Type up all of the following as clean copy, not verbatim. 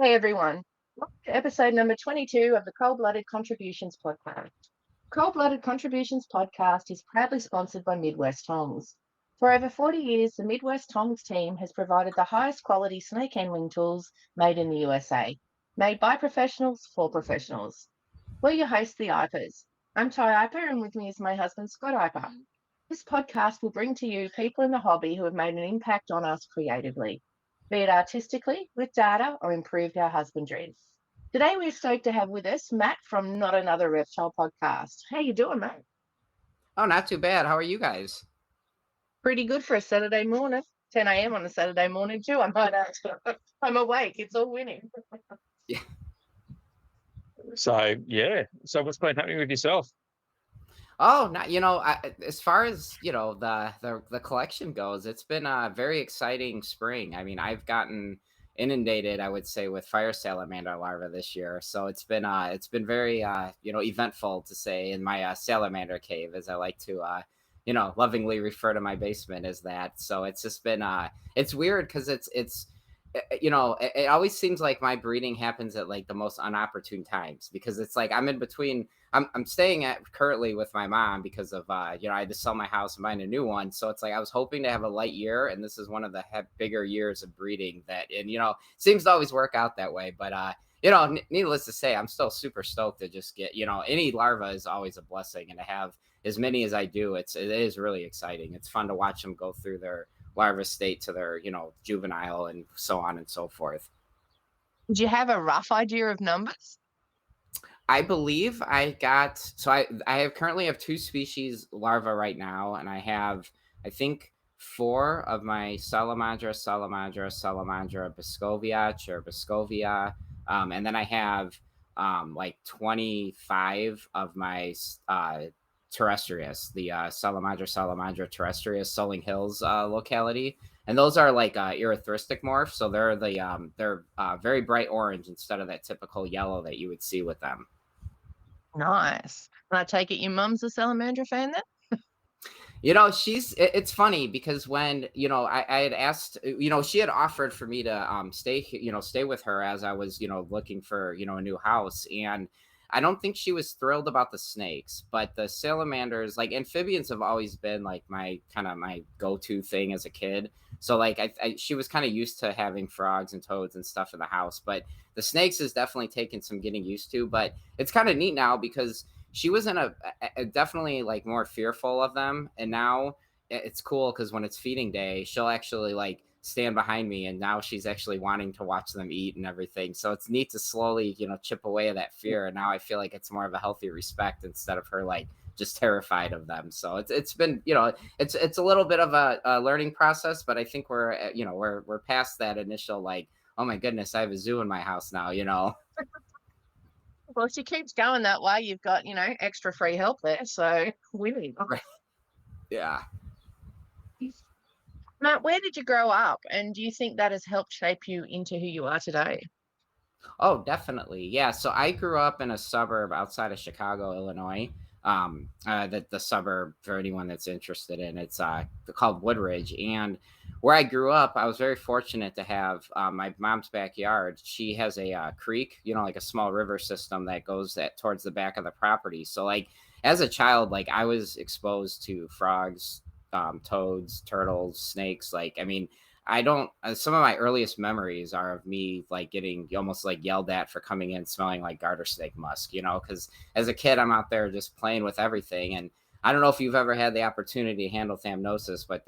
Hey everyone, welcome to episode number 22 of the Cold-Blooded Contributions podcast. Cold-Blooded Contributions podcast is proudly sponsored by Midwest Tongs. For over 40 years, the Midwest Tongs team has provided the highest quality snake handling tools made in the USA, made by professionals for professionals. We're your hosts, the Ipers. I'm Ty Iper, and with me is my husband, Scott Iper. This podcast will bring to you people in the hobby who have made an impact on us creatively, be it artistically, with data, or improved our husbandry. Today, we're stoked to have with us Matt from Not Another Reptile podcast. How you doing, Matt? Oh, not too bad. How are you guys? Pretty good for a Saturday morning. 10 a.m. on a Saturday morning too. I might add. I'm awake. It's all winning. Yeah. So yeah. So what's been happening with yourself? Oh, not as far as the collection goes, it's been a very exciting spring. I mean, I've gotten inundated, I would say, with fire salamander larvae this year. So it's been very eventful to say in my salamander cave, as I like to lovingly refer to my basement as that. So it's just been it's weird because it always seems like my breeding happens at like the most unopportune times because it's like I'm in between. I'm staying at currently with my mom because of I had to sell my house and buy a new one. So it's like I was hoping to have a light year, and this is one of the bigger years of breeding and seems to always work out that way. But needless to say, I'm still super stoked to just get any larva is always a blessing, and to have as many as I do, it is really exciting. It's fun to watch them go through their larva state to their juvenile and so on and so forth. Do you have a rough idea of numbers? I believe I have currently have two species larvae right now, and I think four of my salamandra, biscovia, biscovia, and then I have like 25 of my terrestrius, the salamandra terrestrius, Soling Hills locality, and those are like erythristic morphs, so they're very bright orange instead of that typical yellow that you would see with them. Nice. And I take it your mum's a salamander fan then? It's funny because when, I had asked, she had offered for me to stay with her as I was, looking for, a new house. And I don't think she was thrilled about the snakes, but the salamanders, like amphibians have always been like my go-to thing as a kid. So like she was kind of used to having frogs and toads and stuff in the house, but the snakes has definitely taken some getting used to. But it's kind of neat now because she was in a definitely like more fearful of them, and now it's cool because when it's feeding day, she'll actually like stand behind me, and now she's actually wanting to watch them eat and everything. So it's neat to slowly chip away at that fear, and now I feel like it's more of a healthy respect instead of her like just terrified of them. So it's been it's a little bit of a learning process, but I think we're past that initial like, oh my goodness, I have a zoo in my house now. Well, if she keeps going that way, you've got, extra free help there. So winning. Right. Yeah. Matt, where did you grow up? And do you think that has helped shape you into who you are today? Oh, definitely. Yeah. So I grew up in a suburb outside of Chicago, Illinois. The suburb, for anyone that's interested in, it's called Woodridge. And where I grew up, I was very fortunate to have my mom's backyard. She has a creek, like a small river system that goes towards the back of the property. So like as a child, like I was exposed to frogs, toads, turtles, snakes. Like, I mean, I don't. Some of my earliest memories are of me like getting almost like yelled at for coming in smelling like garter snake musk. Because as a kid, I'm out there just playing with everything. And I don't know if you've ever had the opportunity to handle thamnosis, but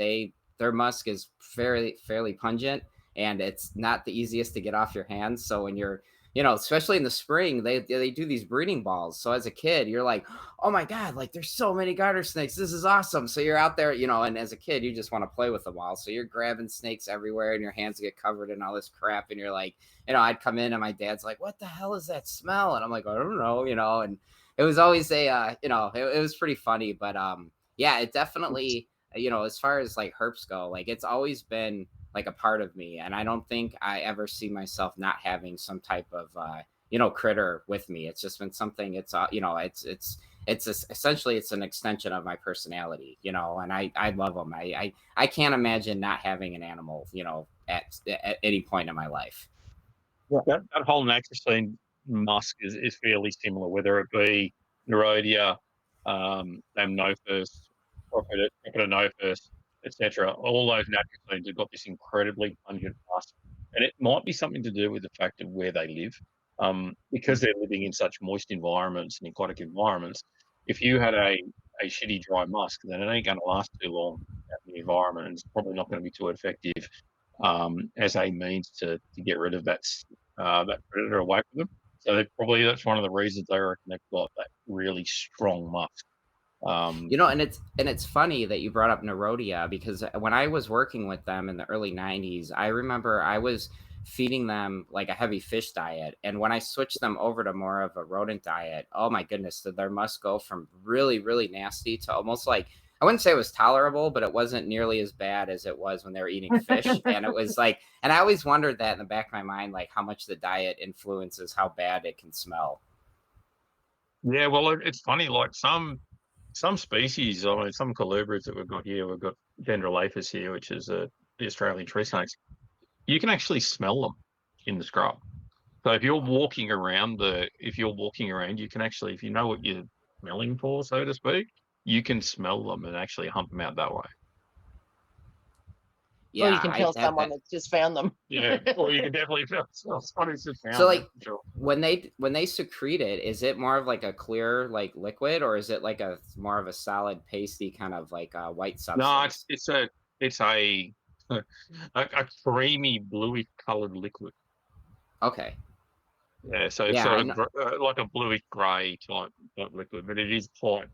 their musk is fairly pungent, and it's not the easiest to get off your hands. So when you're especially in the spring, they do these breeding balls. So as a kid, you're like, oh my God, like there's so many garter snakes. This is awesome. So you're out there, and as a kid, you just want to play with the ball. So you're grabbing snakes everywhere and your hands get covered in all this crap. And you're like, I'd come in and my dad's like, what the hell is that smell? And I'm like, I don't know, and it was always it was pretty funny. But yeah, it definitely, as far as like herps go, like it's always been like a part of me, and I don't think I ever see myself not having some type of critter with me. It's just been something. It's essentially it's an extension of my personality, and I love them. I can't imagine not having an animal at any point in my life. That whole natracine musk is fairly similar, whether it be Nerodia, Amnophis, Propitonophis, etc. All those natracines have got this incredibly pungent musk, and it might be something to do with the fact of where they live, because they're living in such moist environments and aquatic environments. If you had a shitty dry musk, then it ain't going to last too long out in the environment, and it's probably not going to be too effective as a means to get rid of that predator away from them. So that's one of the reasons they reckon they've got that really strong musk. And it's funny that you brought up Nerodia, because when I was working with them in the early 90s, I remember I was feeding them like a heavy fish diet, and when I switched them over to more of a rodent diet, oh my goodness, did their musk go from really, really nasty to almost like, I wouldn't say it was tolerable, but it wasn't nearly as bad as it was when they were eating fish. And it was like, and I always wondered that in the back of my mind, like how much the diet influences how bad it can smell. Yeah, well, it's funny, like some species, I mean, some colubrids that we've got here, we've got Dendrolaphus here, which is the Australian tree snakes. You can actually smell them in the scrub. So if you're walking around, you can actually, if you know what you're smelling for, so to speak, you can smell them and actually hunt them out that way. Yeah, or you can tell someone that's just found them. Yeah, or you can definitely tell someone just found so, like, them. Sure. when they secrete it, is it more of like a clear like liquid, or is it like a more of a solid pasty kind of like a white substance? No, it's a creamy bluey colored liquid. Okay. Yeah, so it's sort of like a bluish grey type liquid, but it is quite.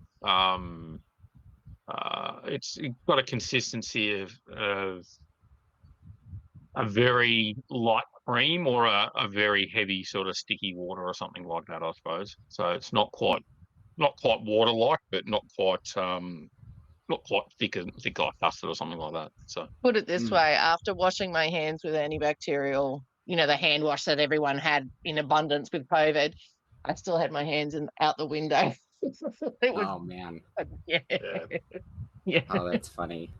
It's got a consistency of a very light cream or a very heavy sort of sticky water or something like that, I suppose. So it's not quite water-like, but not quite thick like custard or something like that. So put it this way: after washing my hands with antibacterial, the hand wash that everyone had in abundance with COVID, I still had my hands out the window. Oh man. Yeah. Oh, that's funny.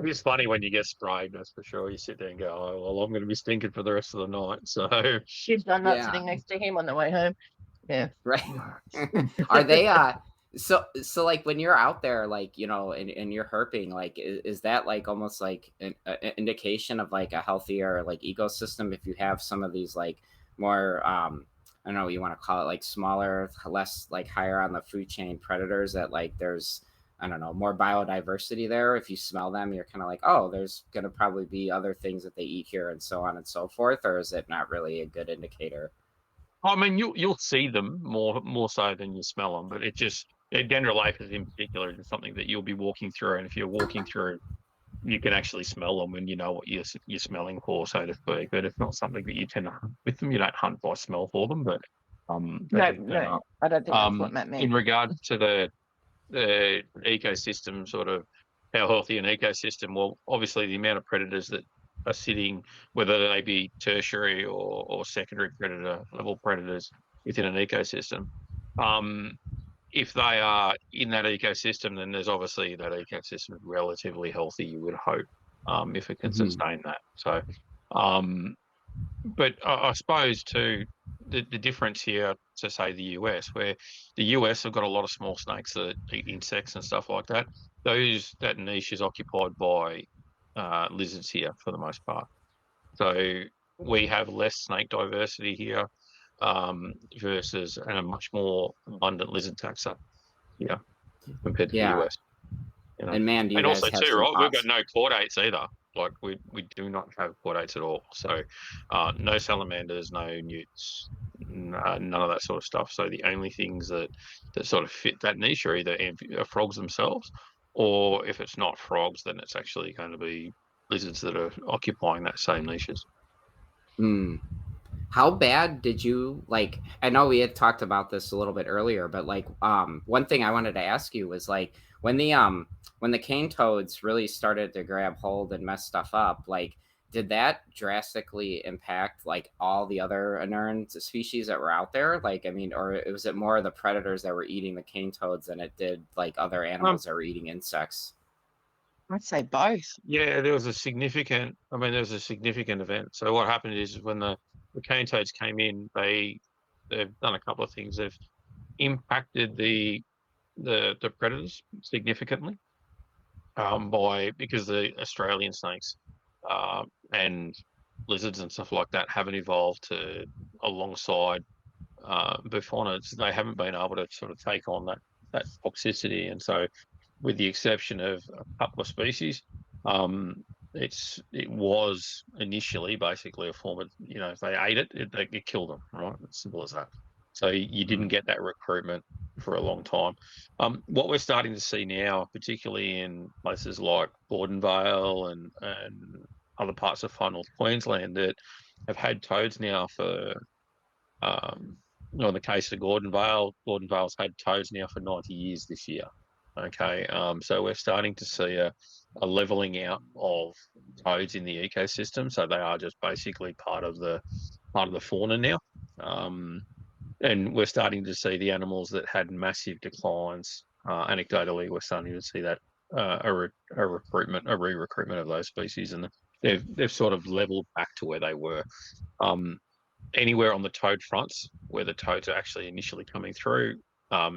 It's funny when you get sprayed, that's for sure. You sit there and go, oh, well, I'm going to be stinking for the rest of the night. So I'm not sitting next to him on the way home. Yeah. Right. Are they so like when you're out there, like, and you're herping, like, is that like almost like an indication of like a healthier like ecosystem if you have some of these like more I don't know what you want to call it, like smaller, less like higher on the food chain predators, that like there's, I don't know, more biodiversity there? If you smell them, you're kind of like, oh, there's going to probably be other things that they eat here and so on and so forth, or is it not really a good indicator? I mean, you'll see them more so than you smell them, but Dendrolaphis in particular is something that you'll be walking through, and if you're walking through, you can actually smell them when you know what you're smelling for, so to speak. But it's not something that you tend to hunt with them. You don't hunt by smell for them, but no, I don't think that's what Matt meant. In regards to the ecosystem, sort of how healthy an ecosystem, well, obviously the amount of predators that are sitting, whether they be tertiary or secondary predator level predators within an ecosystem, if they are in that ecosystem, then there's obviously that ecosystem is relatively healthy, you would hope, if it can sustain that. So but I suppose too, the difference here to say the US, where the US have got a lot of small snakes that eat insects and stuff like that. That niche is occupied by lizards here for the most part. So we have less snake diversity here versus a much more abundant lizard taxa here compared to the US. And man, and also too, right? We've got no chordates either. Like we do not have chordates at all. So no salamanders, no newts, none of that sort of stuff. So the only things that sort of fit that niche are either frogs themselves, or if it's not frogs, then it's actually going to be lizards that are occupying that same niches. How bad did you, like, I know we had talked about this a little bit earlier, but like one thing I wanted to ask you was like when the cane toads really started to grab hold and mess stuff up, like did that drastically impact like all the other anurine species that were out there? Like, I mean, or was it more of the predators that were eating the cane toads than it did like other animals that were eating insects? I'd say both. Yeah, there was a significant event. So what happened is when the the cane toads came in, they've done a couple of things. They've impacted the predators significantly because the Australian snakes and lizards and stuff like that haven't evolved alongside bufonids. They haven't been able to sort of take on that toxicity, and so with the exception of a couple of species, it was initially basically a form of, if they ate it killed them, right? It's simple as that. So you didn't get that recruitment for a long time. What we're starting to see now, particularly in places like Gordon Vale and other parts of far north Queensland that have had toads now for, in the case of Gordon Vale's had toads now for 90 years this year. Okay, so we're starting to see a leveling out of toads in the ecosystem. So they are just basically part of the fauna now. And we're starting to see the animals that had massive declines. Anecdotally, we're starting to see that a re-recruitment of those species, and they've sort of leveled back to where they were. Anywhere on the toad fronts where the toads are actually initially coming through,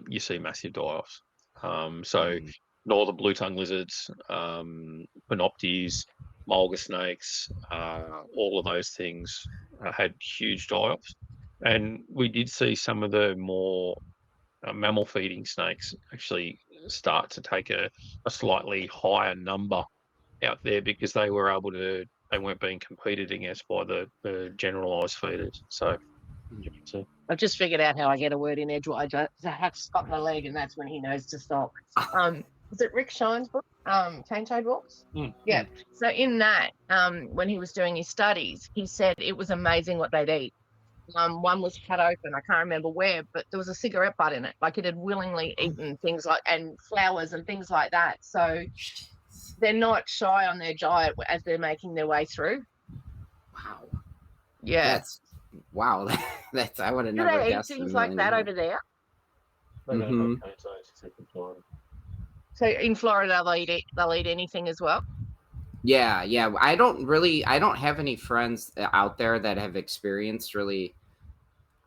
you see massive die-offs. So northern blue-tongue lizards, Panoptes, mulga snakes, all of those things had huge die-offs. And we did see some of the more mammal-feeding snakes actually start to take a slightly higher number out there because they weren't being competed against by the generalised feeders. So I've just figured out how I get a word in edgewise. I have to stop my leg, and that's when he knows to stop. Is it Rick Shine's book, Cane Toad Walks? Yeah. So in that, when he was doing his studies, he said it was amazing what they'd eat. One was cut open, I can't remember where, but there was a cigarette butt in it. Like it had willingly eaten things and flowers and things like that. So they're not shy on their diet as they're making their way through. Wow. Yeah. Wow. That's I would have Do never they eat guessed. things like that over there? So in Florida, they'll eat anything as well. Yeah. I don't have any friends out there that have experienced really.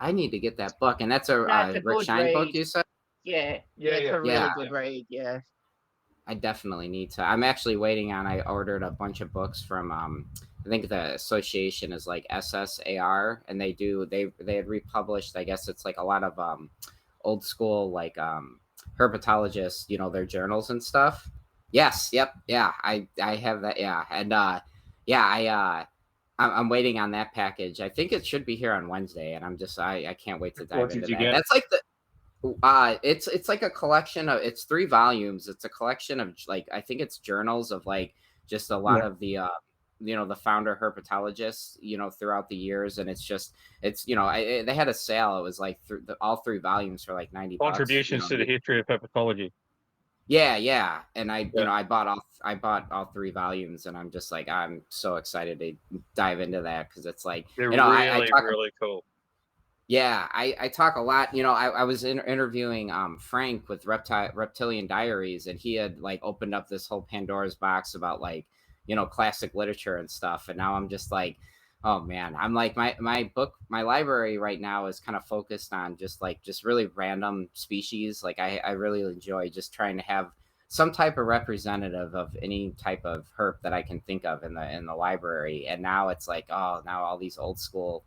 I need to get that book, and that's a Rick Shine book, you said? Yeah, it's a really good read. Yeah, I definitely need to. I'm actually waiting on. I ordered a bunch of books from. I think the association is like SSAR, and they had republished. I guess it's like a lot of old school like herpetologists, their journals and stuff. Yes, yep, yeah, I have that. Yeah, and I'm waiting on that package. I think it should be here on Wednesday, and I can't wait to dive into that. Get? That's like it's like a collection of, it's 3 volumes. It's a collection of like, I think it's journals of like just a lot of the the founder herpetologists throughout the years, and they had a sale. It was like all 3 volumes for like $90. Contributions to the history of herpetology. Yeah, and I bought all 3 volumes, and I'm just like, I'm so excited to dive into that because it's like they're really cool. Yeah, I talk a lot. I was interviewing Frank with Reptilian Diaries, and he had like opened up this whole Pandora's box about like classic literature and stuff, and now I'm just like, oh man, I'm like my library right now is kind of focused on just really random species. Like I really enjoy just trying to have some type of representative of any type of herp that I can think of in the library. And now it's like, now all these old school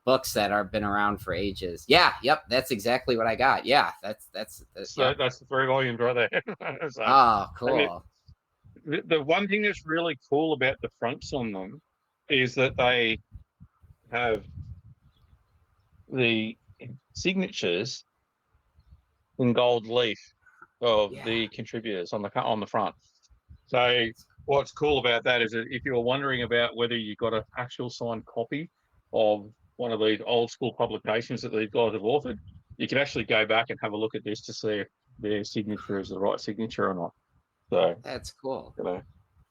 books that have been around for ages. Yeah, yep, that's exactly what I got. Yeah, that's that's the 3 volumes right there. So, oh, cool. The one thing that's really cool about the fronts on them is that they have the signatures in gold leaf of the contributors on the front. So what's cool about that is that if you're wondering about whether you got an actual signed copy of one of these old school publications that these guys have authored, you can actually go back and have a look at this to see if their signature is the right signature or not. So that's cool.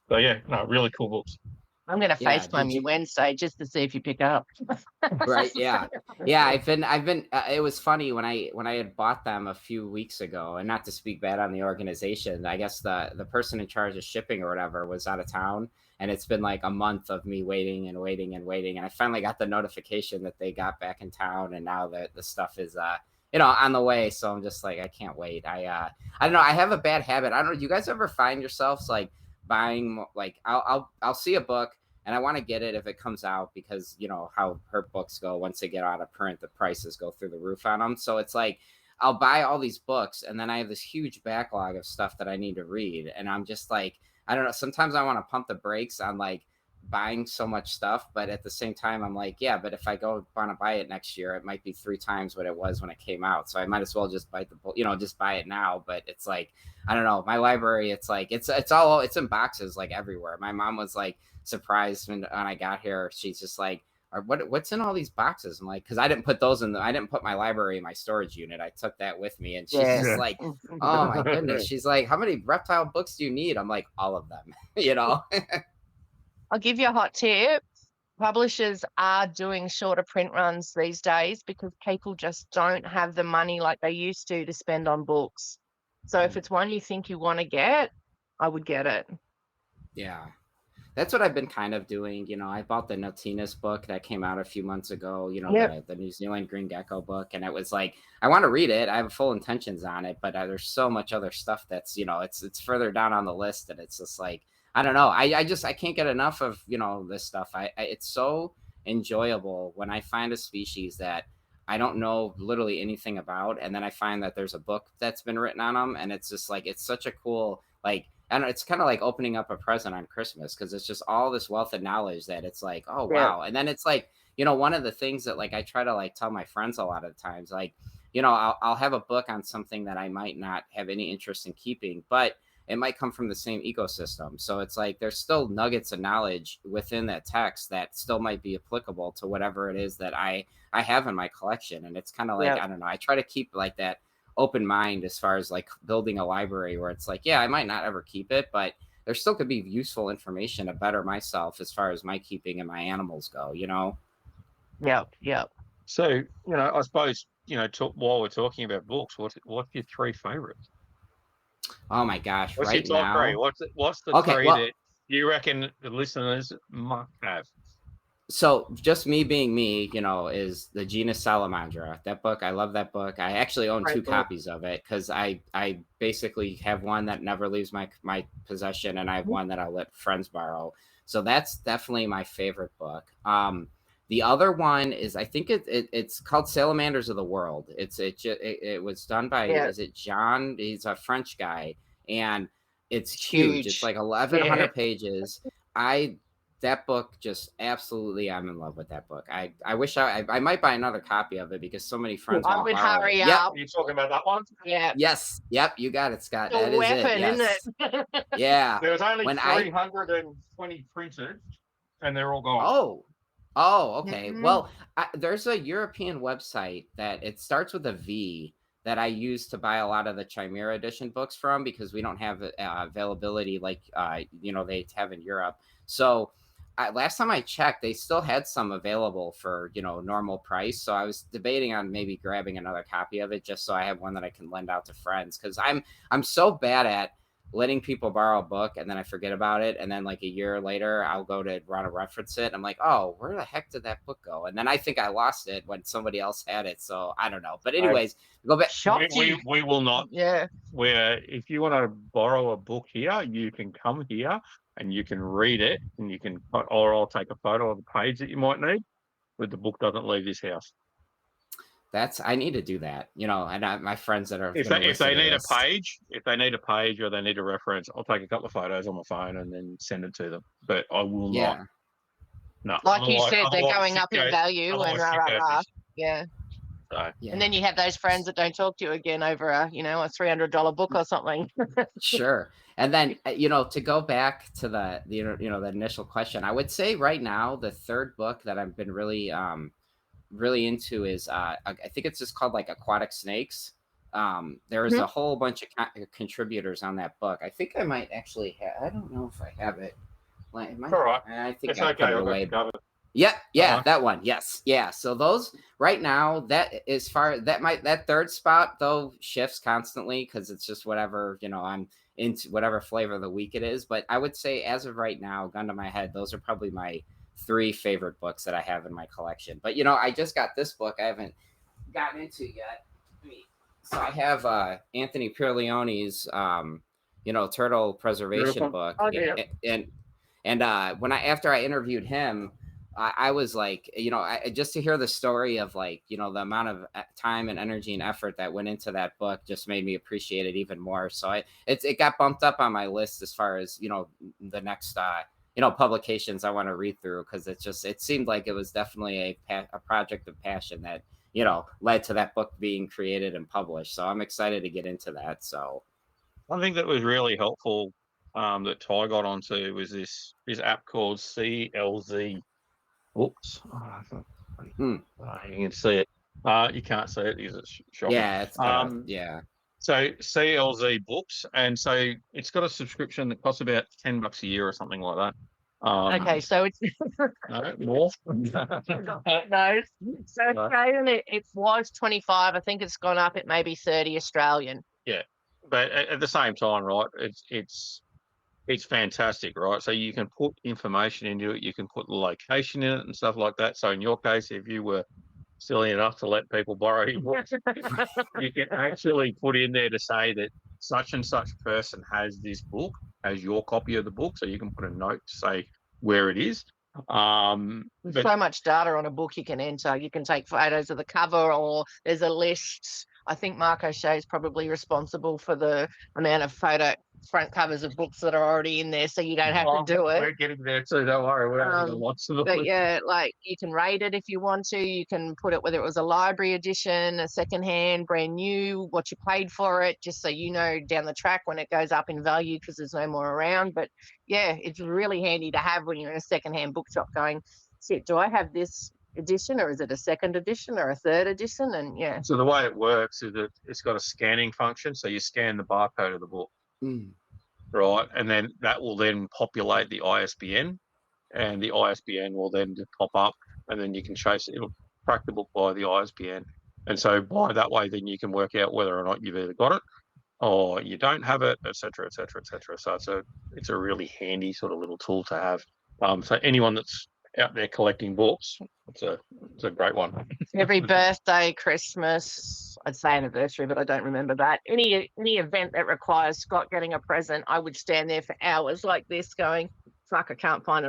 So yeah, no, really cool books. I'm going to Yeah, FaceTime did you you? Wednesday just to see if you pick up. Right, yeah. Yeah, I've been it was funny when I had bought them a few weeks ago, and not to speak bad on the organization, I guess the person in charge of shipping or whatever was out of town, and it's been like a month of me waiting and waiting and waiting, and I finally got the notification that they got back in town, and now the stuff is on the way. So I'm just like, I can't wait. I don't know, I have a bad habit. I don't know, do you guys ever find yourselves like buying, like I'll see a book and I want to get it if it comes out, because you know how her books go. Once they get out of print, the prices go through the roof on them. So it's like I'll buy all these books, and then I have this huge backlog of stuff that I need to read, and I'm just like, I don't know. Sometimes I want to pump the brakes on like buying so much stuff, but at the same time, I'm like, yeah, but if I go want to buy it next year, it might be 3 times what it was when it came out. So I might as well just bite the book, just buy it now. But it's like, I don't know. My library, it's like it's in boxes like everywhere. My mom was like surprised when I got here. She's just like, what's in all these boxes? I'm like, because I didn't put I didn't put my library in my storage unit. I took that with me, and she's just like, oh my goodness. She's like, how many reptile books do you need? I'm like, all of them. I'll give you a hot tip. Publishers are doing shorter print runs these days because people just don't have the money like they used to spend on books. So if it's one you think you want to get, I would get it. Yeah. That's what I've been kind of doing. I bought the Nautinus book that came out a few months ago, Yep. the New Zealand green gecko book. And it was like, I want to read it. I have full intentions on it, but there's so much other stuff that's, it's further down on the list. And it's just like, I don't know. I can't get enough of, this stuff. It's so enjoyable when I find a species that I don't know literally anything about. And then I find that there's a book that's been written on them. And it's just like, it's such a cool, like, I don't know, it's kind of like opening up a present on Christmas, because it's just all this wealth of knowledge that it's like, oh, wow. And then it's like, one of the things that like I try to like tell my friends a lot of times, like, I'll have a book on something that I might not have any interest in keeping, but it might come from the same ecosystem. So it's like there's still nuggets of knowledge within that text that still might be applicable to whatever it is that I have in my collection. And it's kind of like, I don't know, I try to keep like that open mind as far as like building a library where it's like, yeah, I might not ever keep it, but there still could be useful information to better myself as far as my keeping and my animals go, Yep. So, I suppose, while we're talking about books, what's your 3 favorites? Oh my gosh. What's right your top now 3? What's the Okay, 3 well, that you reckon the listeners must have? so just me being me, is the genus Salamandra. That book, I love that book. I actually own 2 copies of it, because I basically have one that never leaves my possession, and I have one that I'll let friends borrow. So that's definitely my favorite book. The other one is, I think it's called Salamanders of the World. It was done by, is it John? He's a French guy, and it's huge. It's like 1,100 pages. That book just absolutely, I'm in love with that book. I wish I might buy another copy of it, because so many friends I want would to borrow hurry it. up. Are you talking about that one? Yeah. Yes. Yep. You got it, Scott. That A is weapon, it. Yes. isn't it? Yeah. There was only When 320 printed, and they're all gone. Oh, okay. Well, there's a European website that it starts with a V that I use to buy a lot of the Chimera edition books from, because we don't have availability like they have in Europe. So last time I checked, they still had some available for normal price. So I was debating on maybe grabbing another copy of it, just so I have one that I can lend out to friends, because I'm so bad at letting people borrow a book and then I forget about it, and then like a year later I'll go to want to reference it. I'm like, oh, where the heck did that book go? And then I think I lost it when somebody else had it. So I don't know. But anyways, go back. We will not. Yeah. If you want to borrow a book here, you can come here and you can read it, and you can, or I'll take a photo of the page that you might need, but the book doesn't leave this house. I need to do that, and my friends that are, if they need a page or they need a reference, I'll take a couple of photos on my phone and then send it to them. But I will not. No, like you said, they're going up in value and yeah. So, yeah. And then you have those friends that don't talk to you again over a $300 book or something. Sure. And then to go back to the the initial question, I would say right now the third book that I've been really into is I think it's just called like Aquatic Snakes. There's a whole bunch of contributors on that book. I think I might actually have, I don't know if I have it Am All right. I think It's I okay. put it I've got away. you covered. Yeah, Uh-huh. that one. Yes, yeah. So those right now, that third spot though shifts constantly because it's just whatever I'm into, whatever flavor of the week it is. But I would say as of right now, gun to my head, those are probably my three favorite books that I have in my collection. But I just got this book I haven't gotten into yet. So I have Anthony Pierleone's turtle preservation Beautiful. book, Oh, yeah. and when after I interviewed him, I was like, just to hear the story of like, the amount of time and energy and effort that went into that book just made me appreciate it even more. So it got bumped up on my list as far as, the next, publications I want to read through. Cause it seemed like it was definitely a project of passion that, led to that book being created and published. So I'm excited to get into that. So One thing that was really helpful that Ty got onto was this app called CLZ. Oops. You can see it. You can't see it because it's shocking. yeah, it's yeah. So CLZ Books, and so it's got a subscription that costs about $10 a year or something like that. Okay, so it's No, more. no. So Australian, it was 25. I think it's gone up. It may be 30 Australian. Yeah, but at the same time, right? It's fantastic, right? So you can put information into it. You can put the location in it and stuff like that. So in your case, if you were silly enough to let people borrow your books, you can actually put in there to say that such and such person has this book, has your copy of the book. So you can put a note to say where it is. There's so much data on a book you can enter. You can take photos of the cover, or there's a list. I think Mark O'Shea is probably responsible for the amount of front covers of books that are already in there, so you don't have to do it. We're getting there too, don't worry. We're having lots of them. But yeah, like you can rate it if you want to. You can put it whether it was a library edition, a secondhand, brand new, what you paid for it, just so you know down the track when it goes up in value because there's no more around. But yeah, it's really handy to have when you're in a secondhand bookshop going, shit, do I have this edition, or is it a second edition or a third edition? And yeah. So the way it works is that it's got a scanning function. So you scan the barcode of the book, right? And then that will then populate the ISBN, and the ISBN will then just pop up, and then you can chase it. It'll track the book by the ISBN. And so by that way, then you can work out whether or not you've either got it or you don't have it, et cetera, et cetera, et cetera. So it's a really handy sort of little tool to have. So anyone that's out there collecting books, it's a great one. Every birthday, Christmas, I'd say anniversary, but I don't remember that. Any event that requires Scott getting a present, I would stand there for hours like this going, fuck, I can't find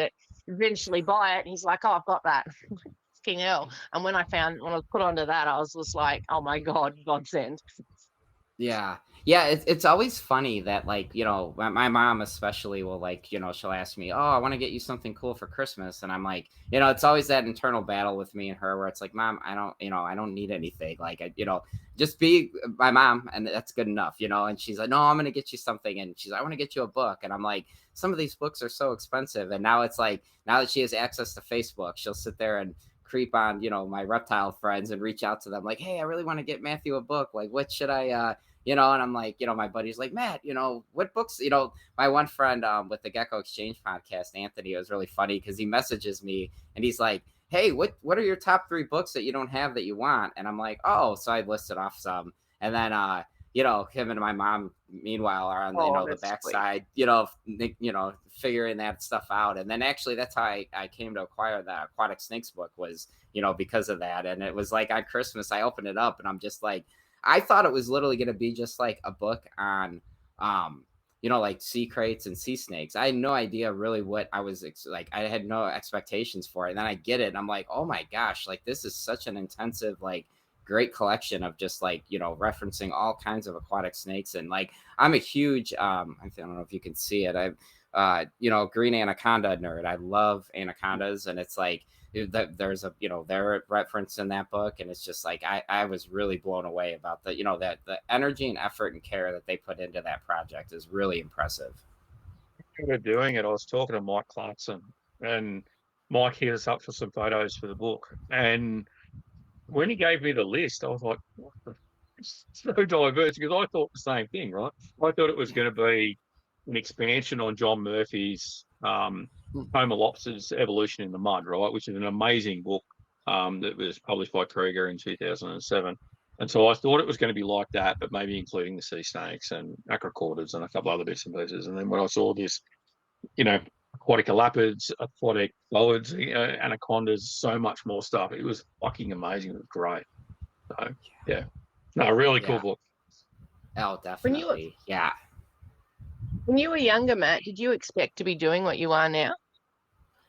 it. Eventually buy it, and he's like, oh, I've got that. Fucking hell. And when I was put onto that, I was just like, oh my God, godsend. Yeah. It's always funny that like, my mom especially will like, she'll ask me, oh, I want to get you something cool for Christmas. And I'm like, it's always that internal battle with me and her where it's like, Mom, I don't need anything. Like, just be my mom and that's good enough, and she's like, no, I'm going to get you something. And she's like, I want to get you a book. And I'm like, some of these books are so expensive. And now it's like, now that she has access to Facebook, she'll sit there and creep on, my reptile friends and reach out to them like, hey, I really want to get Matthew a book. Like, what should I, and I'm like, my buddy's like, Matt, what books, my one friend with the Gecko Exchange podcast, Anthony, it was really funny because he messages me and he's like, hey, what are your top 3 books that you don't have that you want? And I'm like, oh, so I listed off some. And then, him and my mom, meanwhile, are on the backside, figuring that stuff out. And then actually that's how I came to acquire the Aquatic Snakes book was, because of that. And it was like on Christmas, I opened it up and I'm just like, I thought it was literally going to be just like a book on, like sea crates and sea snakes. I had no idea really what I was like. I had no expectations for it. And then I get it. And I'm like, oh my gosh, like this is such an intensive, like great collection of just like, referencing all kinds of aquatic snakes. And like, I'm a huge, I don't know if you can see it. I'm, green anaconda nerd. I love anacondas. And it's like, there's a their reference in that book, and it's just like I was really blown away about the that the energy and effort and care that they put into that project is really impressive. We're doing it. I was talking to Mike Clarkson, and Mike hit us up for some photos for the book. And when he gave me the list, I was like, what the so diverse, because I thought the same thing, right? I thought it was going to be an expansion on John Murphy's Homo Evolution in the Mud, right, which is an amazing book that was published by Kruger in 2007. And so I thought it was going to be like that, but maybe including the sea snakes and acrochordals and a couple other bits and pieces. And then when I saw this, aquatic elapids, aquatic boids, anacondas, so much more stuff, it was fucking amazing. It was great. So, yeah. No, really cool book. Oh, definitely. Yeah. When you were younger, Matt, did you expect to be doing what you are now?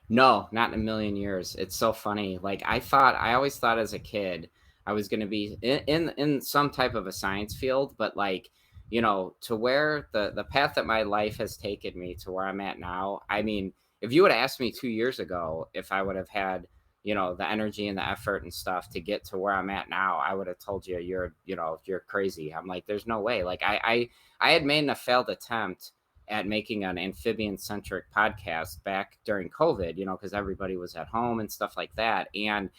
No, not in a million years. It's so funny. Like I always thought as a kid I was going to be in some type of a science field, but like, to where the path that my life has taken me to where I'm at now. I mean, if you would have asked me 2 years ago if I would have had, the energy and the effort and stuff to get to where I'm at now, I would have told you you're crazy. I'm like, there's no way. Like I had made a failed attempt at making an amphibian centric podcast back during COVID, because everybody was at home and stuff like that. And,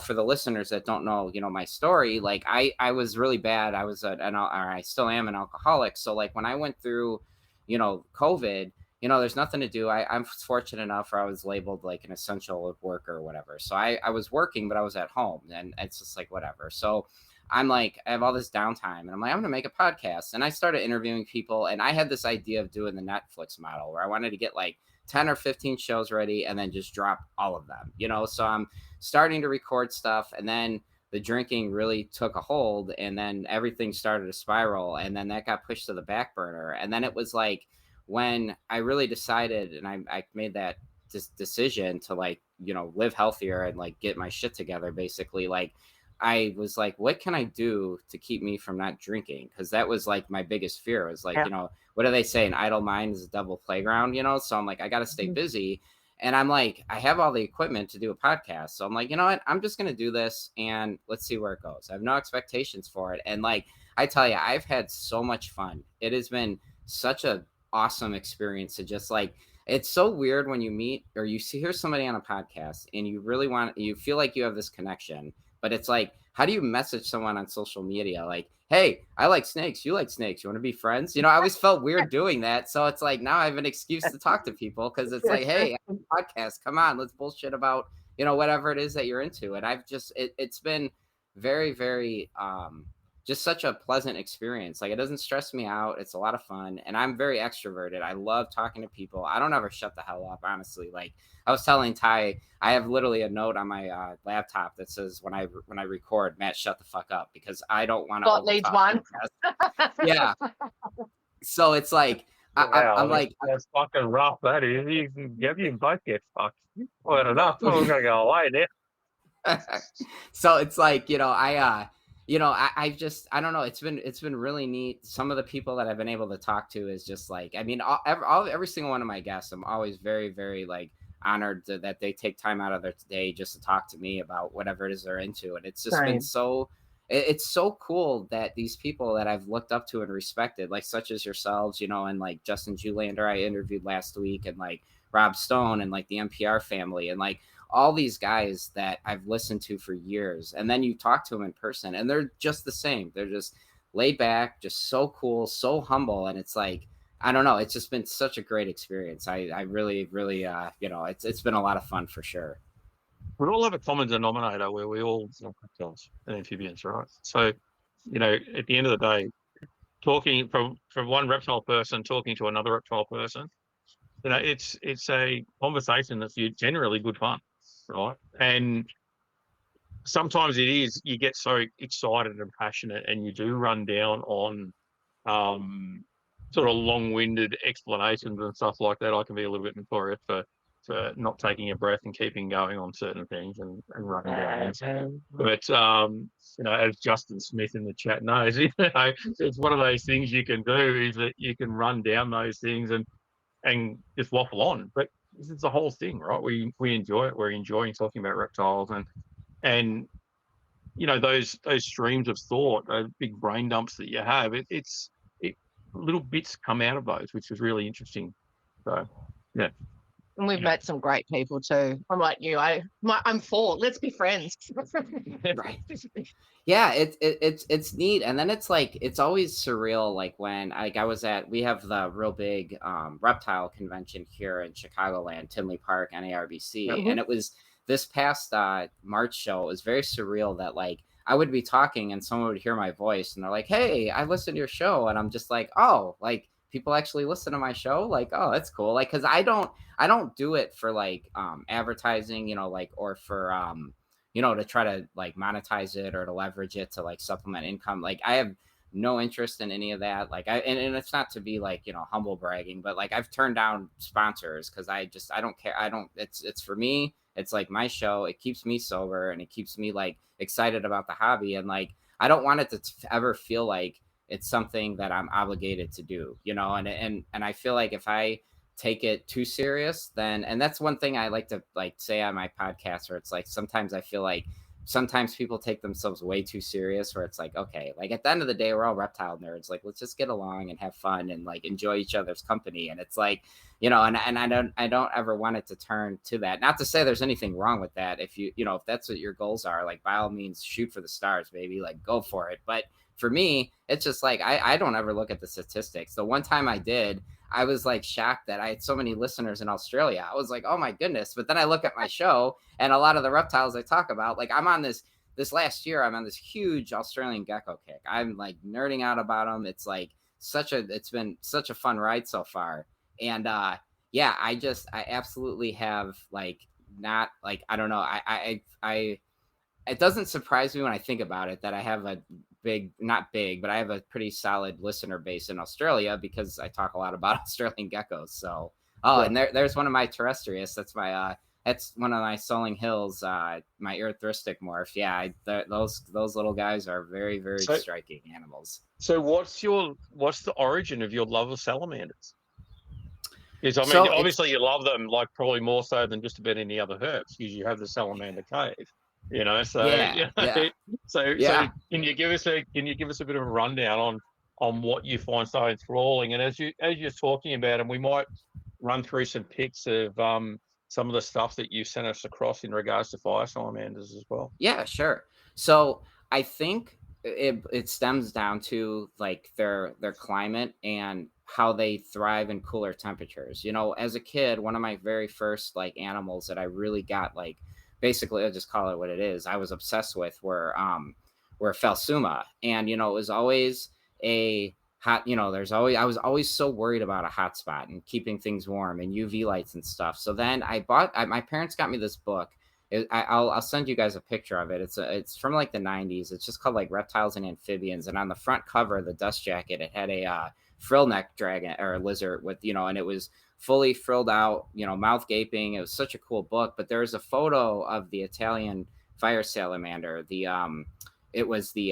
for the listeners that don't know, my story, like I was really bad. I was I still am an alcoholic. So like when I went through, COVID, there's nothing to do. I'm fortunate enough where I was labeled like an essential worker or whatever. So I was working, but I was at home, and it's just like, whatever. So I'm like, I have all this downtime, and I'm like, I'm going to make a podcast. And I started interviewing people, and I had this idea of doing the Netflix model where I wanted to get like 10 or 15 shows ready and then just drop all of them, so I'm starting to record stuff, and then the drinking really took a hold, and then everything started to spiral, and then that got pushed to the back burner. And then it was like when I really decided, and I made that decision to like, live healthier and like get my shit together, basically, like I was like, what can I do to keep me from not drinking? Because that was like my biggest fear. It was like, what do they say? An idle mind is a double playground, So I'm like, I got to stay busy. And I'm like, I have all the equipment to do a podcast. So I'm like, you know what? I'm just going to do this and let's see where it goes. I have no expectations for it. And like, I tell you, I've had so much fun. It has been such a awesome experience to just like, it's so weird when you meet or you hear somebody on a podcast and you feel like you have this connection. But it's like, how do you message someone on social media? Like, hey, I like snakes. You like snakes. You want to be friends? I always felt weird doing that. So it's like, now I have an excuse to talk to people because it's like, hey, I have a podcast. Come on, let's bullshit about, whatever it is that you're into. And I've just, it's been very, very, just such a pleasant experience. Like, it doesn't stress me out. It's a lot of fun. And I'm very extroverted. I love talking to people. I don't ever shut the hell up, honestly. Like I was telling Ty, I have literally a note on my laptop that says when I record, Matt, shut the fuck up, because I don't want to. God needs one. Yeah. So it's like, I'm like, that's fucking rough. That is. You both get fucked. Well enough. I'm gonna go away now. So it's like, I just, I don't know. It's been really neat. Some of the people that I've been able to talk to is just like, I mean, every single one of my guests, I'm always very, very like honored that they take time out of their day just to talk to me about whatever it is they're into. And it's just been it's so cool that these people that I've looked up to and respected, like such as yourselves, and like Justin Julander, I interviewed last week, and like Rob Stone and like the NPR family, and like all these guys that I've listened to for years. And then you talk to them in person and they're just the same. They're just laid back, just so cool, so humble. And it's like, I don't know. It's just been such a great experience. I really, really, it's been a lot of fun for sure. We all have a common denominator where we all reptiles and amphibians, right? So, at the end of the day, talking from one reptile person talking to another reptile person, it's a conversation that's generally good fun, right? And sometimes it is, you get so excited and passionate and you do run down on sort of long-winded explanations and stuff like that. I can be a little bit notorious for not taking a breath and keeping going on certain things and running down. But as Justin Smith in the chat knows, it's one of those things you can do, is that you can run down those things and just waffle on. But this is the whole thing, right? We enjoy it. We're enjoying talking about reptiles and those streams of thought, those big brain dumps that you have. Little bits come out of those, which is really interesting. So yeah. And we've met some great people too. I'm like you. I'm for. Let's be friends. Right. Yeah, it's neat, and then it's like it's always surreal. Like when we have the real big reptile convention here in Chicagoland, Tinley Park, NARBC, and Mhm. it was this past March show. It was very surreal that like I would be talking and someone would hear my voice and they're like, "Hey, I listened to your show," and I'm just like, "Oh, like people actually listen to my show? Like, oh, that's cool." Like, because I don't do it for like advertising, like or for to try to like monetize it or to leverage it to like supplement income. Like I have no interest in any of that. Like and it's not to be like, humble bragging, but like I've turned down sponsors because I don't care. It's for me. It's like my show. It keeps me sober and it keeps me like excited about the hobby. And like, I don't want it to ever feel like it's something that I'm obligated to do, and I feel like if I take it too serious, then and that's one thing I like to like say on my podcast, where it's like sometimes I feel like sometimes people take themselves way too serious, where it's like, okay, like at the end of the day we're all reptile nerds, like let's just get along and have fun and like enjoy each other's company. And it's like, and I don't ever want it to turn to that. Not to say there's anything wrong with that. If if that's what your goals are, like by all means shoot for the stars, baby, like go for it. But for me, it's just like I don't ever look at the statistics. The one time I did, I was like shocked that I had so many listeners in Australia. I was like, oh my goodness. But then I look at my show and a lot of the reptiles I talk about, like I'm on this last year, I'm on this huge Australian gecko kick. I'm like nerding out about them. It's like it's been such a fun ride so far. And yeah, I absolutely have like not like, I don't know. I it doesn't surprise me when I think about it that I have a not big, but I have a pretty solid listener base in Australia because I talk a lot about Australian geckos. So, Yeah. and there's one of my terrestrius. That's one of my Soling Hills, my erythristic morph. Yeah, those little guys are very, very striking animals. So what's the origin of your love of salamanders? Because I mean, So obviously you love them like probably more so than just about any other herbs because you have the salamander cave, So yeah. so Yeah. can you give us a bit of a rundown on what you find so enthralling? And as you're talking about, and we might run through some pics of some of the stuff that you sent us across in regards to fire salamanders as well. Yeah, sure. So I think it stems down to like their climate and how they thrive in cooler temperatures. As a kid, one of my very first like animals that I really got like basically I'll just call it what it is, I was obsessed with were Phelsuma. And it was always a hot, I was always so worried about a hot spot and keeping things warm and UV lights and stuff. So then my parents got me this book. I'll send you guys a picture of it. It's from like the 90s. It's just called like Reptiles and Amphibians. And on the front cover of the dust jacket, it had a frill neck dragon or lizard with, and it was fully frilled out, mouth gaping. It was such a cool book. But there's a photo of the Italian fire salamander. It was the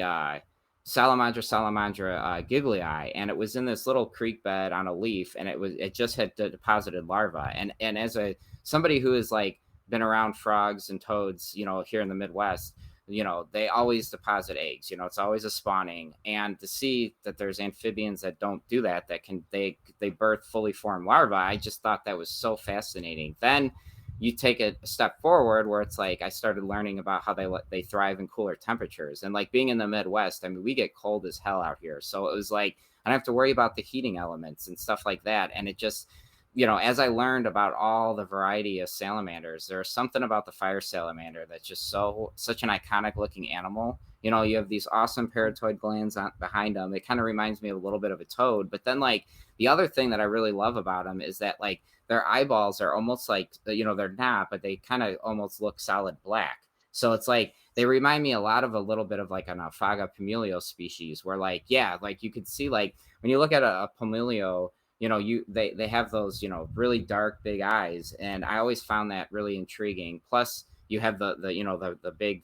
Salamandra giglii, and it was in this little creek bed on a leaf, and it just had deposited larvae. And as somebody who is like been around frogs and toads, here in the Midwest, they always deposit eggs. It's always a spawning. And to see that there's amphibians that don't do that they birth fully formed larvae, I just thought that was so fascinating. Then you take it a step forward where it's like I started learning about how they thrive in cooler temperatures. And like being in the Midwest, I mean, we get cold as hell out here. So it was like I don't have to worry about the heating elements and stuff like that. And it just, as I learned about all the variety of salamanders, there's something about the fire salamander that's just such an iconic looking animal. You have these awesome parotid glands behind them. It kind of reminds me a little bit of a toad. But then like the other thing that I really love about them is that like their eyeballs are almost like, they're not, but they kind of almost look solid black. So it's like they remind me a little bit of like an Alphaga Pumilio species where like, yeah, like you could see like when you look at a Pumilio, they have those, really dark big eyes. And I always found that really intriguing. Plus you have the big,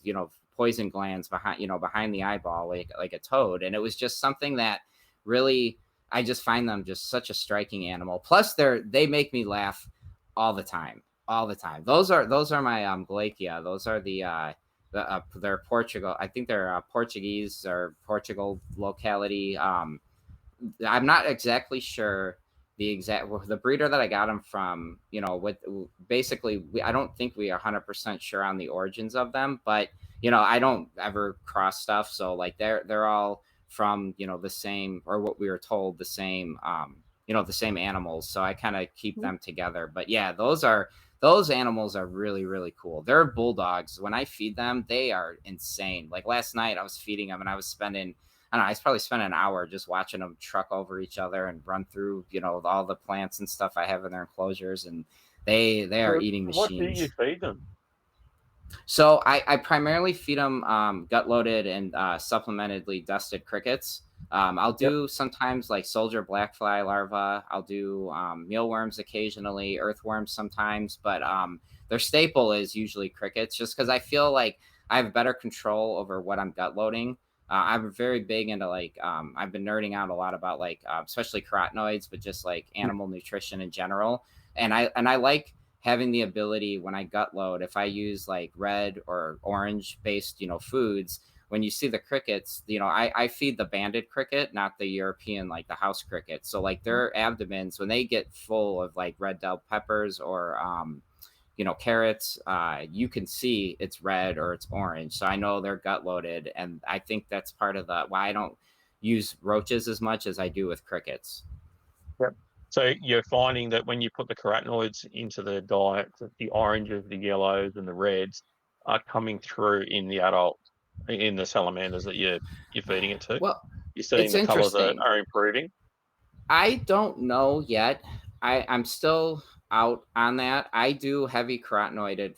poison glands behind the eyeball, like a toad. And it was just something that really, I just find them just such a striking animal. Plus they make me laugh all the time. Those are my Glachia. Those are they're Portugal. I think they're Portuguese or Portugal locality. I'm not exactly sure the breeder that I got them from, with basically, I don't think we are 100% sure on the origins of them, but I don't ever cross stuff, so like they're all from the same, or what we were told, the same the same animals, so I kind of keep them together. But yeah, those animals are really, really cool. They're bulldogs. When I feed them, they are insane. Like last night I was feeding them and I was spending, I don't know, I probably spent an hour just watching them truck over each other and run through, all the plants and stuff I have in their enclosures, and they are eating What do you machines. feed them? So I primarily feed them gut loaded and supplementedly dusted crickets. I'll do sometimes like soldier blackfly larvae. I'll do mealworms occasionally, earthworms sometimes, but their staple is usually crickets, just because I feel like I have better control over what I'm gut loading. I'm very big into like I've been nerding out a lot about like especially carotenoids, but just like animal nutrition in general. And I like having the ability when I gut load, if I use like red or orange based foods. When you see the crickets, I feed the banded cricket, not the European, like the house cricket. So like their abdomens, when they get full of like red bell peppers or carrots, you can see it's red or it's orange. So I know they're gut loaded, and I think that's part of why I don't use roaches as much as I do with crickets. Yep. So you're finding that when you put the carotenoids into the diet, that the oranges, the yellows, and the reds are coming through in the salamanders that you're feeding it to. Well, You're seeing it's the colours interesting. are improving. I don't know yet. I'm still out on that. I do heavy carotenoided,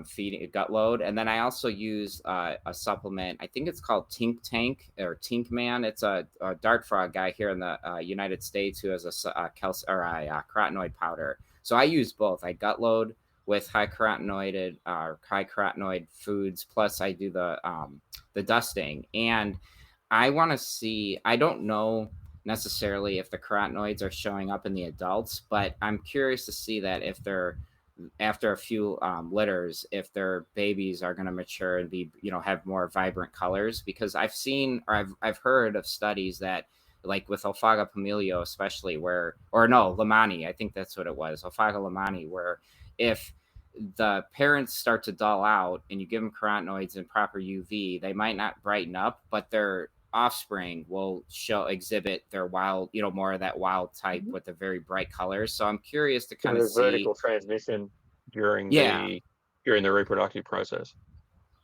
feeding gut load, and then I also use a supplement. I think it's called Tink Tank or Tink Man. It's a dart frog guy here in the United States who has a carotenoid powder. So I use both. I gut load with high carotenoid foods, plus I do the dusting, and I want to see. I don't know necessarily if the carotenoids are showing up in the adults, but I'm curious to see that if they're after a few litters, if their babies are going to mature and be have more vibrant colors, because I've seen or I've heard of studies that like with Ophaga Pomelio especially, Lamani, I think that's what it was, Ophaga Lamani, where if the parents start to dull out and you give them carotenoids and proper UV, they might not brighten up, but their offspring will exhibit their wild, more of that wild type with the very bright colors. So I'm curious to kind of see vertical transmission during the reproductive process.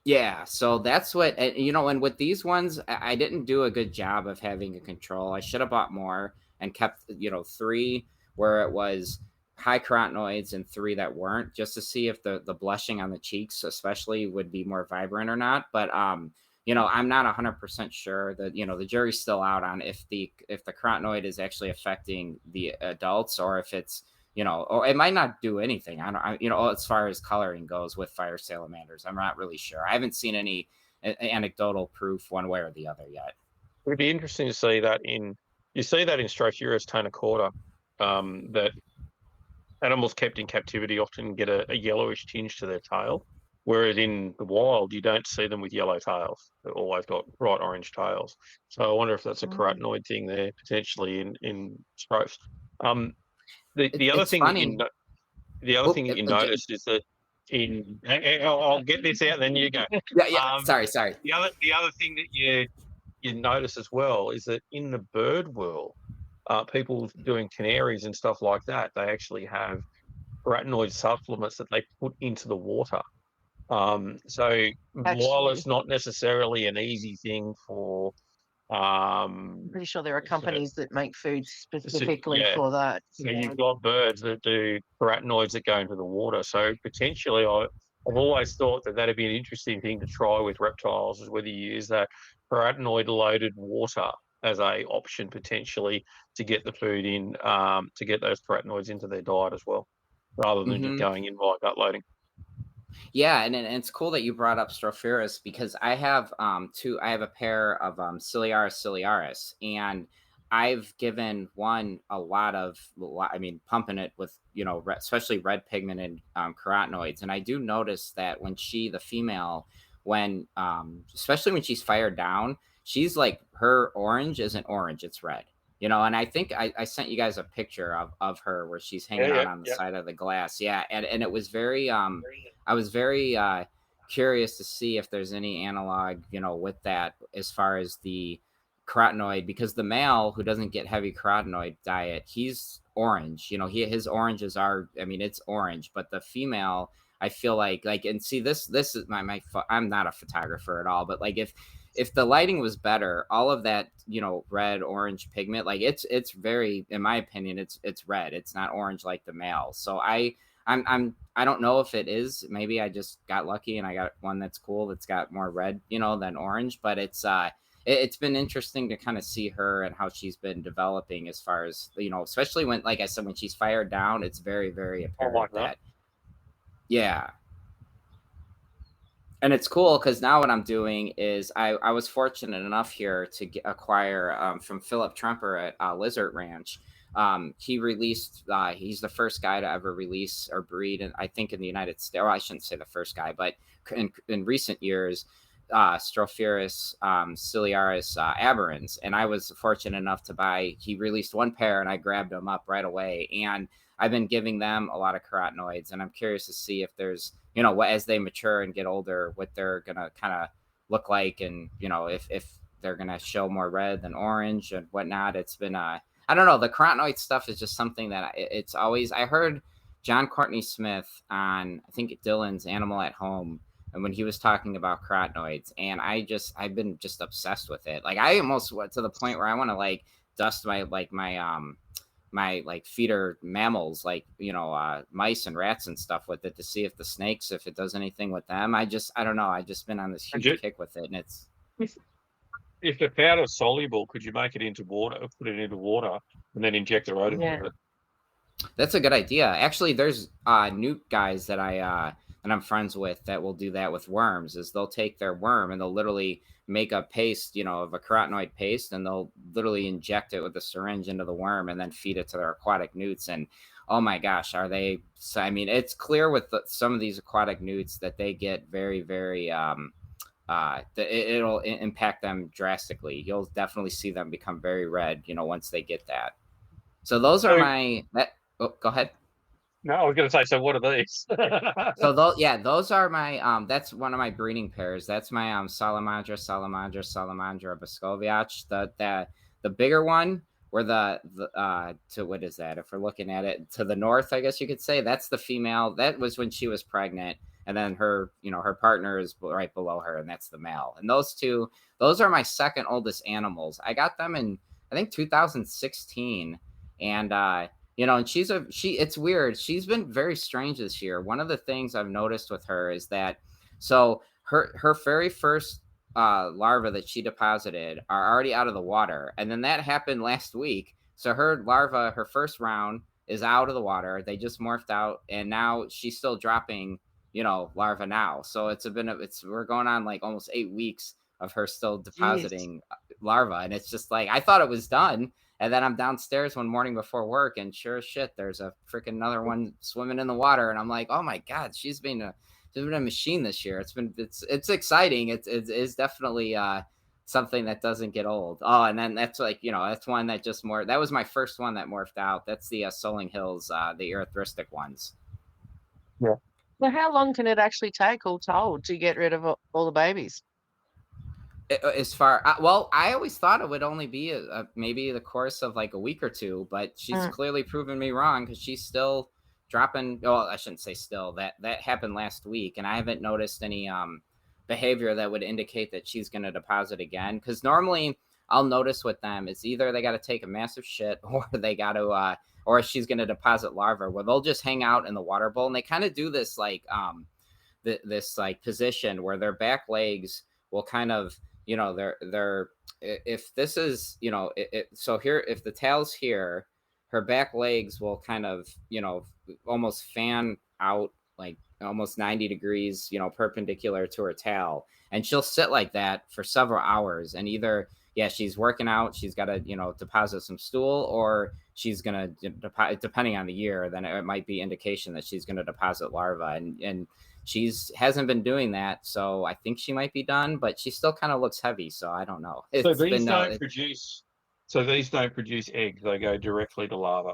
Yeah, so that's what, and with these ones, I didn't do a good job of having a control. I should have bought more and kept, 3 where it was high carotenoids and 3 that weren't, just to see if the blushing on the cheeks especially would be more vibrant or not. But I'm not 100% sure that, the jury's still out on if the carotenoid is actually affecting the adults, or if it's, or it might not do anything. As far as coloring goes with fire salamanders, I'm not really sure. I haven't seen any anecdotal proof one way or the other yet. It'd be interesting to see that you see that in Strophuris tonacorta, that animals kept in captivity often get a yellowish tinge to their tail. Whereas in the wild, you don't see them with yellow tails. They've always got bright orange tails. So I wonder if that's a carotenoid thing there, potentially in Sprophs. The other thing that you noticed is that I'll get this out, then you go. Yeah. Sorry. The other thing that you notice as well is that in the bird world, people doing canaries and stuff like that, they actually have carotenoid supplements that they put into the water. So while it's not necessarily an easy thing for, I'm pretty sure there are companies that make food specifically for that. So you've got birds that do carotenoids that go into the water. So potentially, I've always thought that that'd be an interesting thing to try with reptiles, is whether you use that carotenoid-loaded water as a option potentially to get the food in, to get those carotenoids into their diet as well, rather than just going in by gut loading. Yeah, and it's cool that you brought up Strophuris, because I have I have a pair of Ciliaris ciliaris, and I've given one a lot of, pumping it with, especially red pigmented carotenoids. And I do notice that when the female, especially when she's fired down, she's like, her orange isn't orange, it's red. And I think I sent you guys a picture of her where she's hanging out on the side of the glass. Yeah. And it was very, I was very curious to see if there's any analog, with that as far as the carotenoid, because the male who doesn't get heavy carotenoid diet, he's orange. His oranges are, it's orange, but the female, I feel like, and see, this is I'm not a photographer at all, but like if the lighting was better, all of that, red orange pigment, like it's very, in my opinion, it's red. It's not orange like the male. So I don't know if it is. Maybe I just got lucky and I got one that's cool that's got more red, than orange. But it's been interesting to kind of see her and how she's been developing as far as, especially when, like I said, when she's fired down, it's very, very apparent that. Yeah. And it's cool because now what I'm doing is I was fortunate enough here to acquire from Philip Tremper at Lizard Ranch. He released, he's the first guy to ever release or breed, and I think in the United States, or I shouldn't say the first guy, but in recent years, Stropharis ciliaris aberrans. And I was fortunate enough to buy, he released one pair and I grabbed them up right away. And I've been giving them a lot of carotenoids, and I'm curious to see if there's, as they mature and get older, what they're going to kind of look like. And, if they're going to show more red than orange and whatnot. It's been, I don't know. The carotenoid stuff is just something that it's always, I heard John Courtney Smith on, I think, Dylan's Animal at Home, and when he was talking about carotenoids, and I've been just obsessed with it. Like I almost went to the point where I want to like dust my feeder mammals, like, mice and rats and stuff with it to see if the snakes, if it does anything with them. I don't know. I just been on this huge kick with it, and it's. If the powder's soluble, could you make it into water, put it into water, and then inject the rodent with it? That's a good idea. Actually, there's new guys that I'm friends with that will do that with worms. Is they'll take their worm and they'll literally make a paste, of a carotenoid paste, and they'll literally inject it with a syringe into the worm and then feed it to their aquatic newts. And oh my gosh, are they? So, it's clear with some of these aquatic newts that they get very, very. It'll impact them drastically. You'll definitely see them become very red, once they get that. So those are go ahead. No, I was going to say, so what are these? So those are my, that's one of my breeding pairs. That's my Salamandra Boscoviach. The bigger one, or to what is that? If we're looking at it to the north, I guess you could say, that's the female. That was when she was pregnant. And then her, her partner is right below her, and that's the male. And those are my second oldest animals. I got them in, I think, 2016. And, and it's weird. She's been very strange this year. One of the things I've noticed with her is that, so her very first larvae that she deposited are already out of the water. And then that happened last week. So her larva, her first round, is out of the water. They just morphed out, and now she's still dropping, larva now. So we're going on like almost 8 weeks of her still depositing larva. And it's just like, I thought it was done. And then I'm downstairs one morning before work, and sure as shit, there's a freaking another one swimming in the water. And I'm like, oh my God, she's been a machine this year. It's exciting. It's definitely something that doesn't get old. Oh, and then that's like, that's one that just that was my first one that morphed out. That's the Soling Hills, the erythristic ones. Yeah. Well, how long can it actually take all told to get rid of all the babies? As far, well, I always thought it would only be maybe the course of like a week or two, but she's clearly proven me wrong, because she's still dropping. Well, I shouldn't say still. That happened last week, and I haven't noticed any behavior that would indicate that she's going to deposit again. Because normally I'll notice with them, it's either they got to take a massive shit, or they got to, or she's going to deposit larvae, where they'll just hang out in the water bowl, and they kind of do this like this like position where their back legs will kind of, they're if this is, so here, if the tail's here, her back legs will kind of, almost fan out like almost 90 degrees, perpendicular to her tail. And she'll sit like that for several hours. And either, she's working out, she's got to, deposit some stool, or she's going to depending on the year, then it might be indication that she's going to deposit larvae. And hasn't been doing that. So I think she might be done, but she still kind of looks heavy. So I don't know. So these don't produce So these don't produce eggs; they go directly to larva.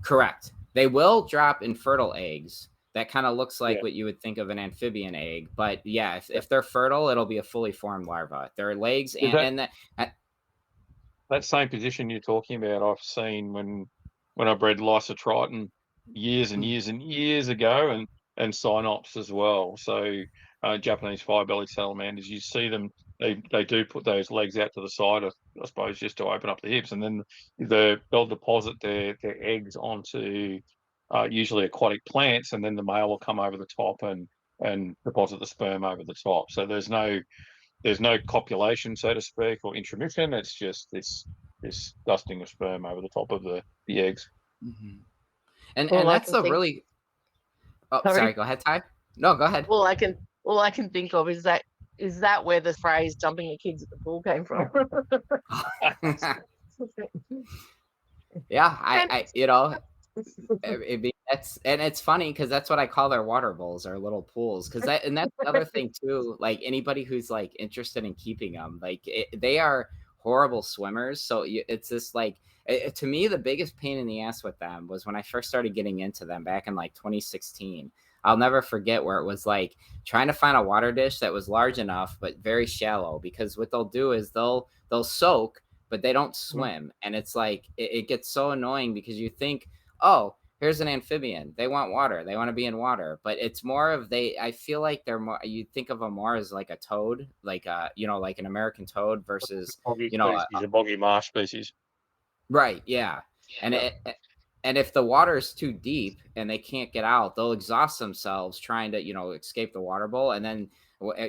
Correct. They will drop infertile eggs. That kind of looks like Yeah. what you would think of an amphibian egg, but yeah, if they're fertile, it'll be a fully formed larva. Their legs Is and that same position you're talking about, I've seen when I bred Lysotriton years and years and years ago, and Synops as well. So Japanese fire-bellied salamanders, you see them, they do put those legs out to the side, I suppose, just to open up the hips, and then they'll deposit their eggs onto usually aquatic plants, and then the male will come over the top and deposit the sperm over the top. So there's no copulation, so to speak, or intromission. It's just this dusting of sperm over the top of the eggs. Mhm. and All I that's can a think. really. Oh, Sorry. sorry. Go ahead, Ty. No, go ahead. All I can think of is that where the phrase "dumping your kids at the pool" came from. Yeah, I it's funny because that's what I call their water bowls or little pools. Because that's the other thing too. Like anybody who's like interested in keeping them, like they are horrible swimmers. So it's just like to me the biggest pain in the ass with them was when I first started getting into them back in like 2016. I'll never forget where it was like trying to find a water dish that was large enough but very shallow, because what they'll do is they'll soak but they don't swim, and it's like it gets so annoying because you think, oh, here's an amphibian, they want water, they want to be in water, but it's more of I feel like they're more, you think of them more as like a toad, like like an American toad versus Boggy you know species, a boggy marsh species. right, yeah. And and if the water is too deep and they can't get out, they'll exhaust themselves trying to escape the water bowl, and then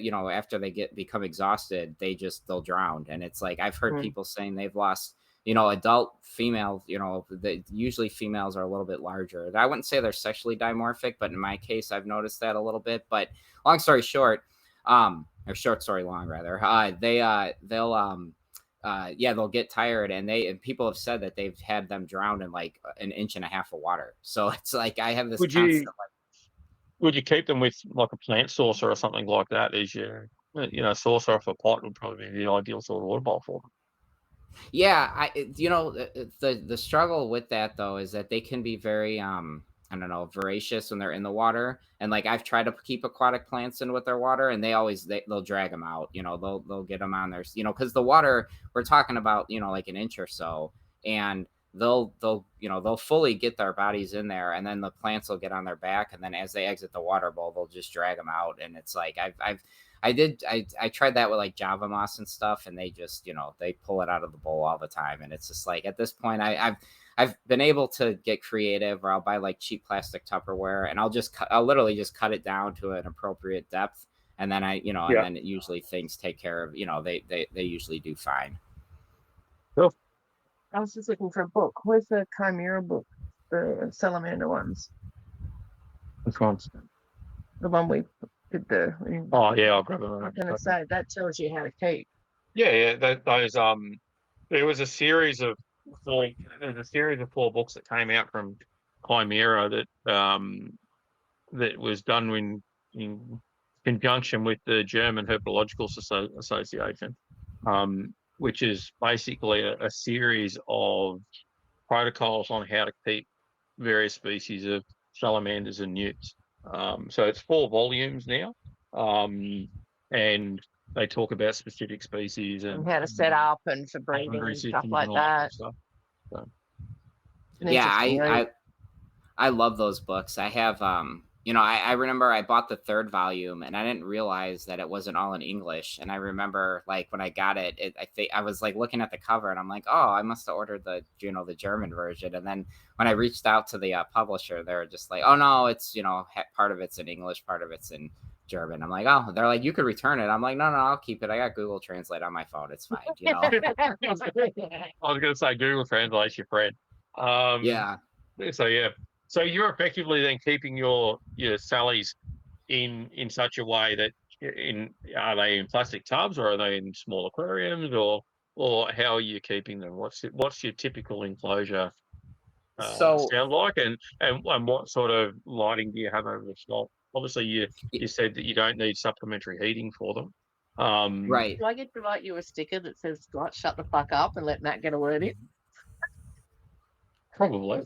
after they become exhausted, they'll drown. And it's like I've heard people saying they've lost adult females. Usually females are a little bit larger. I wouldn't say they're sexually dimorphic, but in my case I've noticed that a little bit. But long story short, or short story long rather, they'll get tired, and people have said that they've had them drown in like an inch and a half of water. So it's like I have this constant Would you keep them with like a plant saucer or something like that? Is your saucer off a pot would probably be the ideal sort of water bowl for them. Yeah, the struggle with that though is that they can be very I don't know, voracious when they're in the water. And like I've tried to keep aquatic plants in with their water, and they'll drag them out. They'll get them on their because the water we're talking about like an inch or so, and they'll fully get their bodies in there, and then the plants will get on their back, and then as they exit the water bowl, they'll just drag them out. And it's like I tried that with like Java moss and stuff, and they just they pull it out of the bowl all the time. And it's just like at this point I've been able to get creative, or I'll buy like cheap plastic Tupperware, and I'll literally just cut it down to an appropriate depth, and then and then usually things take care of they usually do fine. Cool. I was just looking for a book. Where's the Chimera book? The salamander ones. Which ones? The one we did the. Oh yeah, I'll grab them. I'm going to say that tells you how to keep. Yeah. Those there was a series of 4 books that came out from Chimera that was done in conjunction with the German Herpetological Association, which is basically a series of protocols on how to keep various species of salamanders and newts. So it's 4 volumes now, and they talk about specific species and how to set up and for breeding and stuff like that. So. Yeah, I love those books. I have I remember I bought the 3rd volume, and I didn't realize that it wasn't all in English. And I remember like when I got it, I think I was like looking at the cover, and I'm like, oh, I must have ordered the the German version. And then when I reached out to the publisher, they were just like, oh no, it's part of it's in English, part of it's in German. I'm like, oh, they're like, you could return it. I'm like, no, I'll keep it. I got Google Translate on my phone. It's fine. I was going to say Google Translate's your friend. Yeah. So you're effectively then keeping your sallies in such a way that are they in plastic tubs, or are they in small aquariums, or how are you keeping them? What's your typical enclosure sound like, and what sort of lighting do you have over the top? Obviously, you said that you don't need supplementary heating for them. Right. Do I get to write you a sticker that says like, "Shut the fuck up" and let Matt get a word in? Probably.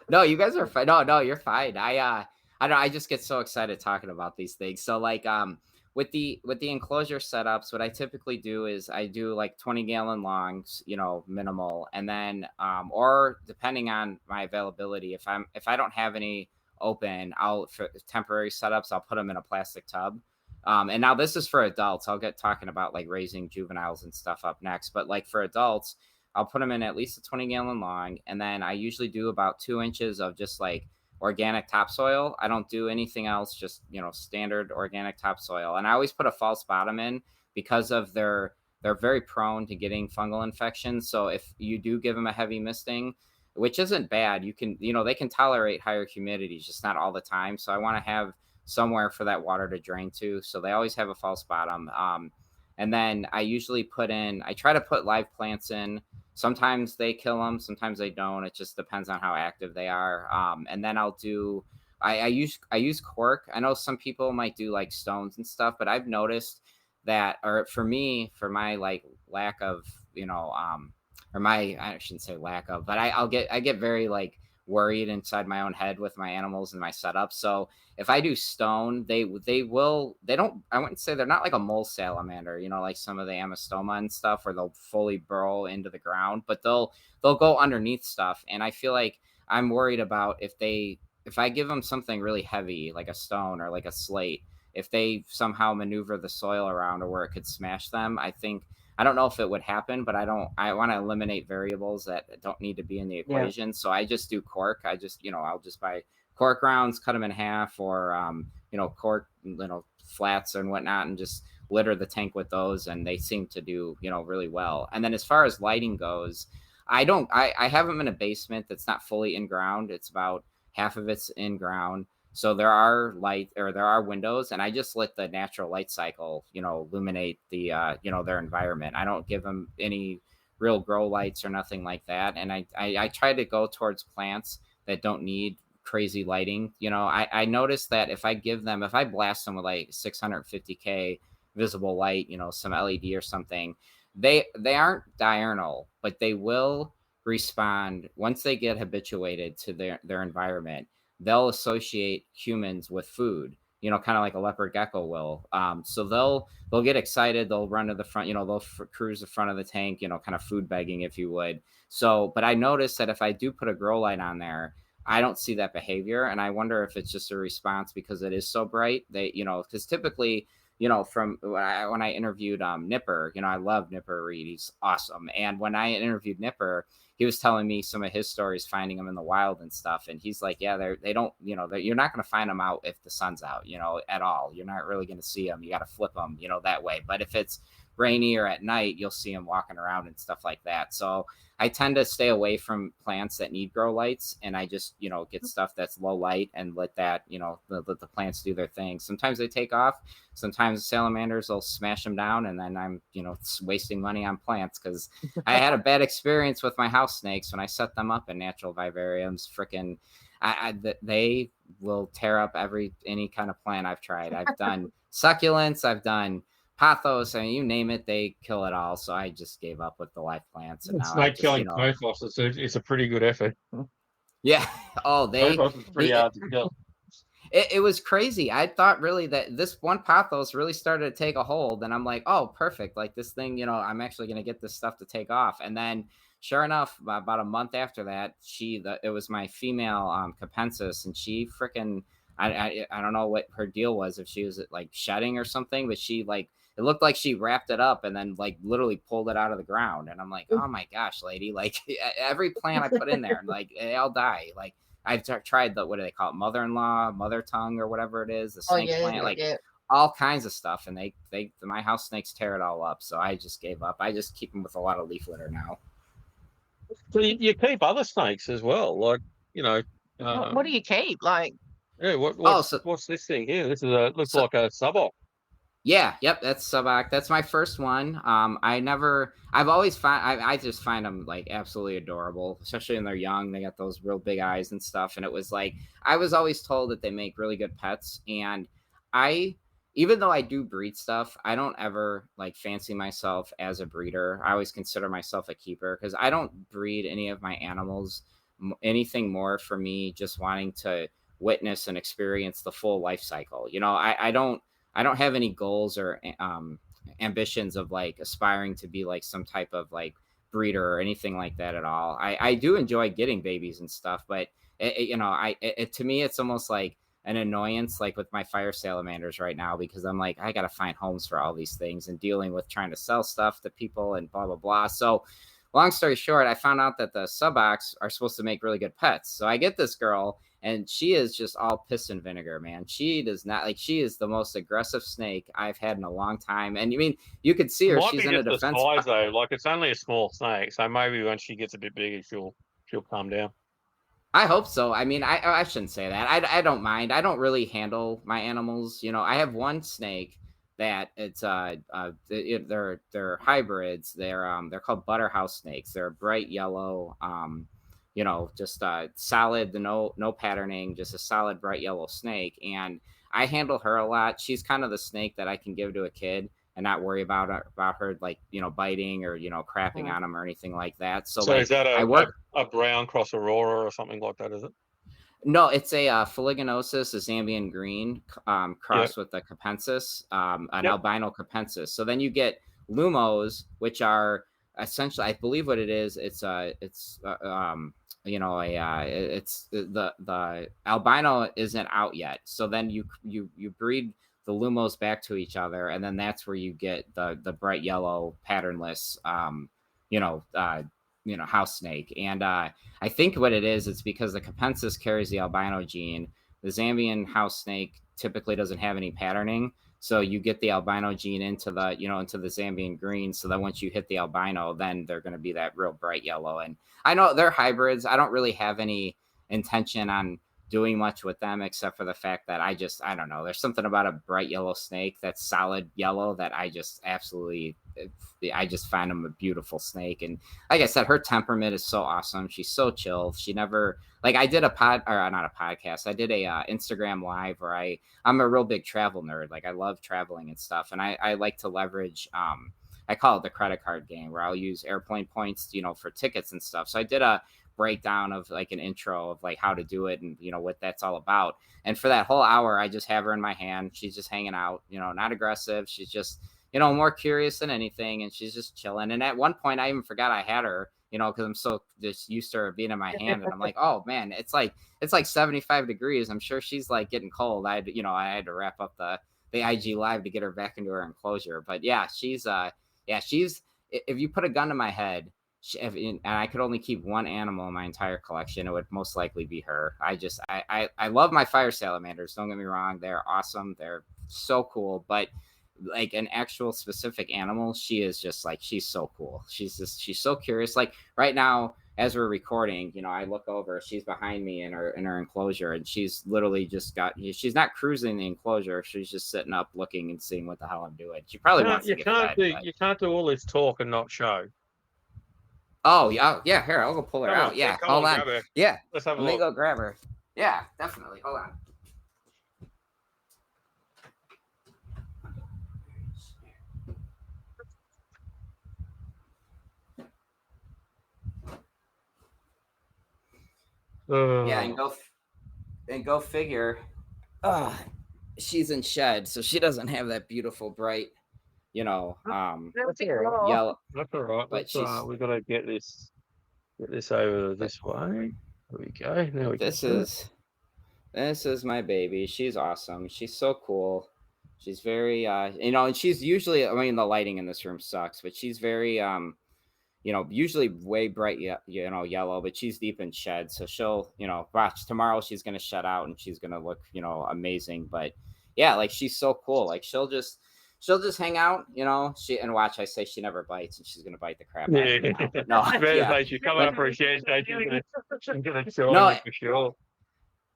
No, you guys are fine. No, you're fine. I don't. I just get so excited talking about these things. So like with the enclosure setups, what I typically do is I do like 20-gallon longs, minimal, and then or depending on my availability, if I don't have any open, for temporary setups, I'll put them in a plastic tub. And now this is for adults. I'll get talking about like raising juveniles and stuff up next, but like for adults, I'll put them in at least a 20-gallon long, and then I usually do about 2 inches of just like organic topsoil. I don't do anything else, just standard organic topsoil. And I always put a false bottom in because of they're very prone to getting fungal infections. So if you do give them a heavy misting, which isn't bad, you can they can tolerate higher humidity, just not all the time. So I want to have somewhere for that water to drain to. So they always have a false bottom. And then I try to put live plants in. Sometimes they kill them, sometimes they don't. It just depends on how active they are. And then I use cork. I know some people might do like stones and stuff, but I've noticed that, or for me, for my like lack of, I shouldn't say lack of, but I get very like worried inside my own head with my animals and my setup. So if I do stone, I wouldn't say they're not like a mole salamander, like some of the amastoma and stuff, where they'll fully burrow into the ground, but they'll go underneath stuff. And I feel like I'm worried about if I give them something really heavy, like a stone or like a slate, if they somehow maneuver the soil around or where it could smash them, I don't know if it would happen, but I want to eliminate variables that don't need to be in the equation. Yeah. So I just do cork. I'll just buy cork rounds, cut them in half, or, cork, flats and whatnot, and just litter the tank with those. And they seem to do, really well. And then as far as lighting goes, I have them in a basement that's not fully in ground. It's about half of it's in ground. So there are windows, and I just let the natural light cycle, illuminate the, their environment. I don't give them any real grow lights or nothing like that. And I try to go towards plants that don't need crazy lighting. I noticed that if I blast them with like 650K visible light, some LED or something, they aren't diurnal, but they will respond once they get habituated to their environment. They'll associate humans with food, kind of like a leopard gecko will. So they'll get excited. They'll run to the front, they'll cruise the front of the tank, kind of food begging, if you would. So, but I noticed that if I do put a grow light on there, I don't see that behavior. And I wonder if it's just a response because it is so bright. Because typically, from when I interviewed Nipper, I love Nipper Reed. He's awesome. And when I interviewed Nipper, he was telling me some of his stories finding them in the wild and stuff. And he's like, yeah, they don't, you're not going to find them out if the sun's out, at all. You're not really going to see them. You got to flip them, that way. But if it's rainy or at night, you'll see them walking around and stuff like that. So I tend to stay away from plants that need grow lights, and I just, get stuff that's low light and let that, let the plants do their thing. Sometimes they take off. Sometimes salamanders will smash them down, and then I'm, wasting money on plants because I had a bad experience with my house snakes when I set them up in natural vivariums. Freaking, they will tear up any kind of plant I've tried. I've done succulents, I've done pothos, and you name it, they kill it all. So I just gave up with the live plants. And snake killing pothos, it's a pretty good effort. Yeah. Oh, pothos is pretty hard to kill. It was crazy. I thought really that this one pothos really started to take a hold, and I'm like, oh, perfect. Like this thing, I'm actually going to get this stuff to take off. And then sure enough, about a month after that, it was my female Capensis, and she freaking, I don't know what her deal was, if she was like shedding or something, but she like, it looked like she wrapped it up and then like literally pulled it out of the ground. And I'm like, oh my gosh, lady, like every plant I put in there, like they all die. Like I've tried what do they call it? Mother-in-law, mother tongue, or whatever it is, the snake plant, all kinds of stuff. And my house snakes tear it all up. So I just gave up. I just keep them with a lot of leaf litter now. So you keep other snakes as well, like what do you keep? Like, yeah, what's this thing here? This is looks like a suboc. Yeah, yep, that's suboc. That's my first one. I've always I just find them like absolutely adorable, especially when they're young. They got those real big eyes and stuff. And it was like, I was always told that they make really good pets. And even though I do breed stuff, I don't ever like fancy myself as a breeder. I always consider myself a keeper because I don't breed any of my animals anything more for me just wanting to witness and experience the full life cycle. I don't have any goals or ambitions of like aspiring to be like some type of like breeder or anything like that at all. I do enjoy getting babies and stuff, but to me it's almost like an annoyance, like with my fire salamanders right now, because I'm like, I gotta find homes for all these things and dealing with trying to sell stuff to people and blah blah blah. So long story short, I found out that the subocs are supposed to make really good pets. So I get this girl and she is just all piss and vinegar, man. She does not like, she is the most aggressive snake I've had in a long time. And you mean, you could see her, Might she's be in a just the defense. size though. Like it's only a small snake, so maybe when she gets a bit bigger, she'll calm down. I hope so. I mean, I shouldn't say that. I don't mind. I don't really handle my animals. I have one snake that it's they're hybrids. They're called butterhouse snakes. They're bright yellow. Just solid, no patterning, just a solid bright yellow snake. And I handle her a lot. She's kind of the snake that I can give to a kid and not worry about her like biting or crapping on them or anything like that. So like, is that I work. a brown cross aurora or something like that? Is it? No, it's a Fuliginosus, a Zambian green, crossed with a Capensis, an albino Capensis. So then you get Lumos, which are essentially, I believe what it is. It's the albino isn't out yet. So then you breed the Lumos back to each other, and then that's where you get the bright yellow patternless, house snake. And I think what it is, it's because the Capensis carries the albino gene. The Zambian house snake typically doesn't have any patterning, so you get the albino gene into the Zambian green. So then once you hit the albino, then they're going to be that real bright yellow. And I know they're hybrids. I don't really have any intention on doing much with them except for the fact that I don't know. There's something about a bright yellow snake that's solid yellow that I just find them a beautiful snake. And like I said, her temperament is so awesome. She's so chill. She never, like, I did not a podcast. I did a Instagram live where I'm a real big travel nerd. Like I love traveling and stuff. And I like to leverage, I call it the credit card game, where I'll use airplane points, for tickets and stuff. So I did a breakdown of like an intro of like how to do it and what that's all about. And for that whole hour, I just have her in my hand. She's just hanging out, not aggressive. She's just, more curious than anything. And she's just chilling. And at one point I even forgot I had her, because I'm so just used to her being in my hand. And I'm like, oh man, it's like 75 degrees. I'm sure she's like getting cold. I had to wrap up the IG live to get her back into her enclosure. But yeah, she's if you put a gun to my head, and I could only keep one animal in my entire collection, it would most likely be her. I love my fire salamanders. Don't get me wrong. They're awesome. They're so cool. But like an actual specific animal, she is just like, she's so cool. She's so curious. Like right now, as we're recording, I look over, she's behind me in her enclosure, and she's literally she's not cruising the enclosure. She's just sitting up looking and seeing what the hell I'm doing. She probably wants to get fed. You can't do all this talk and not show. Oh, yeah. Here, I'll go pull her out. Yeah, hold on. Yeah, let's have a look. look. Let me go grab her. Yeah, definitely. Hold on. Yeah, and go figure. She's in shed, so she doesn't have that beautiful bright, yellow. That's all right. But we've got to get this over this way. There we go. Now we this is my baby. She's awesome. She's so cool. She's very and she's usually, I mean, the lighting in this room sucks, but she's very usually way bright yellow, but she's deep in shed. So she'll, watch tomorrow, she's gonna shed out and she's gonna look, amazing. But yeah, like she's so cool. Like she'll just hang out, and watch. I say she never bites, and she's gonna bite the crap out of me now. But no, she's coming up for a shed. She's gonna show for sure.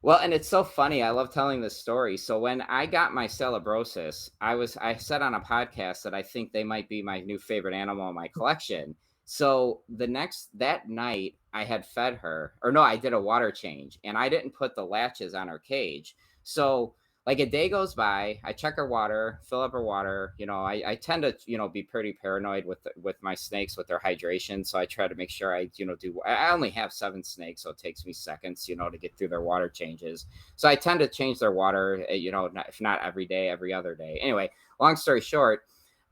Well, and it's so funny. I love telling this story. So when I got my Celebrosis, I said on a podcast that I think they might be my new favorite animal in my collection. So that night I had fed her, or no, I did a water change, and I didn't put the latches on her cage. So like a day goes by, I check her water, fill up her water. I tend to, be pretty paranoid with my snakes, with their hydration. So I try to make sure I, I only have 7 snakes, so it takes me seconds, to get through their water changes. So I tend to change their water, if not every day, every other day. Anyway, long story short,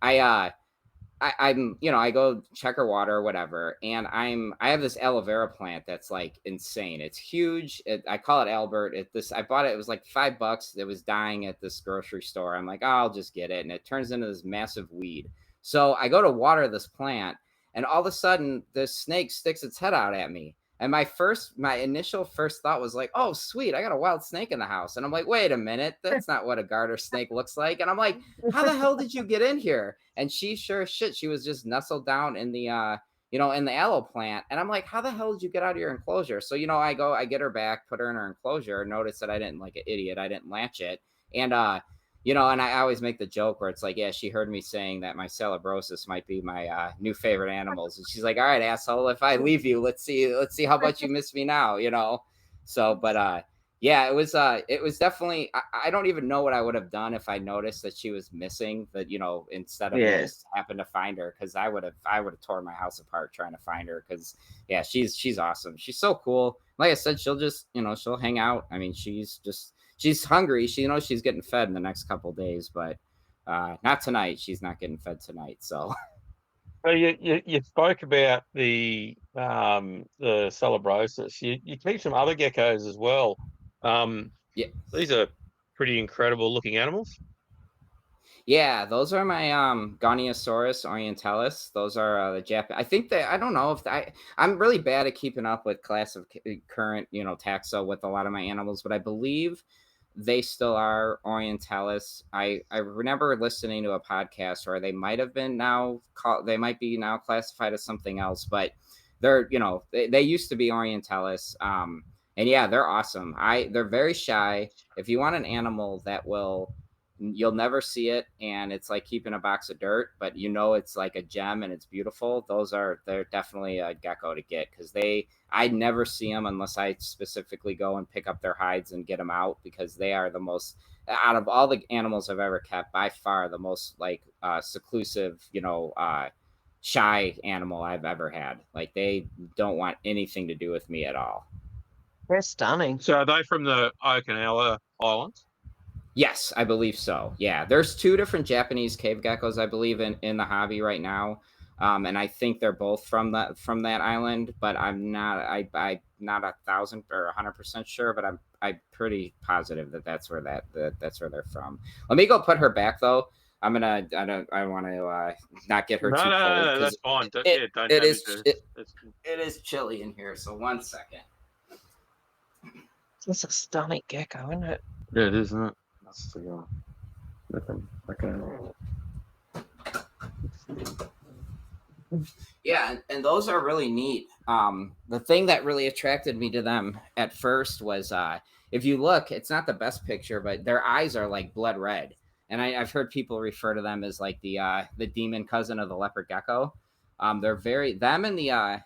I'm, I go check her water or whatever, and I have this aloe vera plant that's like insane. It's huge. I call it Albert. I bought it. It was like $5. It was dying at this grocery store. I'm like, oh, I'll just get it, and it turns into this massive weed. So I go to water this plant, and all of a sudden, this snake sticks its head out at me. And my initial first thought was like, oh, sweet, I got a wild snake in the house. And I'm like, wait a minute, that's not what a garter snake looks like. And I'm like, how the hell did you get in here? And she sure as shit, she was just nestled down in the, in the aloe plant. And I'm like, how the hell did you get out of your enclosure? So, I get her back, put her in her enclosure, notice that I didn't, like an idiot, I didn't latch it. And, and I always make the joke where it's like, yeah, she heard me saying that my Salabrosis might be my new favorite animals. And she's like, all right, asshole, if I leave you, let's see how much you miss me now, So, but yeah, it was definitely, I don't even know what I would have done if I noticed that she was missing, that, instead of just happened to find her. Cause I would have torn my house apart trying to find her. Cause yeah, she's awesome. She's so cool. Like I said, she'll just, she'll hang out. I mean, she's hungry. She knows she's getting fed in the next couple of days, but not tonight. She's not getting fed tonight. So, well, you spoke about the Salabrosis. You keep some other geckos as well. Yeah, these are pretty incredible looking animals. Yeah, those are my Goniosaurus orientalis. Those are the Japan. I think I don't know if I'm really bad at keeping up with current, taxa with a lot of my animals, but I believe they still are orientalis. I remember listening to a podcast where they might have been they might be now classified as something else, but they're, they used to be orientalis. And yeah, they're awesome. They're very shy. If you want an animal that you'll never see it, and it's like keeping a box of dirt, but it's like a gem and it's beautiful. They're definitely a gecko to get, because I never see them unless I specifically go and pick up their hides and get them out, because they are the most, out of all the animals I've ever kept, by far the most like seclusive, shy animal I've ever had. Like, they don't want anything to do with me at all. They're stunning. So are they from the Okinawa Islands? Yes, I believe so. Yeah, there's 2 different Japanese cave geckos, I believe, in the hobby right now, and I think they're both from that island. But I'm not 1,000 or 100% sure, but I'm pretty positive that's where that's where they're from. Let me go put her back though. I want to not get her too cold. No, that's fine. It is chilly in here, so 1 second. It's a stunning gecko, isn't it? Yeah, it is, isn't it? Yeah, and those are really neat. The thing that really attracted me to them at first was, if you look, it's not the best picture, but their eyes are like blood red. And I've heard people refer to them as like the demon cousin of the leopard gecko. They're them and the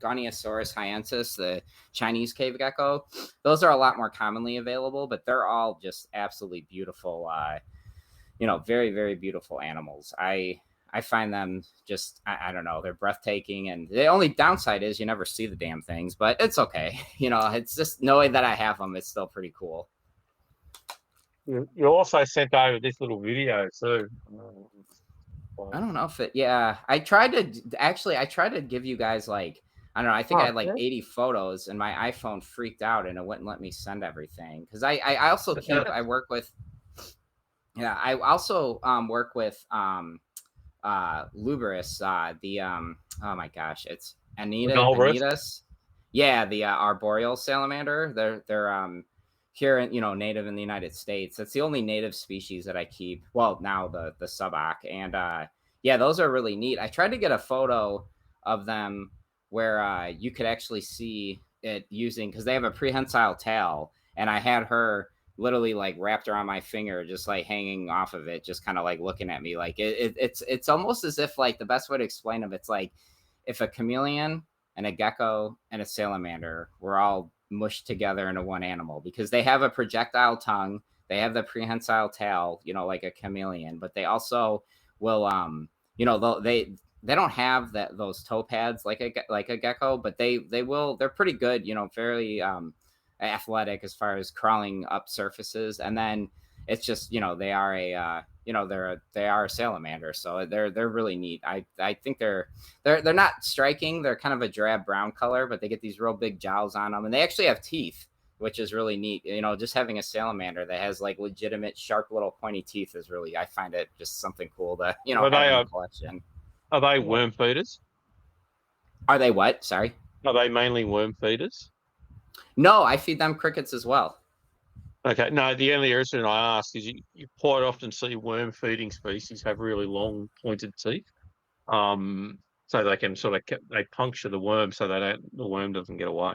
Goniosaurus hyensis, the Chinese cave gecko. Those are a lot more commonly available, but they're all just absolutely beautiful. Very, very beautiful animals. I find them just, I don't know, they're breathtaking, and the only downside is you never see the damn things, but it's okay. It's just knowing that I have them, it's still pretty cool. You also sent over this little video too. I don't know if I tried to give you guys like, I don't know, I think I had like 80 photos, and my iPhone freaked out and it wouldn't let me send everything. Because I also work with Luberis, oh my gosh, it's Anitas. Yeah, the arboreal salamander. They're here in, native in the United States. That's the only native species that I keep. Well, now the suboc, and yeah, those are really neat. I tried to get a photo of them where you could actually see it using, because they have a prehensile tail, and I had her literally like wrapped around my finger, just like hanging off of it, just kind of like looking at me. Like it's almost as if, like, the best way to explain them, it's like if a chameleon and a gecko and a salamander were all mushed together into one animal, because they have a projectile tongue. They have the prehensile tail, like a chameleon, but they also will, they don't have those toe pads like a gecko, but they're pretty good, fairly athletic as far as crawling up surfaces. And then it's just, they are they are a salamander, so they're really neat. I think they're not striking. They're kind of a drab brown color, but they get these real big jowls on them, and they actually have teeth, which is really neat. Just having a salamander that has like legitimate sharp little pointy teeth is really, I find it just something cool to have in the collection. Are they worm feeders? Are they what? Sorry. Are they mainly worm feeders? No, I feed them crickets as well. Okay, no, the only reason I ask is you quite often see worm feeding species have really long pointed teeth. So they can they puncture the worm so the worm doesn't get away.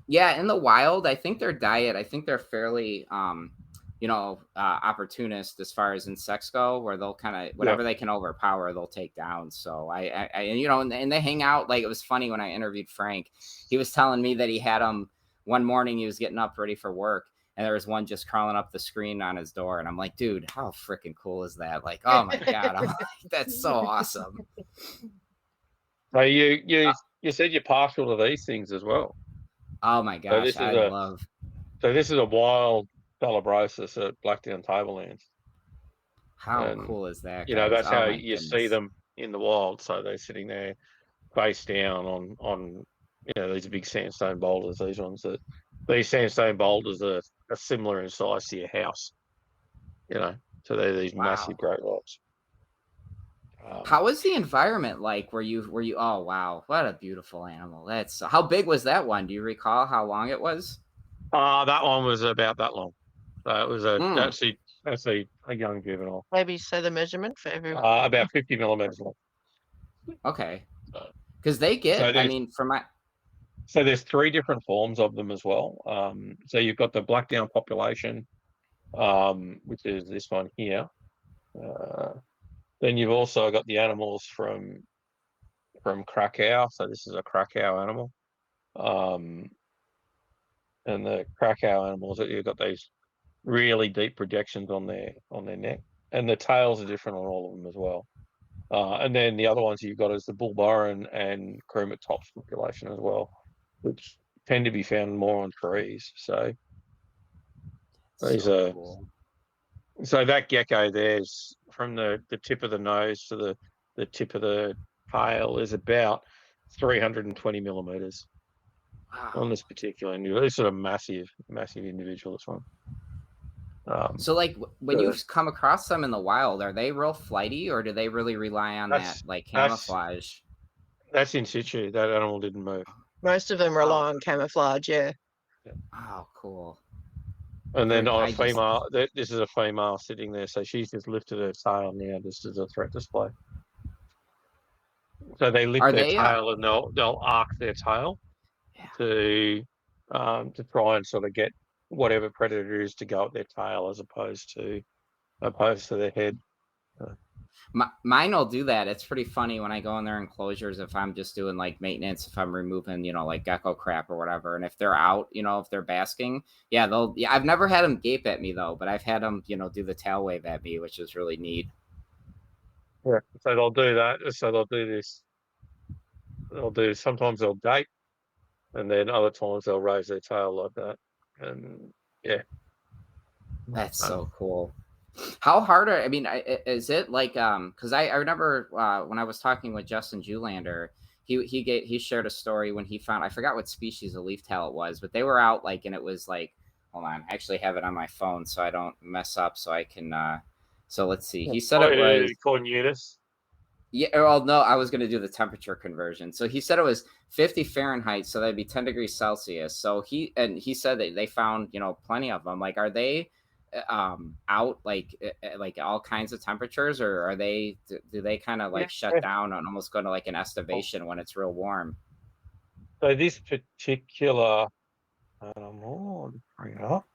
Yeah, in the wild, I think their diet, I think they're fairly opportunist as far as insects go, where they'll kind of whatever they can overpower, they'll take down. So I and they hang out. Like, it was funny when I interviewed Frank, he was telling me that he had them one morning. He was getting up ready for work, and there was one just crawling up the screen on his door. And I'm like, dude, how freaking cool is that? Like, oh my god, I'm like, that's so awesome. So you said you're partial to these things as well. Oh my gosh, So this is a wild Salabrosis at Blackdown Tablelands. How cool is that? That's how you see them in the wild. So they're sitting there face down on these big sandstone boulders. These sandstone boulders are similar in size to your house. So they're these massive great rocks. How was the environment like? Were you? Oh wow, what a beautiful animal! How big was that one? Do you recall how long it was? That one was about that long. So it was that's a young juvenile. Maybe say the measurement for everyone. About 50 millimeters long. Okay, because they get. So there's 3 different forms of them as well. So you've got the Blackdown population, which is this one here. Then you've also got the animals from Krakow. So this is a Krakow animal. And the Krakow animals, you've got these really deep projections on their neck, and the tails are different on all of them as well. And then the other ones you've got is the Bullborin and Chromate tops population as well, which tend to be found more on trees. So these are cool. So that gecko there's from the tip of the nose to the tip of the tail is about 320 millimeters. Wow. On this particular individual. This is a massive individual, this one. So like when you come across them in the wild, are they real flighty, or do they really rely on that like camouflage? That's in situ. That animal didn't move. Most of them rely on camouflage, yeah. Oh, cool. And then on a female, this is a female sitting there, so she's just lifted her tail now just as a threat display. So they lift their tail and they'll arc their tail to try and sort of get whatever predator is to go at their tail as opposed to their head. Mine will do that. It's pretty funny when I go in their enclosures, if I'm just doing like maintenance, if I'm removing, like gecko crap or whatever. And if they're out, if they're basking, I've never had them gape at me though, but I've had them, do the tail wave at me, which is really neat. Yeah. So they'll do that. So they'll do this. Sometimes they'll gape, and then other times they'll raise their tail like that. And yeah. That's so cool. How hard is it like, because I remember when I was talking with Justin Julander, he shared a story when he found, I forgot what species of leaf tail it was, but they were out like, and it was like, hold on, I actually have it on my phone so I don't mess up, so I can, so let's see. He said it was Cornutus. Yeah, well, no, I was going to do the temperature conversion. So he said it was 50 Fahrenheit, so that'd be 10 degrees Celsius. So he said that they found, plenty of them. Like, are they out like all kinds of temperatures, or do they kind of like shut down and almost go to like an estivation when it's real warm? So this particular animal, bring it up.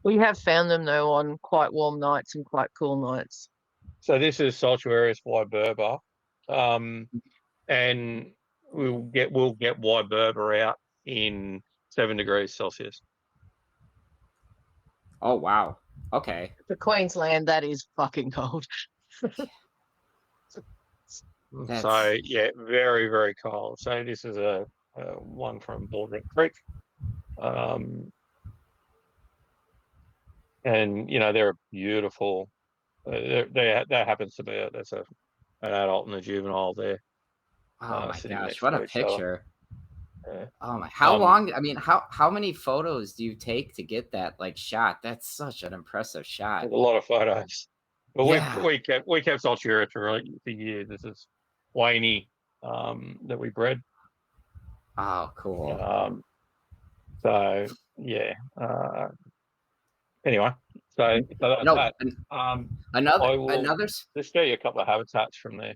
We have found them though on quite warm nights and quite cool nights. So this is Saltuarius Wyberba, and we'll get Wyberba out in 7 degrees Celsius. Oh wow. Okay. For Queensland, that is fucking cold. So yeah, very, very cold. So this is a one from Baldwin Creek. And they're beautiful. That happens to be there's an adult and a juvenile there. Oh my sitting gosh, next what to a each other. picture. Yeah. Oh my, how long, I mean, how many photos do you take to get that shot? That's such an impressive shot. There's a lot of photos. But Yeah. we kept Saltura for years. This is Wayne that we bred. Oh, cool. So yeah. Anyway, so that's No, that. another. Just show you a couple of habitats from there.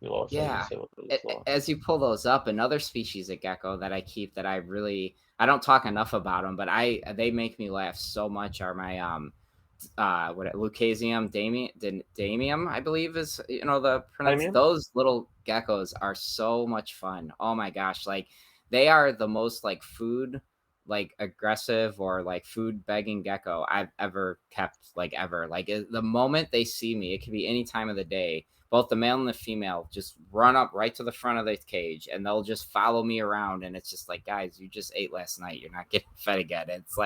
You'll also Yeah. see what it looks like. As you pull those up, another species of gecko that I keep that I don't talk enough about them, but they make me laugh so much are my Lucasium damium, I believe is the pronunciation. Those little geckos are so much fun. Oh my gosh, they are the most food aggressive or food begging gecko I've ever kept ever. The moment they see me, it could be any time of the day, both the male and the female just run up right to the front of the cage and they'll just follow me around, and it's just guys, you just ate last night, you're not getting fed again. It's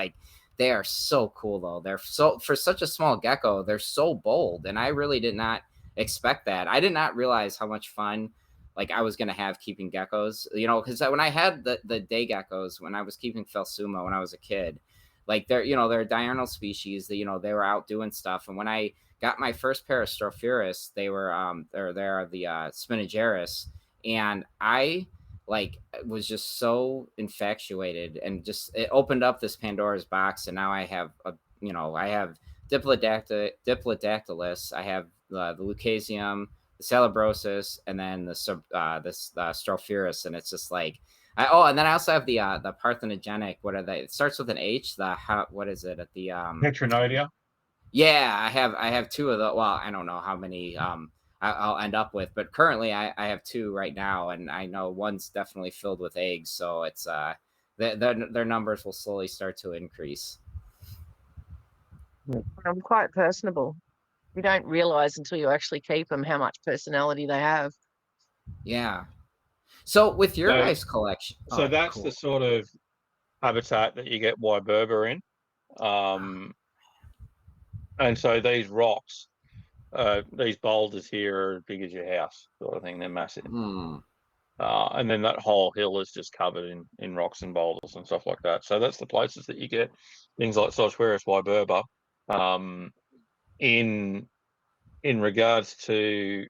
they are so cool though. They're for such a small gecko, they're so bold, and I really did not expect that. I did not realize how much fun I was gonna have keeping geckos, because when I had the day geckos, when I was keeping Phelsuma when I was a kid, they're a diurnal species that they were out doing stuff, and when I got my first pair of Strophaurus, they were they're the Spinageris, and I was just so infatuated, and just it opened up this Pandora's box, and now I have I have Diplodactylus, I have the Lucasium, the Salabrosus, and then the Strophaurus, and it's just and then I also have the parthenogenic. What are they? It starts with an H. What is it at the Heteronodia. Yeah, I have two of the. Well, I don't know how many I'll end up with, but currently I have two right now, and I know one's definitely filled with eggs, so it's their numbers will slowly start to increase. I'm quite personable. You don't realize until you actually keep them how much personality they have. Yeah. So with your guys' collection, so that's cool. The sort of habitat that you get Wyberba in, and so these rocks, these boulders here are as big as your house, sort of thing. They're massive. And then that whole hill is just covered in rocks and boulders and stuff like that. So that's the places that you get things like Saltuarius Wyberba. In regards to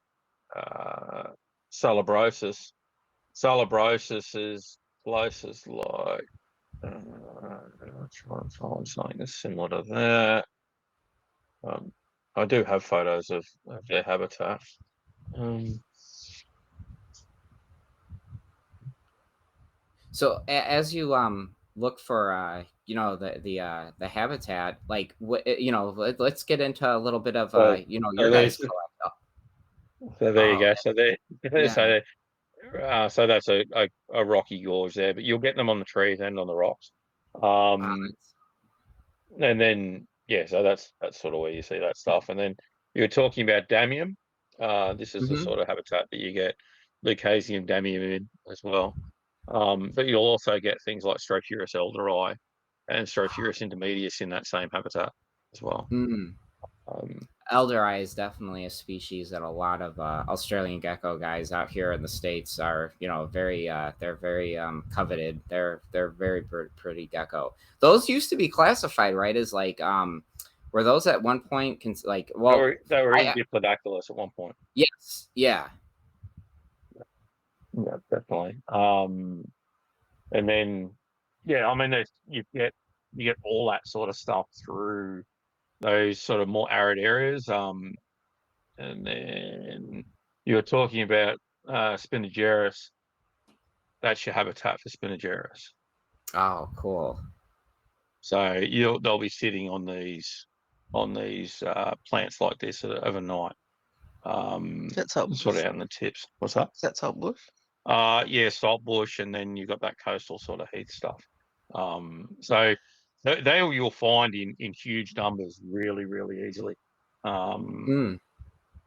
Salabrosus is places like I'll try and find something that's similar to that. I do have photos of their habitat. So as you look for the habitat, let's get into a little bit of your guys' collection. So there you go. So so that's a rocky gorge there, but you'll get them on the trees and on the rocks. And then so that's sort of where you see that stuff. And then you were talking about damium. This is the sort of habitat that you get Lucasium damium in as well. But you'll also get things like Strophaurus elderi and Strophaurus intermedius in that same habitat as well. Elderi is definitely a species that a lot of Australian gecko guys out here in the States are, very they're very coveted. They're very pretty gecko. Those used to be classified, right, as were those at one point they were in Diplodactylus at one point. Yes, yeah. Yeah, definitely. And then I mean you get all that sort of stuff through those sort of more arid areas. And then you were talking about Spinageris. That's your habitat for Spinageris. Oh, cool. So they'll be sitting on these plants like this overnight. That's sort of out in the tips. What's that? Is that saltbush? Yeah, saltbush, and then you've got that coastal sort of heath stuff. So they you'll find in huge numbers really, really easily. Mm.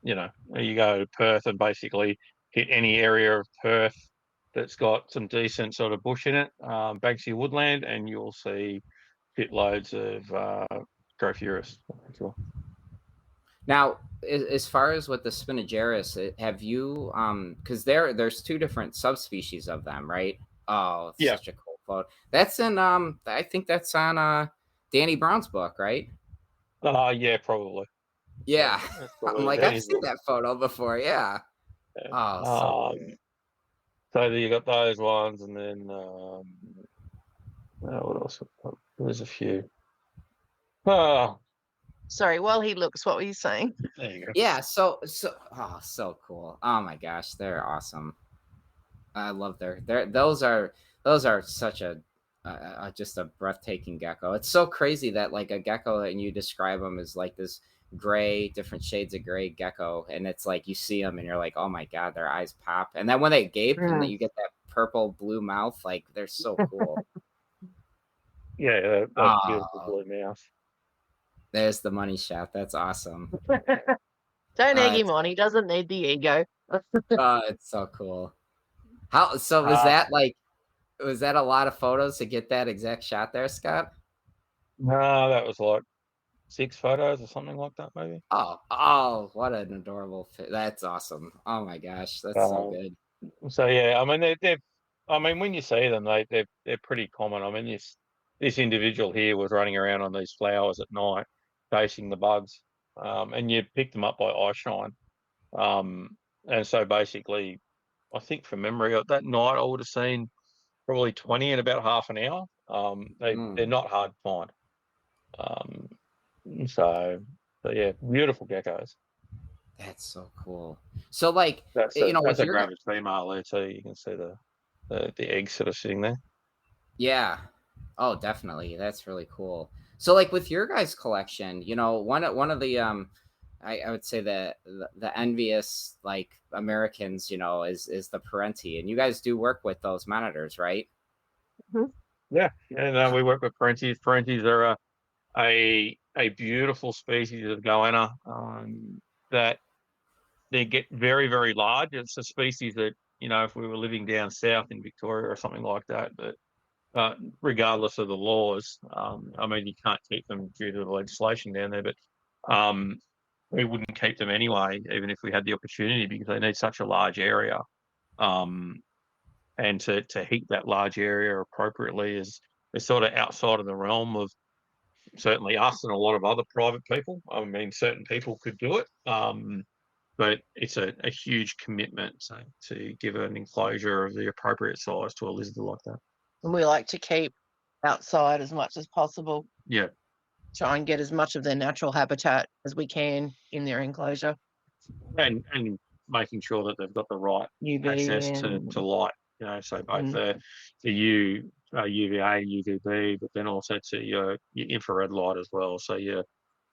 You know, you go to Perth and basically hit any area of Perth that's got some decent sort of bush in it, Banksia woodland, and you'll see pitloads of Grophuris. Sure. Now, as far as with the Spinageris, have you because there's two different subspecies of them, right? Oh, it's Yeah. such a cool photo. That's in I think that's on Danny Brown's book, right? Yeah, probably. Yeah. That's I'm probably like, I've his seen book. that photo before. Yeah. Yeah. Oh, so cool. So you got those ones, and then what else? There's a few. Oh, Sorry, while he looks, what were you saying? there you go. Yeah, so so cool. Oh my gosh, they're awesome. I love those are such a just a breathtaking gecko. It's so crazy that like a gecko and you describe them as like this gray, different shades of gray gecko, and it's like you see them and you're like, oh my god, their eyes pop, and then when they gape and then you get that purple blue mouth, like they're so cool. Yeah, that beautiful blue mouth. There's the money shot. That's awesome. Don't egg him on. He doesn't need the ego. It's so cool. How so? Was that a lot of photos to get that exact shot there, Scott? No, that was like 6 photos or something like that, maybe. Oh, what an adorable fit. That's awesome. Oh my gosh, that's so good. So yeah, I mean I mean when you see them, they're pretty common. I mean this individual here was running around on these flowers at night, chasing the bugs, and you pick them up by eye shine. And so basically, I think from memory, that night I would have seen probably 20 in about half an hour. They're not hard to find. So yeah, beautiful geckos. That's so cool. So like, That's with a your gravid female there too. You can see the eggs sort of sitting there. yeah. Oh, definitely. That's really cool. So like with your guys' collection, one of the I would say the envious like Americans, is the Parenti, and you guys do work with those monitors, right? Mm-hmm. Yeah, no, we work with Parentis. Parentis are a beautiful species of goanna that they get very, very large. It's a species that, if we were living down south in Victoria or something like that, but regardless of the laws, I mean, you can't keep them due to the legislation down there, but we wouldn't keep them anyway, even if we had the opportunity, because they need such a large area. And to heat that large area appropriately is sort of outside of the realm of certainly us and a lot of other private people. I mean, certain people could do it, but it's a huge commitment to give an enclosure of the appropriate size to a lizard like that. And we like to keep outside as much as possible. Yeah. Try and get as much of their natural habitat as we can in their enclosure. And making sure that they've got the right UV access to light, so both the UVA, UVB, but then also to your infrared light as well. So your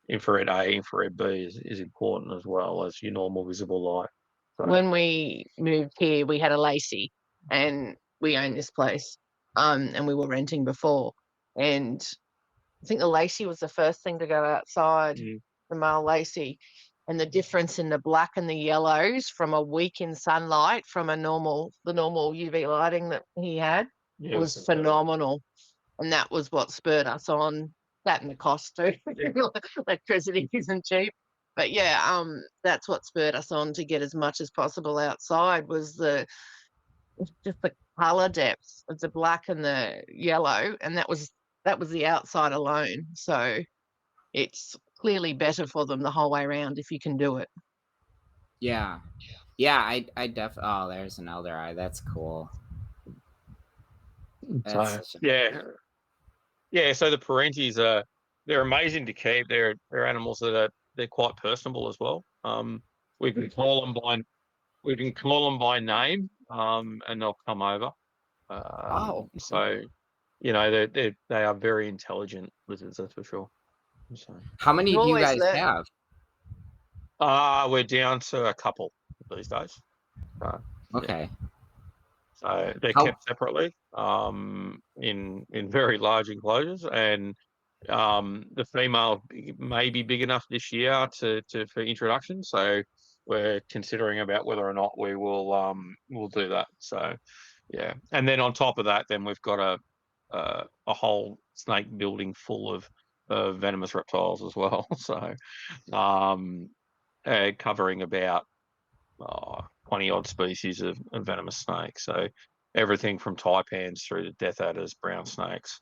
infrared A, infrared B is important as well as your normal visible light. So, when we moved here, we had a Lacey, and we owned this place, and we were renting before. And I think the Lacey was the first thing to go outside, the male Lacey. And the difference in the black and the yellows from a week in sunlight from the normal UV lighting that he had was phenomenal. And that was what spurred us on. That and the cost too. Electricity isn't cheap. But yeah, that's what spurred us on to get as much as possible outside was just the colour depth of the black and the yellow. And that was the outside alone. So it's clearly better for them the whole way around if you can do it. Yeah, I definitely. Oh, there's an elder eye. That's cool. So the Parentis they're amazing to keep. They're animals that they're quite personable as well. We can call them by name, and they'll come over. So they are very intelligent lizards, that's for sure. So, how many do you guys have? We're down to a couple these days. Okay. So they're How- kept separately in very large enclosures, and the female may be big enough this year for introduction. So we're considering about whether or not we'll do that. So yeah, and then on top of that, then we've got a whole snake building full of venomous reptiles as well. So covering about 20 odd species of venomous snakes. So everything from taipans through to death adders, brown snakes,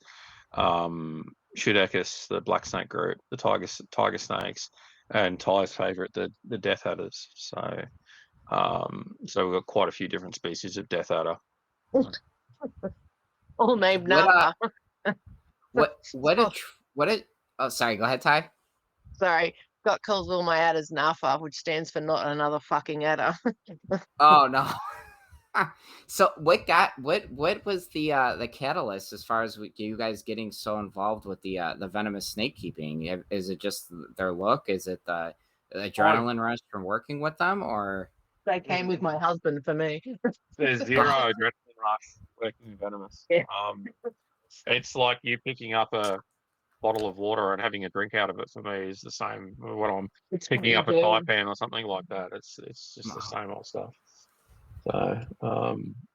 Geckos, the black snake group, the tiger snakes, and Ty's favourite, the death adders. So we've got quite a few different species of death adder. All named What, Napa. oh, sorry, go ahead, Ty. Sorry, Scott calls all my adders NAFA, which stands for not another fucking adder. Oh no. So what was the catalyst as far as you guys getting so involved with the venomous snake keeping? Is it just their look? Is it the adrenaline rush from working with them, or They came with my husband for me. There's zero adrenaline rush working venomous. Yeah. It's like you picking up a bottle of water and having a drink out of it. For me, is the same when I'm picking up a taipan or something like that. It's just the same old stuff. So,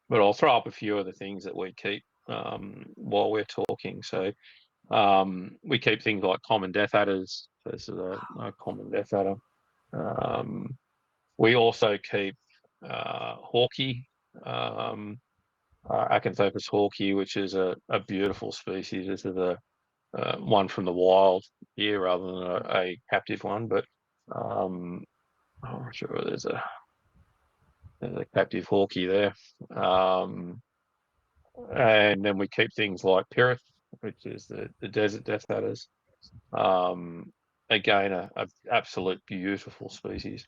but I'll throw up a few of the things that we keep while we're talking. So, we keep things like common death adders. So this is a common death adder. We also keep hawkeye, Acanthopus hawkeye, which is a beautiful species. This is a one from the wild here rather than a captive one, but I'm sure there's a captive hawkeye there. And then we keep things like Pyrrhus, which is the desert death adders. Again, a absolute beautiful species.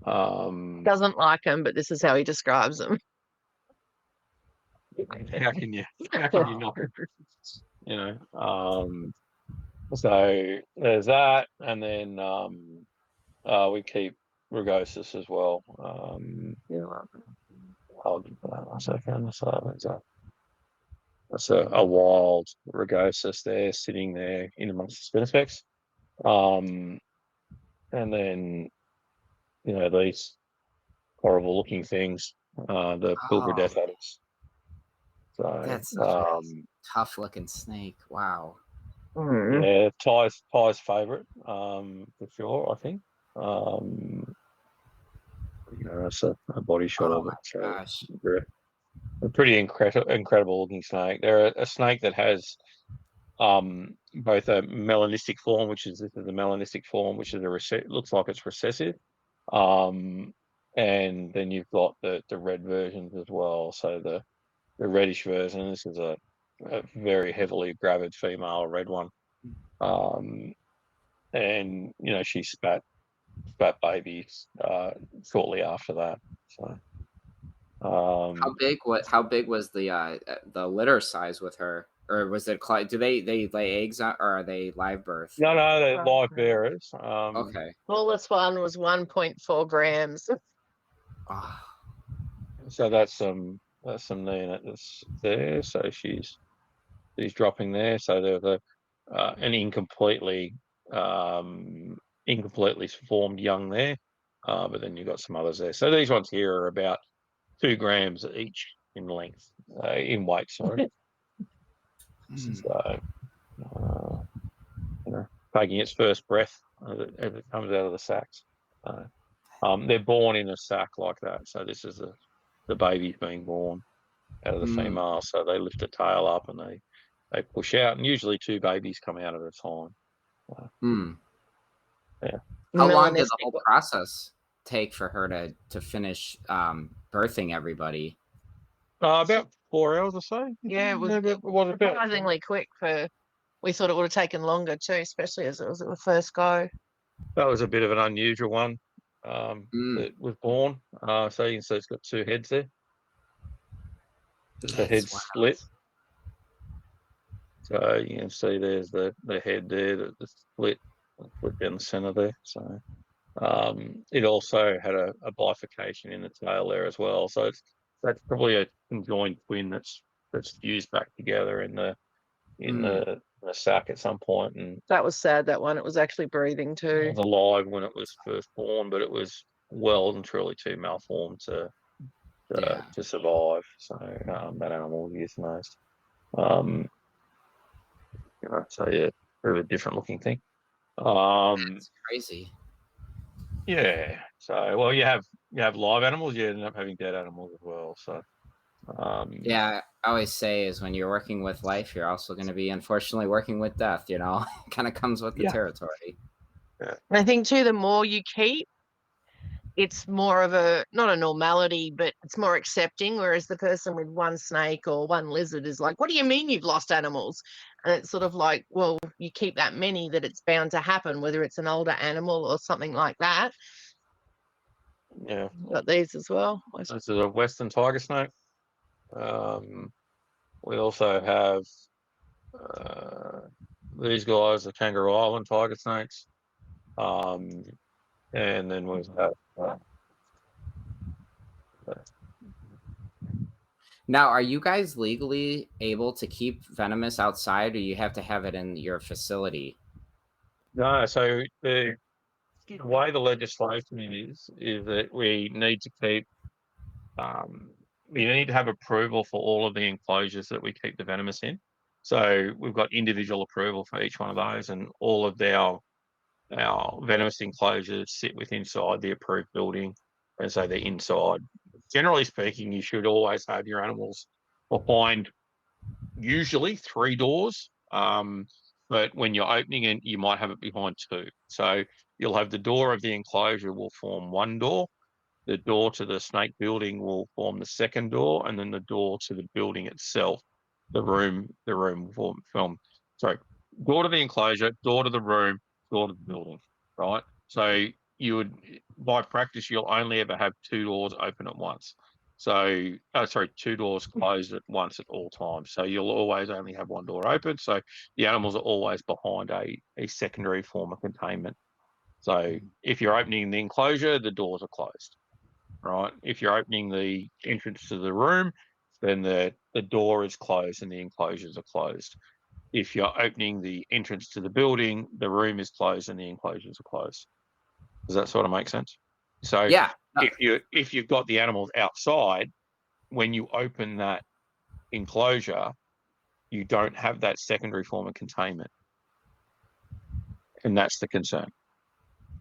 Doesn't like them, but this is how he describes them. How can you not? You know, so there's that, and then we keep rugosus as well. I'll give that a second. So that's a wild rugosus there, sitting there in amongst the spinifex. And then these horrible looking things, the pilbara death adders. So that's such a tough looking snake. Wow. Yeah, Ty's favourite, for sure, I think. That's a body shot of it. So Gosh. a pretty incredible looking snake. They're a snake that has both a melanistic form, which is the melanistic form, which is looks like it's recessive, and then you've got the red versions as well. So the reddish version. This is a very heavily gravid female red one, and she spat babies shortly after that. So how big was the litter size with her, or was it do they lay eggs or are they live birth? No, they're live bearers. Okay. Smallest one was 1.4 grams. Oh. So that's some neonate that's there. So she's dropping there. So there's an incompletely formed young there, but then you've got some others there. So these ones here are about 2 grams each in length, in weight. Sorry. So, taking its first breath as it comes out of the sacs. They're born in a sac like that. So this is the baby's being born out of the female. So they lift the tail up and they push out, and usually 2 babies come out at a time. Yeah. How long did the whole process take for her to finish birthing everybody? About 4 hours or so. Yeah, it was surprisingly quick. We thought it would have taken longer too, especially as it was at the first go. That was a bit of an unusual one. That was born. So you can see it's got 2 heads there. The head's split. So you can see there's the head there, the split down the centre there. So it also had a bifurcation in the tail there as well. So it's that's probably a conjoined twin that's fused back together in the sack at some point, and That was sad, that one. It was actually breathing it too. was alive when it was first born, but it was well and truly too malformed to survive. So that animal was euthanized. So yeah, bit of a different looking thing. It's crazy. Yeah. So well, you have live animals, you end up having dead animals as well. So Yeah, I always say is when you're working with life, you're also going to be unfortunately working with death. You know, kind of comes with the territory. Yeah. And I think too, the more you keep, it's more of a, not a normality, but it's more accepting. Whereas the person with one snake or one lizard is like, what do you mean you've lost animals? And it's sort of like, well, you keep that many that it's bound to happen, whether it's an older animal or something like that. Yeah. Got these as well. This is a western tiger snake. We also have these guys, the Kangaroo Island tiger snakes. And then we have Now, are you guys legally able to keep venomous outside, or you have to have it in your facility? no. So the way the legislation is that we need to keep. We need to have approval for all of the enclosures that we keep the venomous in. So we've got individual approval for each one of those, and all of our venomous enclosures sit inside the approved building, and so they're inside. Generally speaking, you should always have your animals behind usually 3 doors. But when you're opening it, you might have it behind 2. So you'll have the door of the enclosure will form 1 door. The door to the snake building will form the 2nd door, and then the door to the building itself, the room will form. Sorry, door to the enclosure, door to the room, door to the building. Right. So you would, by practice, you'll only ever have 2 doors open at once. So, 2 doors closed at once at all times. So you'll always only have 1 door open. So the animals are always behind a secondary form of containment. So if you're opening the enclosure, the doors are closed. Right. If you're opening the entrance to the room, then the door is closed and the enclosures are closed. If you're opening the entrance to the building, the room is closed and the enclosures are closed. Does that sort of make sense? So Yeah. if you've got the animals outside, when you open that enclosure, you don't have that secondary form of containment. And that's the concern.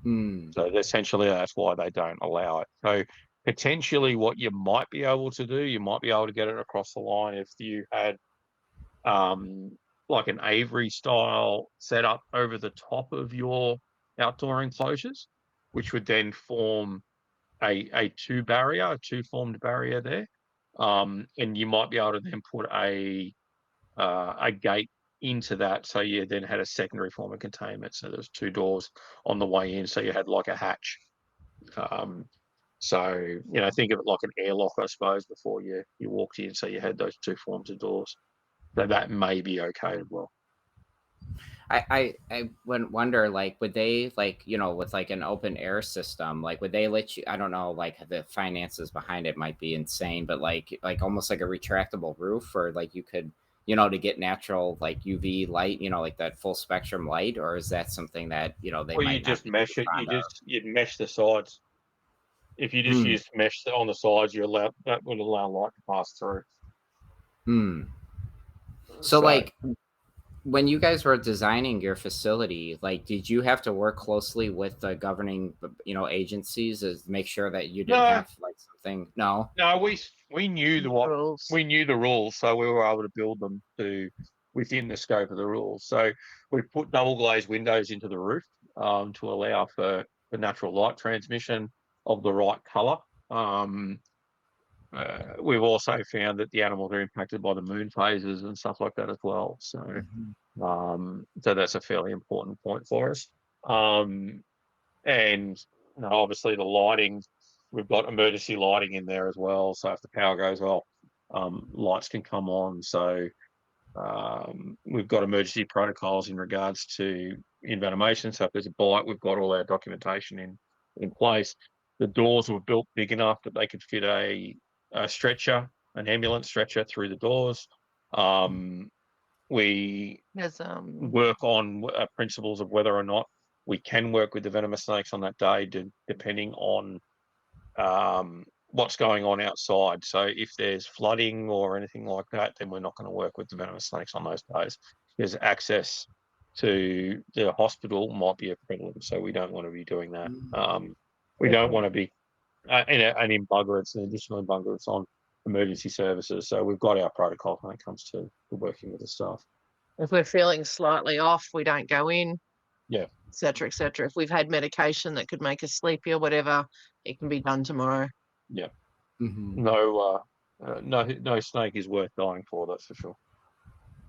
So essentially that's why they don't allow it. So potentially what you might be able to do, you might be able to get it across the line if you had like an aviary style setup over the top of your outdoor enclosures, which would then form a 2-formed barrier there. And you might be able to then put a gate into that, so you then had a secondary form of containment. So there's 2 doors on the way in, so you had like a hatch. So think of it like an airlock, I suppose, before you walked in. So you had those 2 forms of doors. So that may be okay as well. I would wonder, like, would they, like, with like an open air system, like, would they let you, I don't know, like the finances behind it might be insane, but like almost like a retractable roof, or like you could, to get natural like UV light, like that full spectrum light, or is that something that, they might you just mesh it, you'd mesh the sides. If you just use mesh on the sides, that would allow light to pass through. So like, when you guys were designing your facility, like, did you have to work closely with the governing, agencies to make sure that you didn't have like something? No, we knew the rules. We knew the rules, so we were able to build them to within the scope of the rules. So we put double glazed windows into the roof to allow for natural light transmission of the right colour. We've also found that the animals are impacted by the moon phases and stuff like that as well. So, so that's a fairly important point for us. And obviously the lighting, we've got emergency lighting in there as well. So if the power goes off, lights can come on. So we've got emergency protocols in regards to envenomation. So if there's a bite, we've got all our documentation in place. The doors were built big enough that they could fit a a stretcher, an ambulance stretcher through the doors. We There's work on principles of whether or not we can work with the venomous snakes on that day, depending on what's going on outside. So if there's flooding or anything like that, then we're not going to work with the venomous snakes on those days. There's access to the hospital might be a problem, so we don't want to be doing that. We don't want to be an encumbrance, an additional encumbrance on emergency services. So we've got our protocol when it comes to working with the staff. if we're feeling slightly off, we don't go in. Yeah. Et cetera, et cetera. If we've had medication that could make us sleepy or whatever, it can be done tomorrow. Yeah. Mm-hmm. No snake is worth dying for, that's for sure.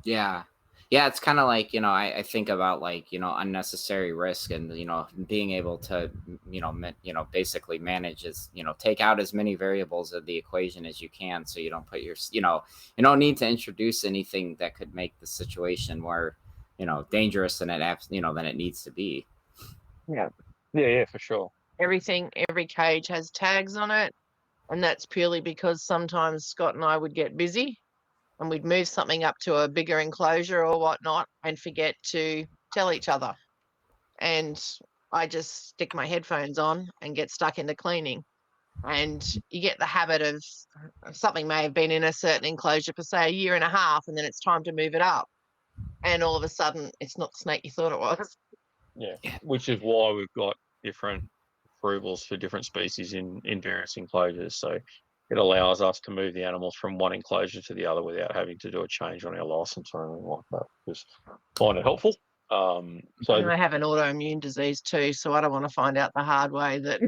Yeah. Yeah, it's kind of like, I think about like, unnecessary risk and, being able to, basically manage take out as many variables of the equation as you can. So you don't put you don't need to introduce anything that could make the situation more, dangerous than it needs to be. Yeah, for sure. Every cage has tags on it. And that's purely because sometimes Scott and I would get busy and we'd move something up to a bigger enclosure or whatnot and forget to tell each other. And I just stick my headphones on and get stuck into cleaning. And you get the habit of something may have been in a certain enclosure for, say, a year and a half, and then it's time to move it up. And all of a sudden, it's not the snake you thought it was. Yeah, which is why we've got different approvals for different species in various enclosures. So it allows us to move the animals from one enclosure to the other without having to do a change on our license or anything like that. Just find it helpful. And I have an autoimmune disease too, so I don't want to find out the hard way that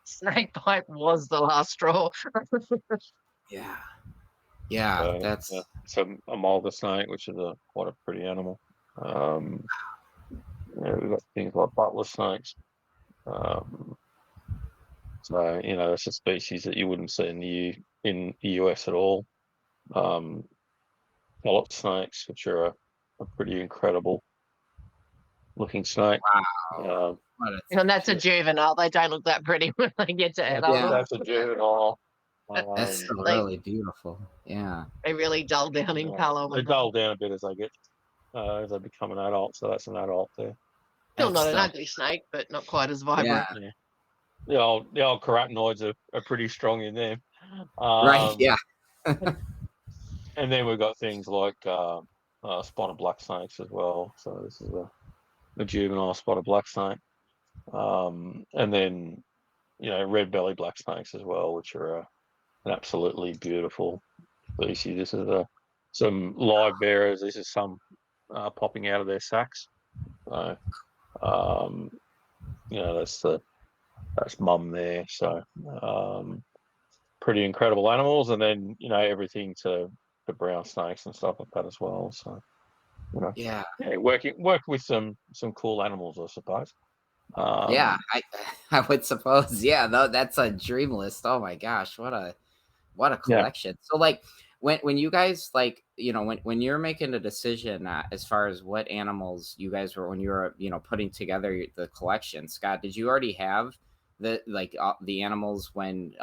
snake bite was the last straw. Yeah, that's it's a mulga snake, which is quite a pretty animal. We've got things like butler snakes. So it's a species that you wouldn't see in the US at all. Polyp snakes, which are a pretty incredible looking snake. Wow. And that's a juvenile. They don't look that pretty when they get to adult. Yeah, that's a juvenile. That's really beautiful. Yeah. They really dull down in colour. They dull down a bit as they become an adult. So that's an adult there. Still not an ugly snake, but not quite as vibrant. Yeah. The old carotenoids are pretty strong in them. Right. Yeah. And then we've got things like spotted black snakes as well. So this is a juvenile spotted black snake. And then red belly black snakes as well, which are an absolutely beautiful species. This is some live bearers. This is some popping out of their sacks. So that's mum there. So pretty incredible animals, and then everything to the brown snakes and stuff like that as well. So work with some cool animals, I suppose. I would suppose. Yeah, though that's a dream list. Oh my gosh, what a collection. Yeah. So like when you guys when you're making a decision as far as what animals you guys were when you were putting together the collection, Scott, did you already have the animals when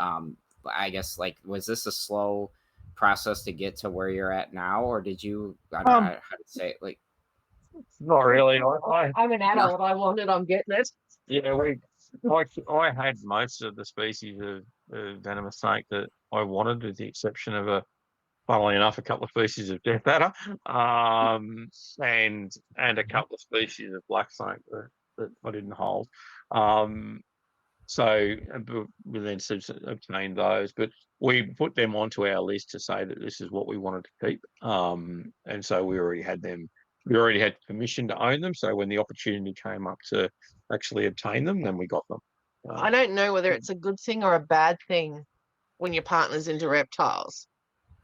I guess was this a slow process to get to where you're at now, or did you I don't know how to say it not really. I'm an adult. I want it. I'm getting it. Yeah, I had most of the species of venomous snake that I wanted, with the exception of funnily enough, a couple of species of death adder, and a couple of species of black snake that I didn't hold. So we then obtained those, but we put them onto our list to say that this is what we wanted to keep. And so we already had them. We already had permission to own them. So when the opportunity came up to actually obtain them, then we got them. I don't know whether it's a good thing or a bad thing when your partner's into reptiles.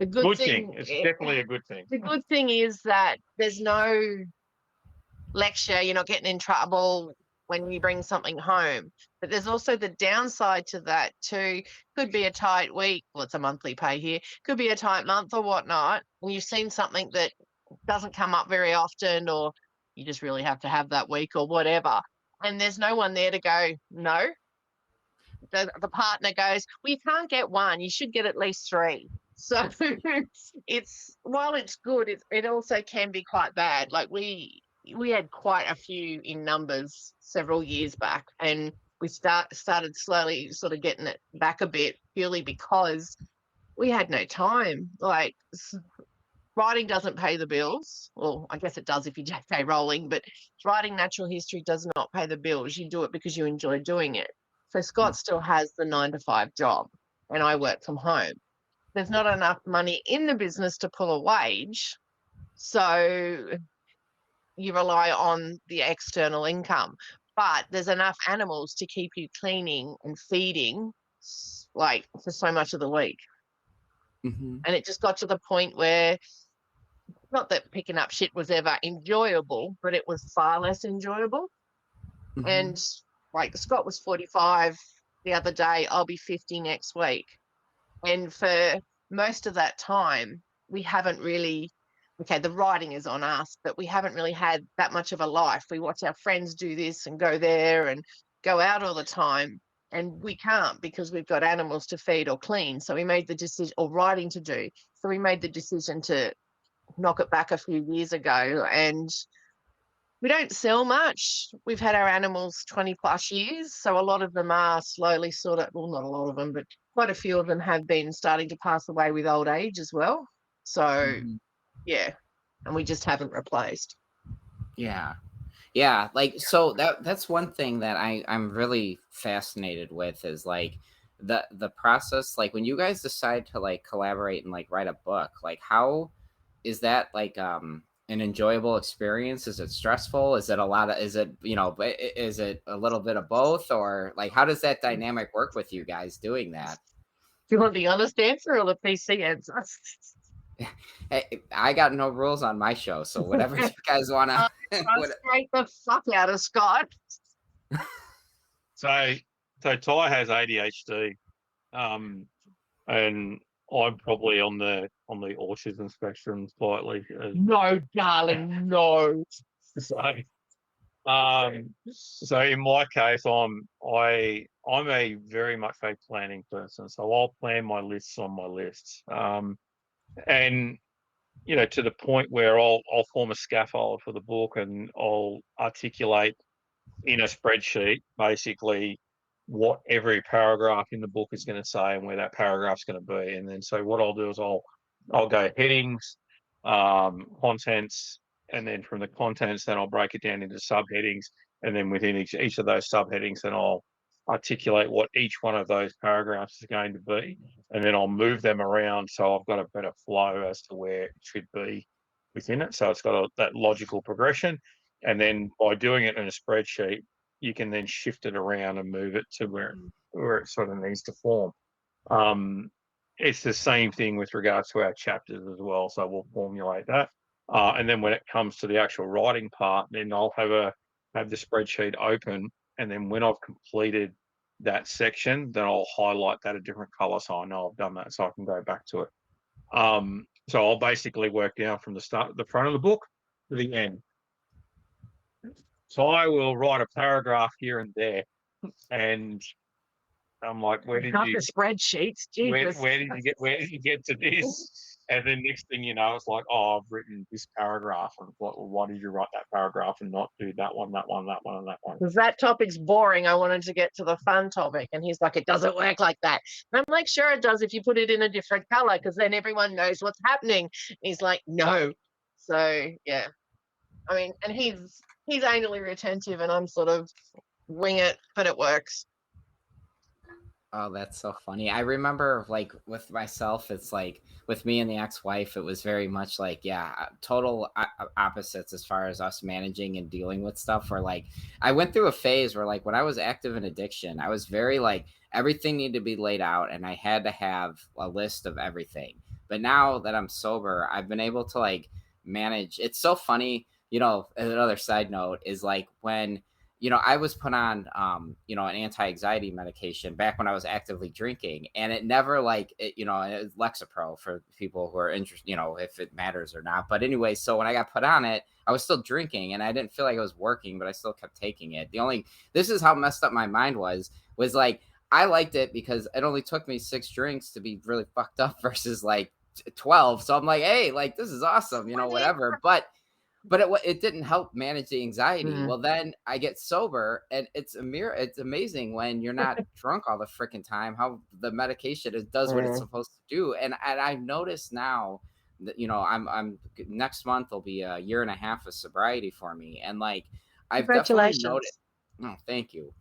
The good thing. It's definitely a good thing. The good thing is that there's no lecture. You're not getting in trouble when you bring something home. But there's also the downside to that too. Could be a tight week. Well, it's a monthly pay here. Could be a tight month or whatnot. And you've seen something that doesn't come up very often, or you just really have to have that week or whatever. And there's no one there to go, no. the partner goes, well, you can't get one, you should get at least 3. So it's, while it's good, it also can be quite bad. Like we had quite a few in numbers several years back, and we started slowly sort of getting it back a bit, purely because we had no time. Like writing doesn't pay the bills. Well, I guess it does if you JK rolling, but writing natural history does not pay the bills. You do it because you enjoy doing it. So Scott still has the 9-to-5 job, and I work from home. There's not enough money in the business to pull a wage, so you rely on the external income. But there's enough animals to keep you cleaning and feeding, like, for so much of the week. Mm-hmm. And it just got to the point where, not that picking up shit was ever enjoyable, but it was far less enjoyable. Mm-hmm. And like Scott was 45 the other day, I'll be 50 next week. And for most of that time, we haven't really, okay, the writing is on us, but we haven't really had that much of a life. We watch our friends do this and go there and go out all the time. And we can't, because we've got animals to feed or clean. So we made the decision, or writing to do. So we made the decision to knock it back a few years ago. And we don't sell much. We've had our animals 20 plus years. So a lot of them are slowly sort of, well, not a lot of them, but quite a few of them have been starting to pass away with old age as well. So yeah, and we just haven't replaced. Yeah, like, so that's one thing that I'm really fascinated with, is like the process, like when you guys decide to like collaborate and like write a book, like how is that like an enjoyable experience? Is it stressful? Is it is it a little bit of both, or like how does that dynamic work with you guys doing that? Do you want the honest answer or the PC answer? Hey, I got no rules on my show, so whatever you guys want to. Frustrate the fuck out of Scott. So Ty has ADHD, and I'm probably on the autism spectrum slightly. No, darling, no. So in my case, I'm a very much a planning person. So I'll plan my lists on my lists, and to the point where I'll form a scaffold for the book, and I'll articulate in a spreadsheet basically what every paragraph in the book is going to say and where that paragraph's going to be. And then so what I'll do is I'll go headings, contents, and then from the contents, then I'll break it down into subheadings, and then within each of those subheadings, then I'll articulate what each one of those paragraphs is going to be, and then I'll move them around so I've got a better flow as to where it should be within it. So it's got that logical progression, and then by doing it in a spreadsheet, you can then shift it around and move it to where it sort of needs to form. It's the same thing with regards to our chapters as well. So we'll formulate that. And then when it comes to the actual writing part, then I'll have the spreadsheet open, and then when I've completed that section, then I'll highlight that a different color so I know I've done that, so I can go back to it. So I'll basically work down from the front of the book to the end. So I will write a paragraph here and there, and I'm like, where did you spreadsheets? where did you get to this? And then next thing you know, it's like, oh, I've written this paragraph, and like, well, why did you write that paragraph and not do that one, that one, that one, and that one? Because that topic's boring. I wanted to get to the fun topic, and he's like, it doesn't work like that. And I'm like, sure it does if you put it in a different color, because then everyone knows what's happening. And he's like, no. So yeah, I mean, and he's anally retentive, and I'm sort of wing it, but it works. Oh, that's so funny. I remember, like, with myself, it's like with me and the ex-wife, it was very much like, yeah, total opposites as far as us managing and dealing with stuff. Where like I went through a phase where, like, when I was active in addiction, I was very like everything needed to be laid out, and I had to have a list of everything. But now that I'm sober, I've been able to like manage. It's so funny, another side note is like when I was put on, an anti-anxiety medication back when I was actively drinking, and it never like, it's Lexapro for people who are interested, if it matters or not. But anyway, so when I got put on it, I was still drinking, and I didn't feel like I was working, but I still kept taking it. This is how messed up my mind was like, I liked it because it only took me 6 drinks to be really fucked up versus like 12. So I'm like, hey, like this is awesome, whatever. But it didn't help manage the anxiety. Mm. Well, then I get sober, and it's amazing when you're not drunk all the freaking time how the medication does what it's supposed to do. And I've noticed now that I'm next month will be a year and a half of sobriety for me, and like I've definitely noticed. Oh, thank you.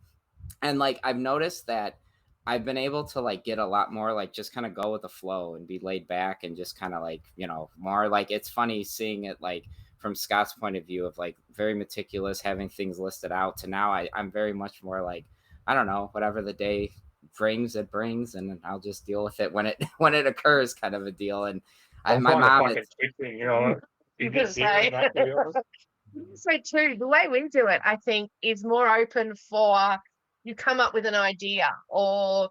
And like I've noticed that I've been able to like get a lot more like just kind of go with the flow and be laid back and just kind of like more like it's funny seeing it like from Scott's point of view of like very meticulous having things listed out to now I'm very much more like I don't know, whatever the day brings it brings, and I'll just deal with it when it occurs, kind of a deal. And my mom is so too, the way we do it, I think, is more open for you come up with an idea or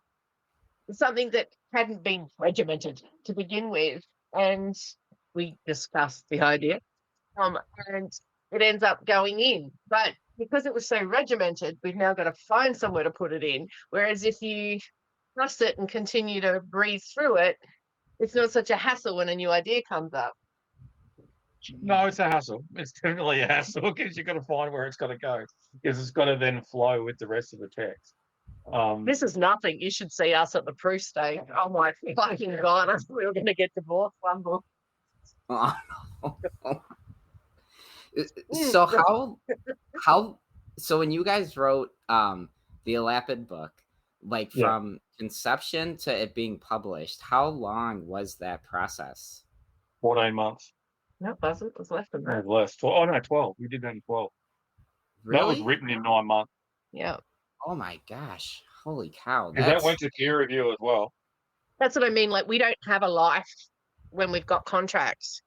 something that hadn't been regimented to begin with, and we discuss the idea, and it ends up going in. But because it was so regimented, we've now got to find somewhere to put it in. Whereas if you trust it and continue to breathe through it, it's not such a hassle when a new idea comes up. No, it's a hassle. It's definitely a hassle because you've got to find where it's got to go, because it's got to then flow with the rest of the text. This is nothing. You should see us at the proof stage. Oh my fucking God, I thought we were going to get divorced one book. So so when you guys wrote the Elapid book, like from conception to it being published, how long was that process? 14 months. No, it wasn't. It was less than that. Less. 12. We did that in 12. Really? That was written in 9 months. Yeah. Oh my gosh. Holy cow. That went to peer review as well. That's what I mean. Like, we don't have a life when we've got contracts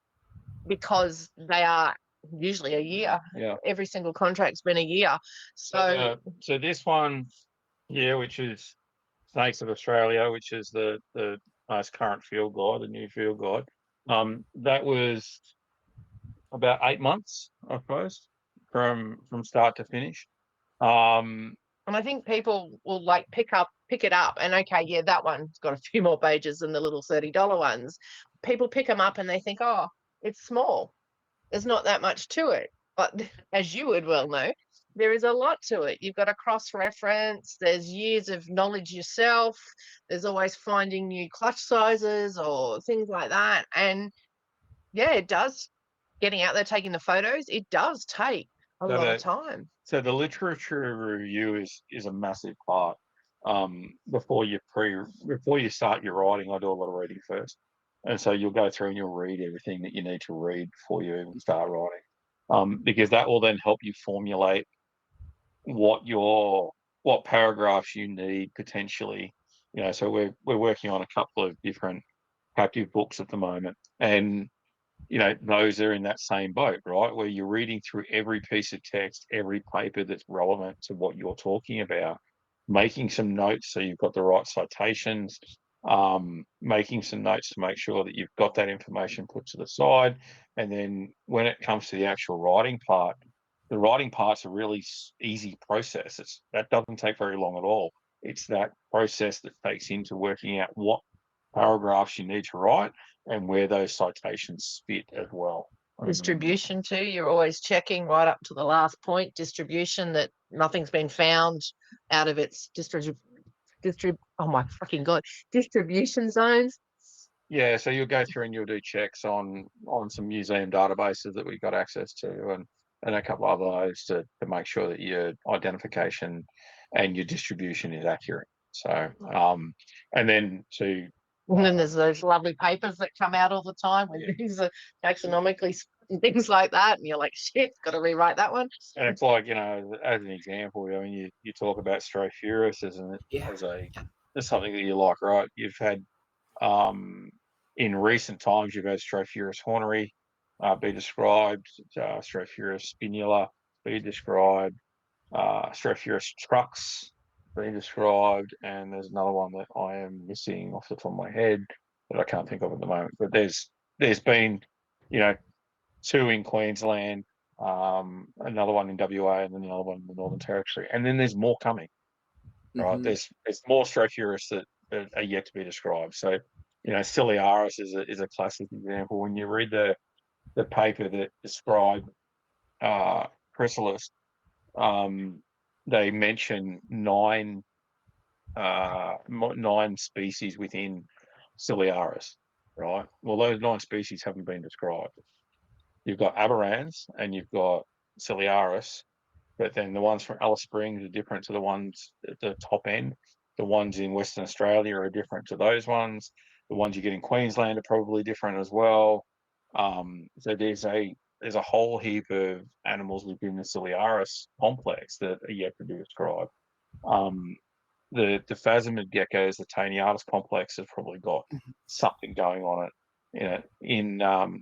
because they are usually a year. Yeah. Every single contract's been a year. So this one, which is Snakes of Australia, which is the most current field guide, the new field guide. That was about 8 months, I suppose, from start to finish. And I think people will like pick it up and okay, yeah, that one's got a few more pages than the little $30 ones. People pick them up and they think, oh, it's small. There's not that much to it. But as you would well know, there is a lot to it. You've got to cross-reference. There's years of knowledge yourself. There's always finding new clutch sizes or things like that. And yeah, it does. Getting out there, taking the photos, it does take a lot of time. So the literature review is a massive part. Before you start your writing, I do a lot of reading first. And so you'll go through and you'll read everything that you need to read before you even start writing. Because that will then help you formulate what paragraphs you need potentially. So we're working on a couple of different captive books at the moment. And those are in that same boat, right? Where you're reading through every piece of text, every paper that's relevant to what you're talking about, making some notes so you've got the right citations, making some notes to make sure that you've got that information put to the side. And then when it comes to the actual writing part, the writing part's a really easy process. That doesn't take very long at all. It's that process that takes into working out what paragraphs you need to write and where those citations fit as well. Distribution too. You're always checking right up to the last point. Distribution, that nothing's been found out of its oh my fucking God, distribution zones. Yeah, so you'll go through and you'll do checks on some museum databases that we've got access to, and a couple of others to make sure that your identification and your distribution is accurate. So, and then there's those lovely papers that come out all the time when things are taxonomically and things like that, and you're like, shit, got to rewrite that one. And it's like, as an example, I mean, you talk about Strophiurus as something that you like, right? You've had in recent times you've had Strophiurus horneri be described, Strophiurus spinula be described, Strophiurus strux being described, and there's another one that I am missing off the top of my head that I can't think of at the moment. But there's been, 2 in Queensland, another one in WA, and then another one in the Northern Territory, and then there's more coming. right? Mhm. There's more Strophiurus that are yet to be described. So, Ciliaris is a classic example. When you read the paper that described Chrysalis, they mention nine species within Ciliaris, right? Well, those 9 species haven't been described. You've got aberrans and you've got Ciliaris, but then the ones from Alice Springs are different to the ones at the top end. The ones in Western Australia are different to those ones. The ones you get in Queensland are probably different as well. So there's a whole heap of animals within the Ciliaris complex that are yet to be described. Um, the phasmid geckos, the Taeniatus complex, have probably got something going on it. In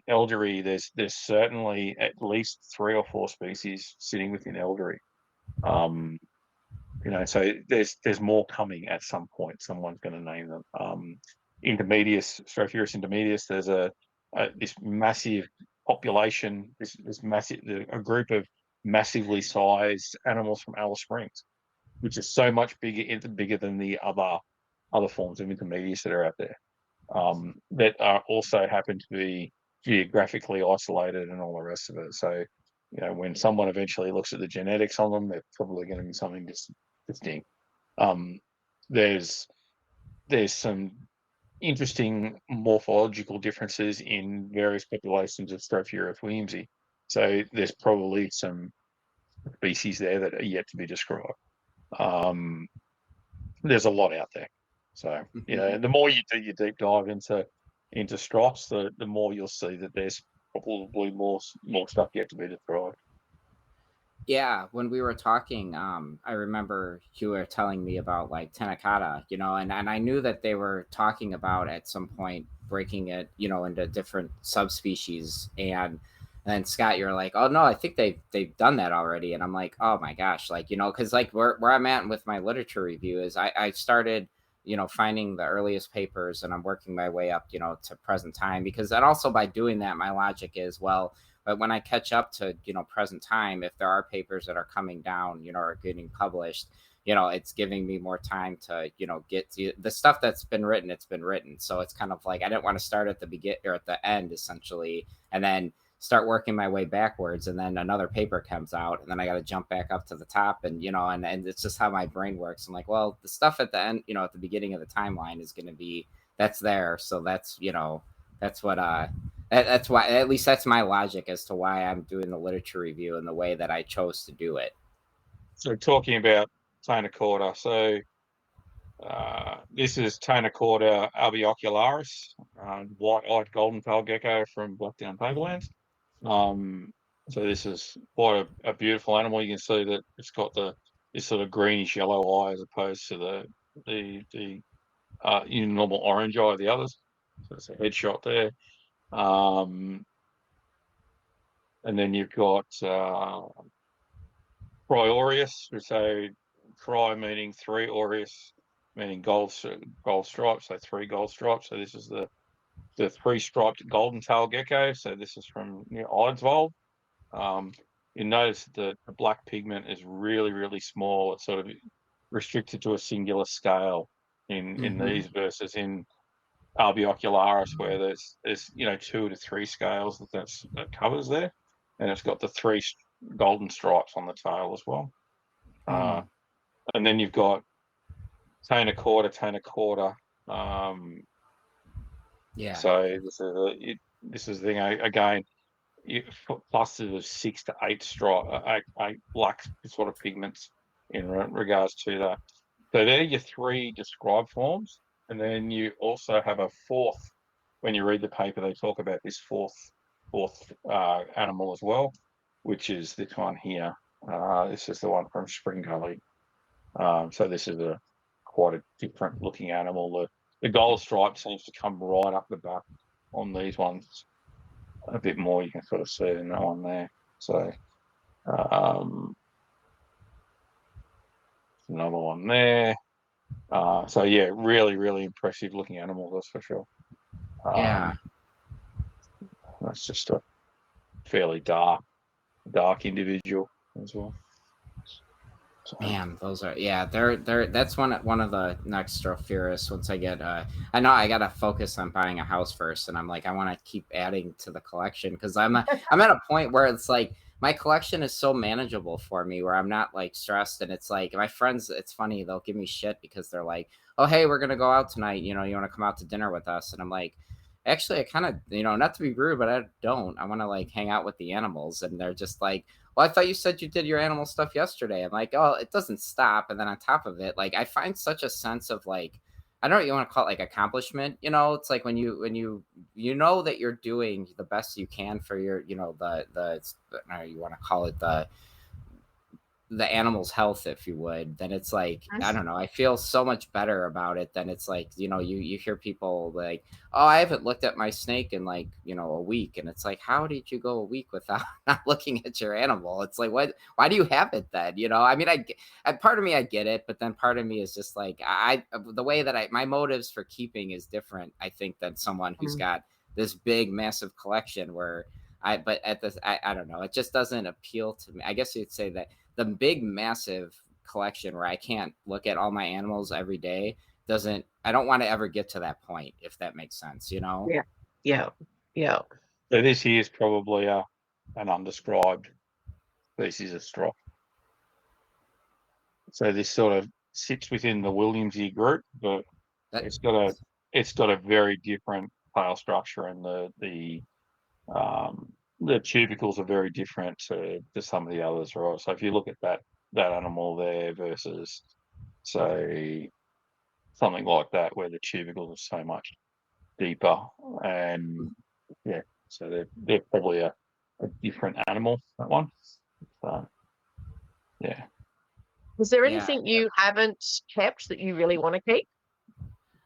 Elderry, there's certainly at least 3 or 4 species sitting within Elderry. So there's more coming at some point. Someone's going to name them. Intermedius, Strophiurus intermedius. There's this massive population, a group of massively sized animals from Alice Springs, which is so much bigger than the other forms of intermedius that are out there, that are also happen to be geographically isolated and all the rest of it. So, when someone eventually looks at the genetics on them, they're probably going to be something distinct. There's some interesting morphological differences in various populations of Strophiurus williamsi. So there's probably some species there that are yet to be described. There's a lot out there. So, the more you do your deep dive into Strophs, the more you'll see that there's probably more stuff yet to be described. Yeah, when we were talking, I remember you were telling me about like Tenakata, and I knew that they were talking about at some point breaking it, into different subspecies. And then Scott, you're like, oh no, I think they've done that already. And I'm like, oh my gosh, like, because like where I'm at with my literature review is I started, finding the earliest papers, and I'm working my way up, to present time, because then also by doing that, my logic is, well, but when I catch up to, present time, if there are papers that are coming down, or getting published, it's giving me more time to, get to the stuff that's been written. It's been written. So it's kind of like, I didn't want to start at the beginning or at the end, essentially, and then start working my way backwards. And then another paper comes out, and then I got to jump back up to the top, and, and it's just how my brain works. I'm like, well, the stuff at the end, at the beginning of the timeline is going to be, that's there. So that's, that's what, that's why, at least that's my logic as to why I'm doing the literature review and the way that I chose to do it. So talking about Taenicorda, so this is Taenicorda albiocularis, white-eyed golden-tailed gecko from Blackdown Tablelands. So this is quite a beautiful animal. You can see that it's got this sort of greenish yellow eye as opposed to the normal orange eye of the others. So it's a headshot there. And then you've got Triaureus, so tri meaning 3, aureus meaning gold stripes, so 3 gold stripes. So this is the 3-striped golden tail gecko. So this is from near Eidsvold. You notice that the black pigment is really, really small. It's sort of restricted to a singular scale in these versus in albiocularis, where there's 2 to 3 scales that covers there, and it's got the 3 golden stripes on the tail as well. And then you've got Taenicorda. Yeah. So this is the thing again. Clusters of 6 to 8 black sort of pigments in regards to that. So they're your 3 described forms, and then you also have a 4th. When you read the paper, they talk about this fourth animal as well, which is this one here. This is the one from Spring Gully. So this is quite a different looking animal. The gold stripe seems to come right up the back on these ones a bit more. You can sort of see it in that one there. So another one there. So yeah, really, really impressive looking animal, that's for sure. Yeah. That's just a fairly dark individual as well. Man, those are they're that's one of the next Strophaurus. Once I get I know I gotta focus on buying a house first, and I'm like I want to keep adding to the collection because I'm at a point where it's like my collection is so manageable for me where I'm not like stressed, and it's like my friends, it's funny, they'll give me shit because they're like, oh hey, we're gonna go out tonight, you want to come out to dinner with us, and I'm like, actually I kind of, not to be rude, but I want to like hang out with the animals, and they're just like, well, I thought you said you did your animal stuff yesterday. I'm like, oh, it doesn't stop. And then on top of it, like I find such a sense of like, I don't know what you want to call it, like accomplishment. It's like when you know that you're doing the best you can for your, you want to call it the animal's health, if you would, then it's like, I don't know, I feel so much better about it than it's like, you hear people like, oh, I haven't looked at my snake in like, a week. And it's like, how did you go a week without not looking at your animal? It's like, why do you have it then? I mean, I part of me, I get it, but then part of me is just like, the way that my motives for keeping is different, I think, than someone who's got this big, massive collection where I don't know, it just doesn't appeal to me. I guess you'd say that the big, massive collection where I can't look at all my animals every day I don't want to ever get to that point, if that makes sense, Yeah. So this here is probably an undescribed species of strop. So this sort of sits within the Williamsy group, but it's got a very different tail structure, and the tubercles are very different to some of the others, right? So if you look at that animal there versus, say, something like that where the tubercles are so much deeper, and so they're probably a different animal, that one. So yeah. Is there anything you haven't kept that you really want to keep?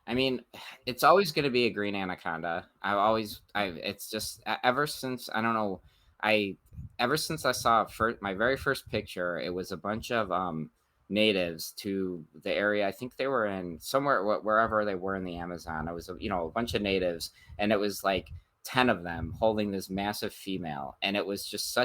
I mean, it's always going to be a green anaconda. It's just ever since, I don't know, ever since I saw my very first picture, it was a bunch of natives to the area. I think they were in somewhere, wherever they were in the Amazon. It was, a bunch of natives, and it was like 10 of them holding this massive female. And it was just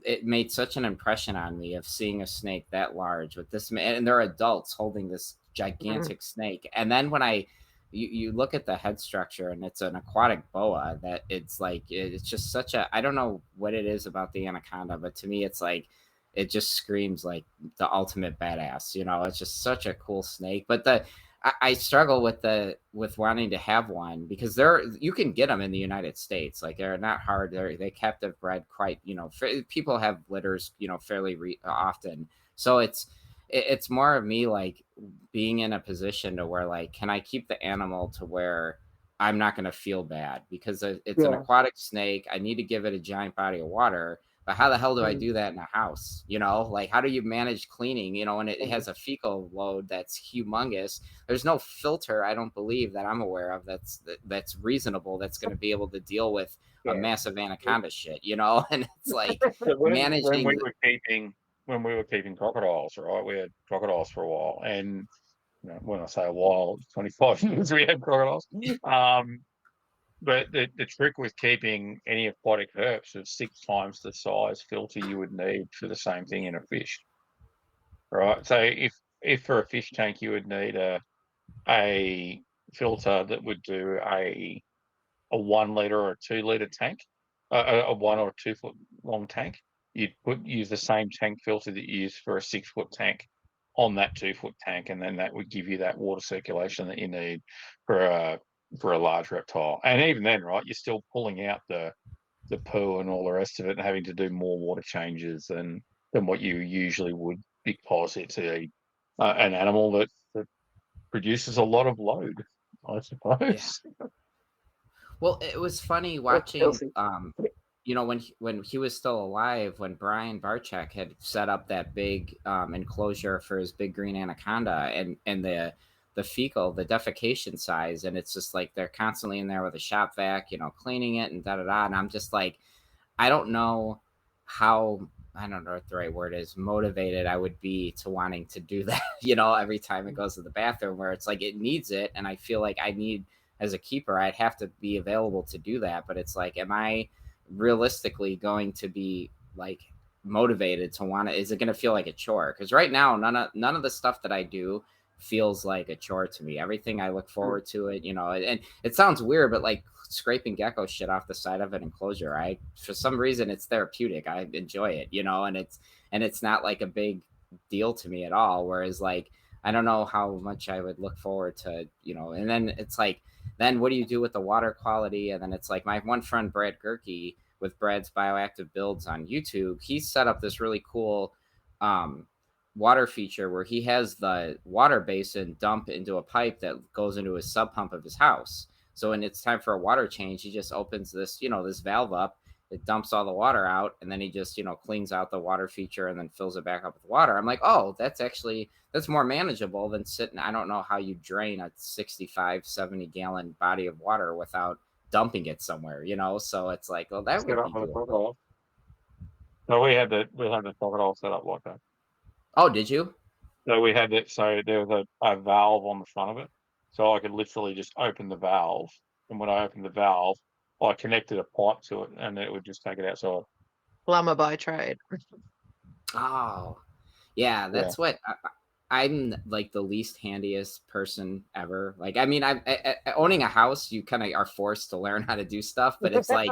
it made such an impression on me of seeing a snake that large with this, and they're adults holding this gigantic snake. And then when you look at the head structure, and it's an aquatic boa, that it's like, it's just such I don't know what it is about the anaconda, but to me it's like, it just screams like the ultimate badass. It's just such a cool snake. But I struggle with wanting to have one, because you can get them in the United States. Like, they're not hard. They captive bred quite, people have litters, fairly often. So it's more of me like being in a position to where, like, can I keep the animal to where I'm not going to feel bad, because it's an aquatic snake. I need to give it a giant body of water. But how the hell do I do that in a house? Like, how do you manage cleaning, and it has a fecal load that's humongous. There's no filter, I don't believe, that I'm aware of that's reasonable, that's going to be able to deal with a massive anaconda shit, and it's like managing. When we were keeping crocodiles, right? We had crocodiles for a while, and when I say a while, 25 years we had crocodiles. But the trick with keeping any aquatic herps is 6 times the size filter you would need for the same thing in a fish, right? So if for a fish tank you would need a filter that would do a 1 liter or a 2 liter tank, a 1 or 2 foot long tank, you'd use the same tank filter that you use for a 6 foot tank on that 2 foot tank, and then that would give you that water circulation that you need for a large reptile. And even then, right, you're still pulling out the poo and all the rest of it, and having to do more water changes than what you usually would, because it's an animal that produces a lot of load, I suppose. Yeah. Well, it was funny watching, when he was still alive, when Brian Barczyk had set up that big enclosure for his big green anaconda, and the fecal, the defecation size, and it's just like they're constantly in there with a shop vac, cleaning it and da-da-da. And I'm just like, I don't know what the right word is, motivated I would be to wanting to do that, every time it goes to the bathroom, where it's like it needs it. And I feel like as a keeper, I'd have to be available to do that. But it's like, am I realistically going to be like motivated to want to, is it going to feel like a chore? Because right now, none of the stuff that I do feels like a chore to me. Everything I look forward to it, and it sounds weird, but like scraping gecko shit off the side of an enclosure, for some reason it's therapeutic. I enjoy it, and it's not like a big deal to me at all. Whereas like, I don't know how much I would look forward to, and then it's like, then what do you do with the water quality? And then it's like my one friend, Brad Gerke, with Brad's Bioactive Builds on YouTube, he set up this really cool water feature where he has the water basin dump into a pipe that goes into his sub pump of his house. So when it's time for a water change, he just opens this, this valve up, it dumps all the water out, and then he just, cleans out the water feature and then fills it back up with water. I'm like, oh, that's more manageable than sitting. I don't know how you drain a 65, 70 gallon body of water without dumping it somewhere, so it's like, well, that would be doable. So we had the crocodile set up like that. Oh, did you? So we had it. So there was a valve on the front of it, so I could literally just open the valve, and when I opened the valve, I connected a pipe to it, and it would just take it outside. Plumber by trade. Oh, yeah, that's what I'm like, the least handiest person ever. Like, I mean, I owning a house, you kind of are forced to learn how to do stuff, but it's like,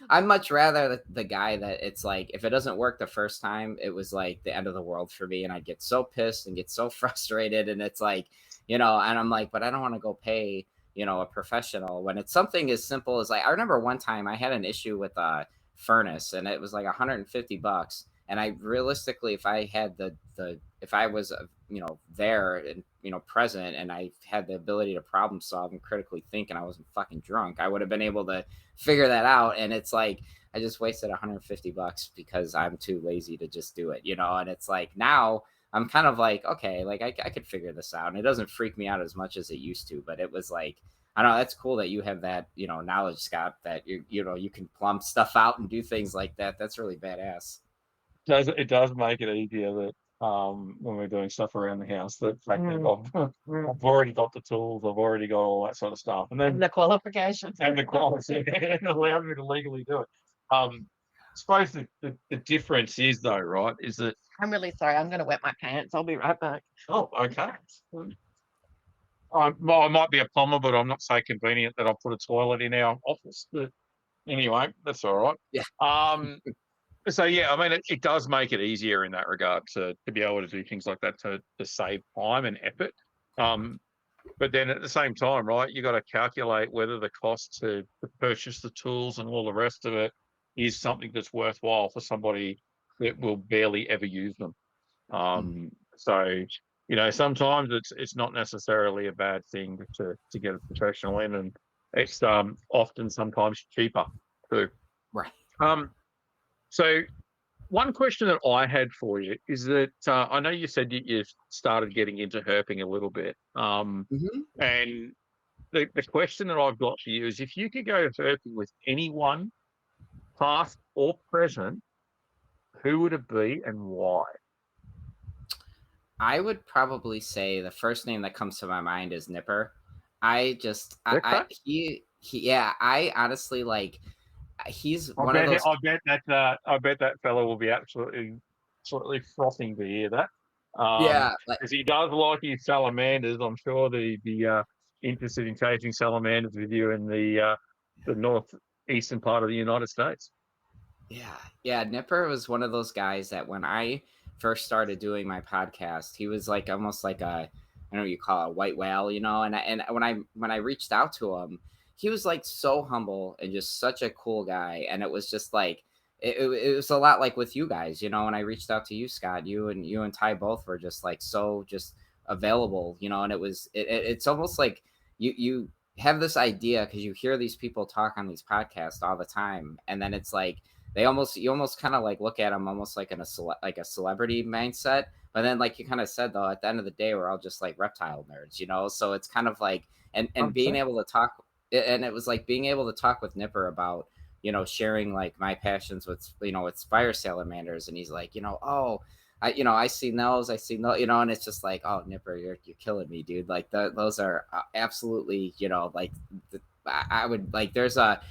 I'm much rather the guy that it's like, if it doesn't work the first time, it was like the end of the world for me. And I'd get so pissed and get so frustrated. And it's like, and I'm like, but I don't want to go pay, a professional when it's something as simple as like, I remember one time I had an issue with a furnace and it was like $150. And I realistically, if I had if I was, there and, present, and I had the ability to problem solve and critically think, and I wasn't fucking drunk, I would have been able to figure that out. And it's like, I just wasted $150 because I'm too lazy to just do it, and it's like, now I'm kind of like, okay, like I could figure this out, and it doesn't freak me out as much as it used to, but it was like, I don't know, that's cool that you have that, knowledge, Scott, that you can plumb stuff out and do things like that. That's really badass. It does make it easier that when we're doing stuff around the house, that fact that I've already got the tools, I've already got all that sort of stuff, and then the qualifications and the quality allows me to legally do it. I suppose the difference is though, right? Is that I'm really sorry. I'm going to wet my pants. I'll be right back. oh, okay. I might be a plumber, but I'm not so convenient that I'll put a toilet in our office. But anyway, that's all right. Yeah. So yeah, I mean, it does make it easier in that regard to be able to do things like that to save time and effort. But then at the same time, right, you got to calculate whether the cost to purchase the tools and all the rest of it is something that's worthwhile for somebody that will barely ever use them. So sometimes it's not necessarily a bad thing to get a professional in, and it's often sometimes cheaper too. Right. So one question that I had for you is that I know you said you've started getting into herping a little bit. And the question that I've got for you is, if you could go herping with anyone, past or present, who would it be and why? I would probably say the first name that comes to my mind is Nipper. I honestly like, he's one of those. I bet that fellow will be absolutely frothing to hear that. Because he does like his salamanders. I'm sure they'd be interested in chasing salamanders with you in the northeastern part of the United States. Yeah. Nipper was one of those guys that when I first started doing my podcast, he was like almost like I don't know what you call it, a white whale, And when I reached out to him, he was like so humble and just such a cool guy. And it was just like, it was a lot like with you guys, when I reached out to you, Scott, you and Ty both were just like, so just available, and it's almost like you have this idea because you hear these people talk on these podcasts all the time. And then it's like, you almost kind of like look at them almost like like a celebrity mindset. But then like you kind of said, though, at the end of the day, we're all just like reptile nerds, so it's kind of like, and being able to talk. And it was like being able to talk with Nipper about, sharing like my passions with, with fire salamanders. And he's like, I seen those, and it's just like, oh, Nipper, you're killing me, dude. Like those are absolutely, like I would like there's a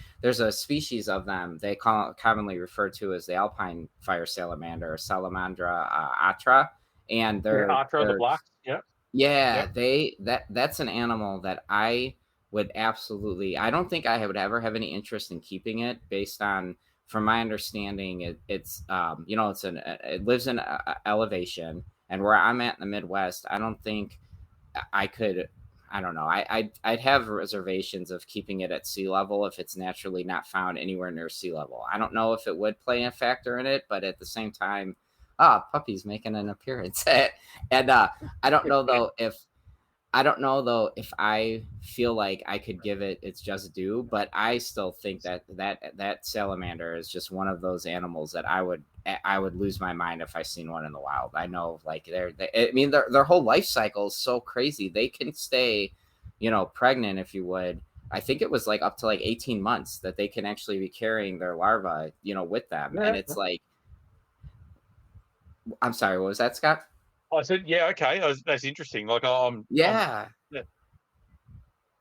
species of them they commonly refer to as the alpine fire salamander, Salamandra atra, and they're Archer, the blacks. Yeah. yeah, Yep. that's an animal that I would absolutely. I don't think I would ever have any interest in keeping it, based on, from my understanding, it's it lives in elevation, and where I'm at in the Midwest, I don't think I could. I don't know. I'd have reservations of keeping it at sea level if it's naturally not found anywhere near sea level. I don't know if it would play a factor in it, but at the same time, puppy's making an appearance, and I don't know though if I feel like I could give it its just due, but I still think that salamander is just one of those animals that I would lose my mind if I seen one in the wild. I know, like I mean, their whole life cycle is so crazy. They can stay, pregnant, if you would. I think it was like up to like 18 months that they can actually be carrying their larva, with them, and it's like, I'm sorry, what was that, Scott? I said, yeah, okay, that's interesting. Like, Yeah, yeah.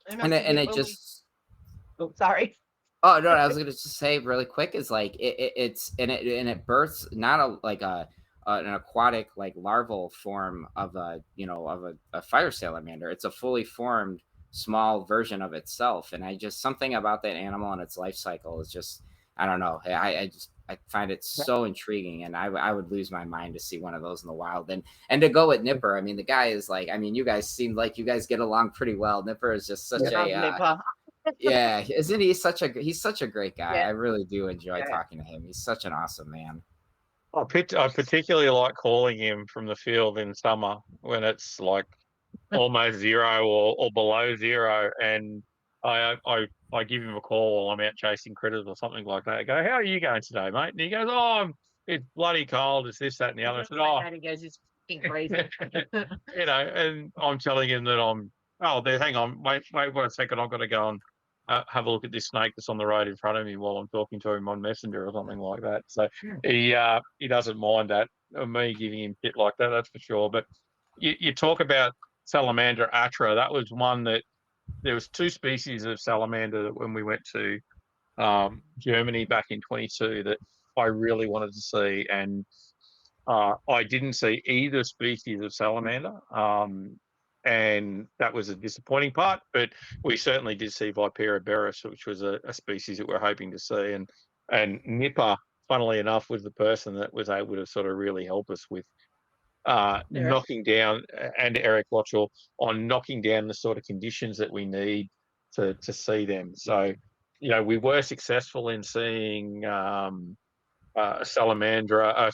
and it just. Oh, sorry. Oh no, I was gonna just say really quick is like it births not an aquatic like larval form of a fire salamander. It's a fully formed small version of itself, and something about that animal and its life cycle is just, I don't know. I find it so intriguing, and I would lose my mind to see one of those in the wild. And to go with Nipper, I mean, the guy is like, I mean, you guys seem like you guys get along pretty well. Nipper is just such Nipper. yeah, isn't he such a great guy? Yeah. I really do enjoy talking to him. He's such an awesome man. I particularly like calling him from the field in summer when it's like almost zero or below zero, and I give him a call while I'm out chasing critters or something like that. I go, "How are you going today, mate?" And he goes, "Oh, it's bloody cold. It's this, that, and the other." I said, "Oh," he goes, "It's fucking crazy." and I'm telling him that hang on, wait 1 second, I've got to go and have a look at this snake that's on the road in front of me while I'm talking to him on Messenger or something like that. So he doesn't mind that, me giving him shit like that, that's for sure. But you talk about Salamander atra. That was one that there was 2 species of salamander that when we went to Germany back in 22 that I really wanted to see, and I didn't see either species of salamander, and that was a disappointing part. But we certainly did see Vipera berus, which was a species that we're hoping to see, and Nipper, funnily enough, was the person that was able to sort of really help us with knocking down, and Eric Watchell, on knocking down the sort of conditions that we need to see them. So, we were successful in seeing Salamandra,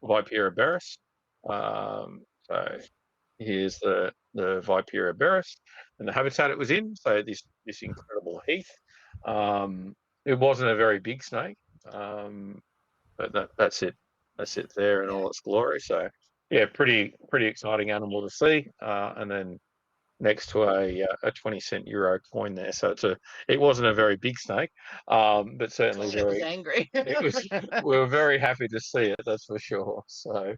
Vipera berus. So here's the Vipera berus and the habitat it was in. So this incredible heath. It wasn't a very big snake, but that's it. That's it there in all its glory. So yeah, pretty exciting animal to see. And then next to a 20-cent euro coin there. So it wasn't a very big snake, but certainly It was angry. we were very happy to see it, that's for sure. So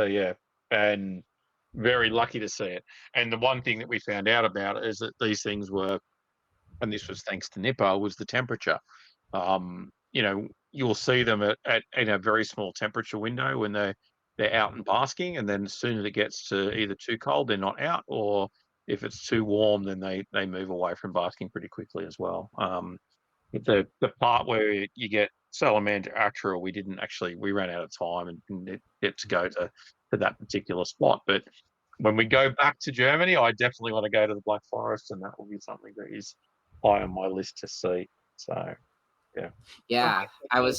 yeah, and very lucky to see it. And the one thing that we found out about it is that these things were, and this was thanks to Nipper, was the temperature. You'll see them at in a very small temperature window when they're out and basking, and then as soon as it gets to either too cold, they're not out, or if it's too warm, then they move away from basking pretty quickly as well. The part where you get Salamander atra, we ran out of time and didn't get to go to that particular spot. But when we go back to Germany, I definitely want to go to the Black Forest, and that will be something that is high on my list to see. So yeah, I'm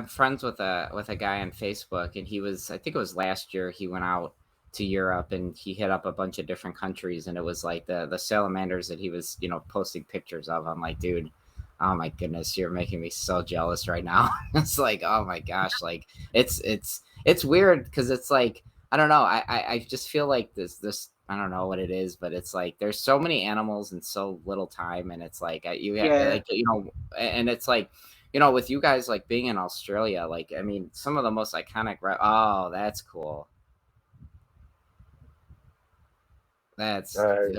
friends with a guy on Facebook, and I think it was last year, he went out to Europe and he hit up a bunch of different countries, and it was like the salamanders that he was posting pictures of. I'm like, dude, oh my goodness, you're making me so jealous right now. It's like, oh my gosh, like it's weird, because it's like, I don't know, I just feel like this I don't know what it is, but it's like there's so many animals in so little time, and it's like and it's like, with you guys, like being in Australia, like, I mean, some of the most iconic. Oh, that's cool. That's So-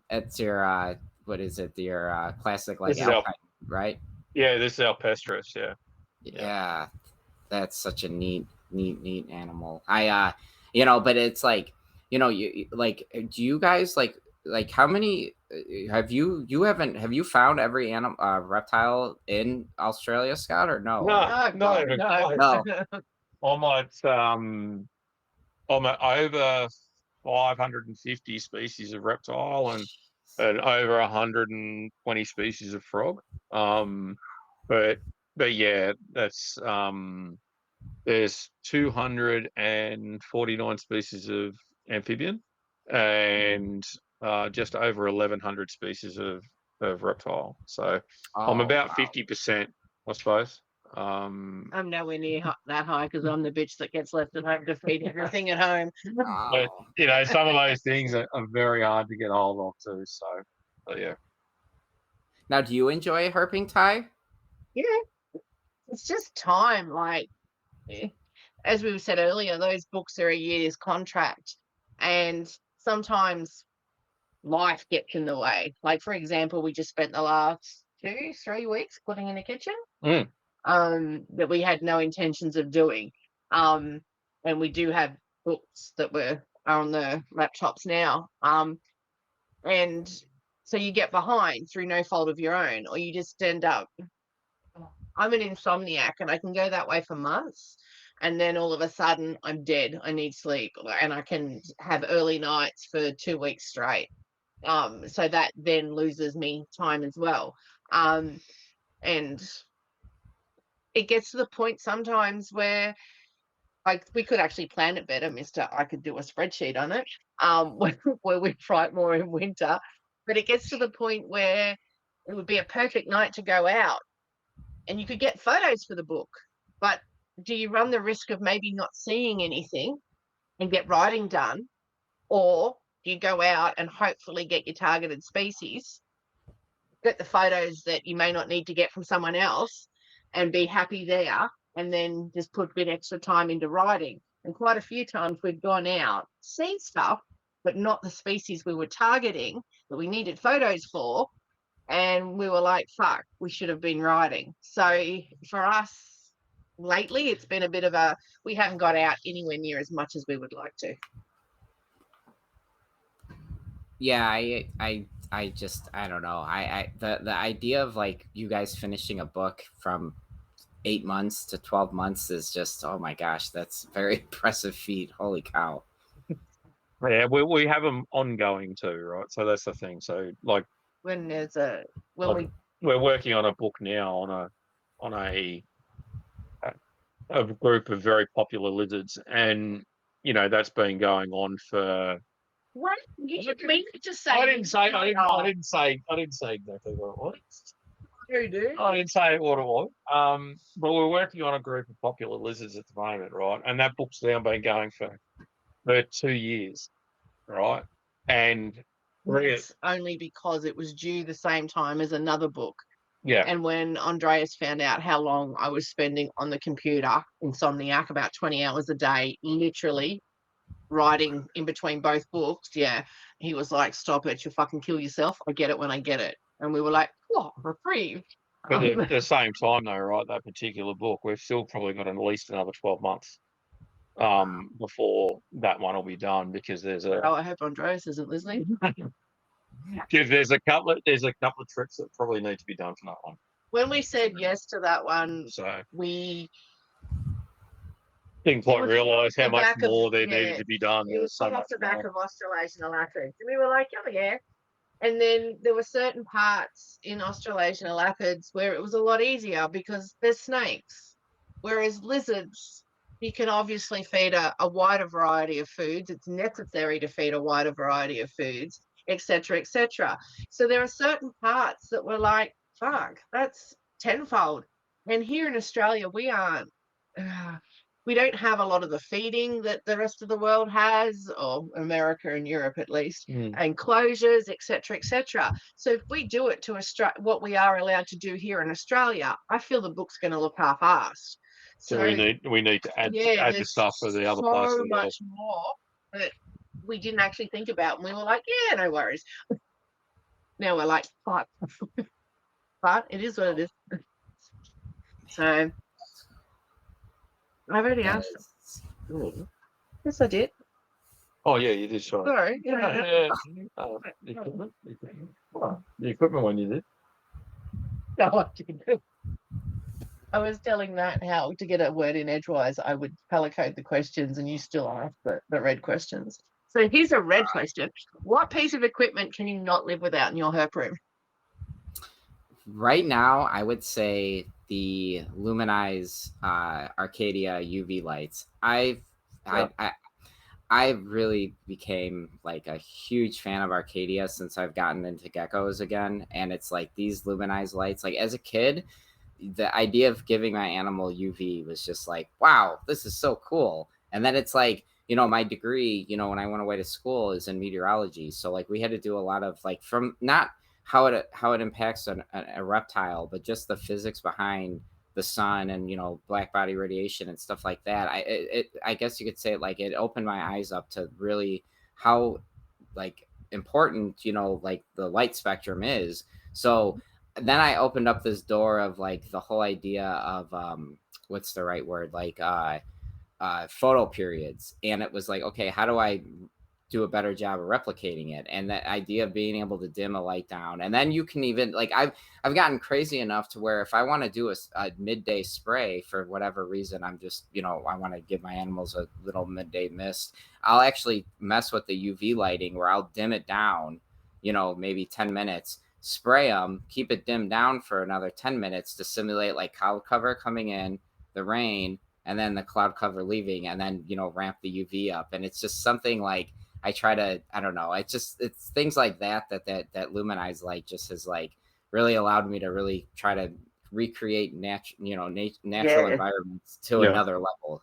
that's your what is it? Your classic like This is our- alpine, right? Yeah, this is our pestrous. Yeah. Yeah, that's such a neat animal. But it's like, you like, do you guys like how many have you found every animal reptile in Australia, Scott, or no? No, No, No. I'm at over 550 species of reptile and over 120 species of frog. But yeah, that's there's 249 species of amphibian and just over 1,100 species of reptile. So I'm Oh, about wow. 50%, I suppose. I'm nowhere near that high because I'm the bitch that gets left at home to feed everything at home. But, Oh. some of those things are very hard to get hold of too. So yeah. Now, do you enjoy herping, Ty? Yeah, it's just time. Like, as we said earlier, those books are a year's contract, and sometimes life gets in the way. Like, for example, we just spent the last 2-3 weeks putting in a kitchen Mm. that we had no intentions of doing. And we do have books that are on the laptops now. And so you get behind through no fault of your own, or you just end up. I'm an insomniac and I can go that way for months. And then all of a sudden I'm dead. I need sleep and I can have early nights for 2 weeks straight. So that then loses me time as well. And it gets to the point sometimes where like we could actually plan it better, Mister. I could do a spreadsheet on it, where we fright more in winter. But it gets to the point where it would be a perfect night to go out and you could get photos for the book. But do you run the risk of maybe not seeing anything and get writing done? Or do you go out and hopefully get your targeted species, get the photos that you may not need to get from someone else and be happy there, and then just put a bit extra time into writing? And quite a few times we've gone out, seen stuff, but not the species we were targeting that we needed photos for. And we were like, fuck, we should have been writing. So for us lately, it's been a bit of we haven't got out anywhere near as much as we would like to. Yeah, I just, I don't know. The idea of like you guys finishing a book from 8 months to 12 months is just, oh my gosh, that's a very impressive feat. Holy cow. Yeah, we have them ongoing too, right? So that's the thing. So like When there's we're working on a book now on a group of very popular lizards, and that's been going on for. what you should mean to say? I didn't say exactly what it was. You do. I didn't say what it was. But we're working on a group of popular lizards at the moment, right? And that book's now been going for 2 years, right? And It's only because it was due the same time as another book. yeah, And when Andreas found out how long I was spending on the computer, insomniac, about 20 hours a day, literally writing in between both books, he was like, stop it, you'll fucking kill yourself. I get it when I get it. And we were like, oh, reprieve. but at the same time, though, right, that particular book, we've still probably got at least another 12 months before that one will be done, because there's I hope Andreas isn't listening. because there's a couple of tricks that probably need to be done for that one. When we said yes to that one, So we didn't quite was realise how the much back of- more there yeah, needed to be done. it There was was so off much the back more. of Australasian elapids. And we were like, oh yeah. And then there were certain parts in Australasian elapids where it was a lot easier because there's snakes. Whereas lizards, you can obviously feed a wider variety of foods. It's necessary to feed a wider variety of foods, etc., etc. So there are certain parts that were like, fuck, that's tenfold. And here in Australia, we aren't. We don't have a lot of the feeding that the rest of the world has, or America and Europe at least, and closures, etc., etc. So if we do it to what we are allowed to do here in Australia, I feel the book's going to look half-assed. So we need to add the stuff for the other places. So much more that we didn't actually think about, and we were like, yeah, no worries. Now we're like, fuck. But it is what it is. So I've already That asked. is- Yes, I did. Oh yeah, you did. Sorry. Sorry. The equipment one you did. No, I didn't. I was telling Matt how to get a word in edgewise, I would color code the questions, and you still ask the red questions. So here's a red question. What piece of equipment can you not live without in your herp room? Right now, I would say the Luminize Arcadia UV lights. I really became like a huge fan of Arcadia since I've gotten into geckos again, and it's like these Luminize lights. Like as a kid, the idea of giving my animal UV was just like, wow, this is so cool. And then it's like, my degree, when I went away to school is in meteorology. So like we had to do a lot of like from not how it impacts a reptile, but just the physics behind the sun and black body radiation and stuff like that. I guess you could say like it opened my eyes up to really how like important like the light spectrum is. So then I opened up this door of like the whole idea of what's the right word, like photo periods, and it was like, okay, how do I do a better job of replicating it? And that idea of being able to dim a light down, and then you can even like I've gotten crazy enough to where if I want to do a midday spray for whatever reason, I'm just I want to give my animals a little midday mist, I'll actually mess with the UV lighting where I'll dim it down maybe 10 minutes, spray them, keep it dimmed down for another 10 minutes to simulate like cloud cover coming in, the rain, and then the cloud cover leaving, and then ramp the UV up. And it's just something like I try to, I don't know, it's things like that Luminize light just has like really allowed me to really try to recreate natural environments to another level.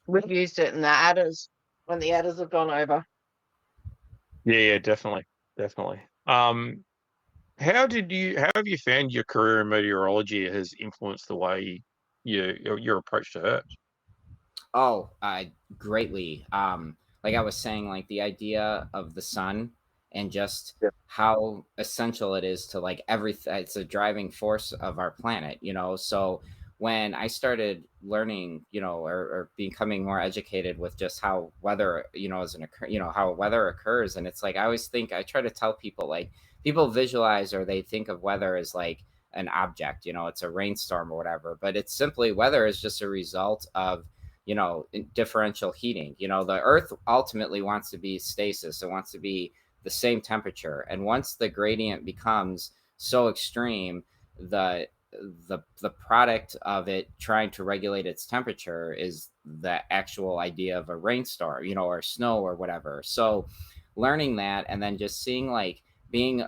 We've used it in the adders when the adders have gone over. Yeah, definitely. How have you found your career in meteorology has influenced the way your approach to herps? Oh, greatly. Like I was saying, like the idea of the sun and just how essential it is to like everything. It's a driving force of our planet, So when I started learning, or becoming more educated with just how weather, how weather occurs, and it's like I try to tell people like people visualize or they think of weather as like an object, it's a rainstorm or whatever, but it's simply weather is just a result of differential heating. The earth ultimately wants to be stasis. It wants to be the same temperature. And once the gradient becomes so extreme, the product of it trying to regulate its temperature is the actual idea of a rainstorm, or snow or whatever. So learning that and then just seeing like being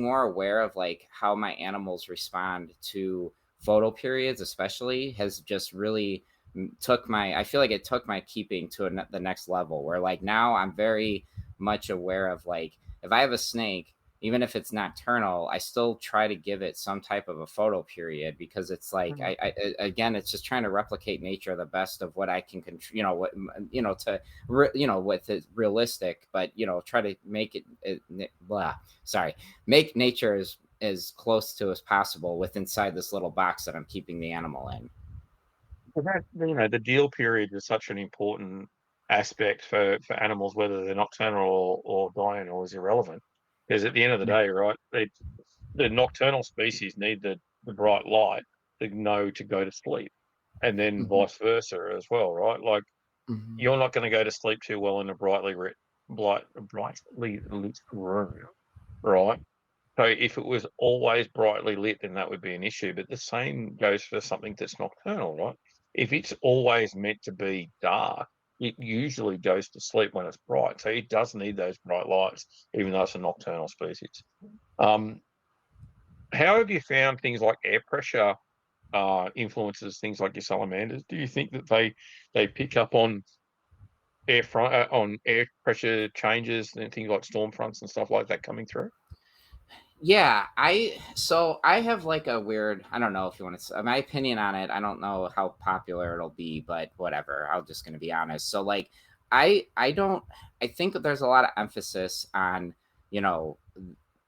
more aware of like how my animals respond to photo periods especially has just really I feel like it took my keeping to the next level where like now I'm very much aware of like if I have a snake, even if it's nocturnal, I still try to give it some type of a photo period because it's like again it's just trying to replicate nature the best of what I can with it realistic, but try to make make nature as close to as possible with inside this little box that I'm keeping the animal in. The deal period is such an important aspect for animals, whether they're nocturnal or diurnal is irrelevant. Because at the end of the day, right, the nocturnal species need the bright light to know to go to sleep, and then vice versa as well, right? Like you're not going to go to sleep too well in a brightly lit room, right? So if it was always brightly lit, then that would be an issue. But the same goes for something that's nocturnal, right? If it's always meant to be dark, it usually goes to sleep when it's bright. So it does need those bright lights, even though it's a nocturnal species. How have you found things like air pressure influences things like your salamanders? Do you think that they pick up on air pressure changes and things like storm fronts and stuff like that coming through? Yeah, I have like a weird, I don't know if you want to, my opinion on it. I don't know how popular it'll be, but whatever. I'm just going to be honest. So like, I don't. I think there's a lot of emphasis on, you know,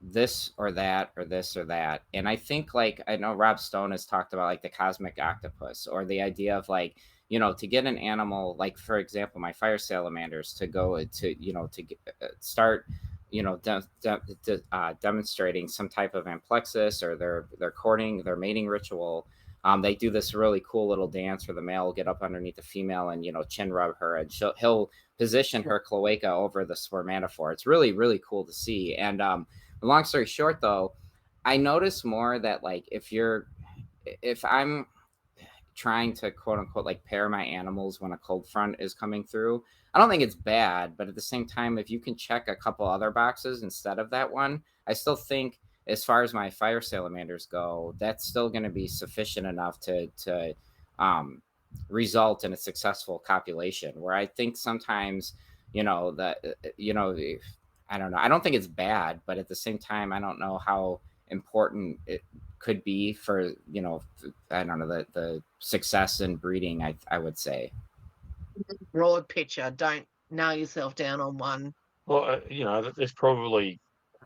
this or that or this or that, and I think, like, I know Rob Stone has talked about like the cosmic octopus, or the idea of, like, to get an animal, like for example my fire salamanders, to go to, to get, start, demonstrating some type of amplexus, or their courting, their mating ritual. They do this really cool little dance where the male will get up underneath the female and, chin rub her, and he'll position her cloaca over the spermatophore. It's really, really cool to see. And long story short, though, I notice more that, like, if I'm trying to quote unquote like pair my animals when a cold front is coming through, I don't think it's bad. But at the same time, if you can check a couple other boxes instead of that one, I still think, as far as my fire salamanders go, that's still going to be sufficient enough to um, result in a successful copulation. Where I think sometimes, that I don't know. I don't think it's bad, but at the same time, I don't know how important it could be for, I don't know, the success in breeding. I would say. Broad picture. Don't nail yourself down on one. Well, there's probably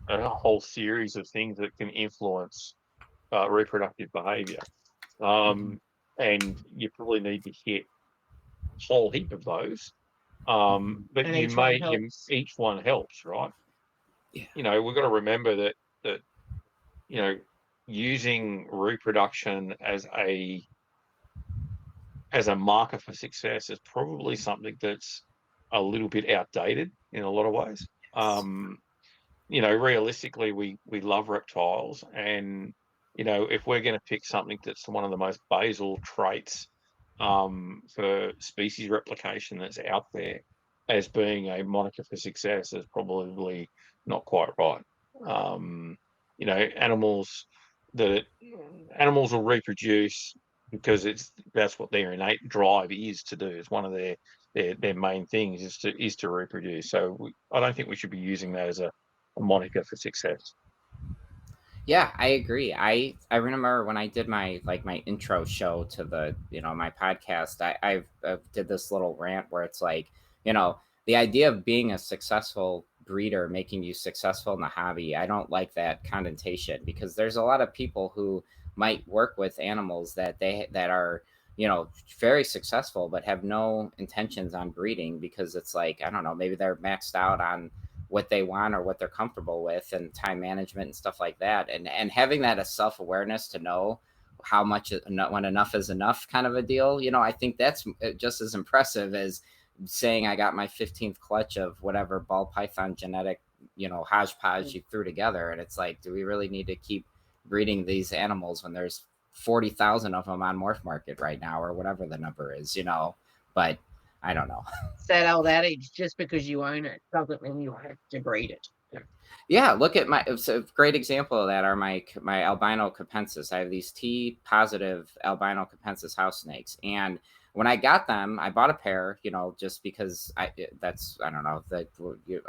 a whole series of things that can influence reproductive behaviour, and you probably need to hit a whole heap of those. But And each one helps, right? Yeah. We've got to remember that using reproduction as a marker for success is probably something that's a little bit outdated in a lot of ways. Realistically, we love reptiles, and if we're going to pick something that's one of the most basal traits for species replication that's out there as being a moniker for success, is probably not quite right. Animals will reproduce because that's what their innate drive is to do. It's one of their main things is to reproduce. So I don't think we should be using that as a moniker for success. Yeah, I agree. I remember when I did my intro show to the my podcast, I did this little rant where it's like, the idea of being a successful breeder making you successful in the hobby. I don't like that connotation, because there's a lot of people who might work with animals that are very successful but have no intentions on breeding, because it's like, I don't know, maybe they're maxed out on what they want or what they're comfortable with, and time management and stuff like that, and having that as self-awareness to know how much when enough is enough kind of a deal. I think that's just as impressive as saying I got my 15th clutch of whatever ball python genetic hodgepodge you threw together. And it's like, do we really need to keep breeding these animals when there's 40,000 of them on Morph Market right now, or whatever the number is? But I don't know. It's that old adage, just because you own it doesn't mean you have to breed it. Yeah, look at it's a great example of that are my albino capensis. I have these T positive albino capensis house snakes, and when I got them, I bought a pair, just because I don't know, that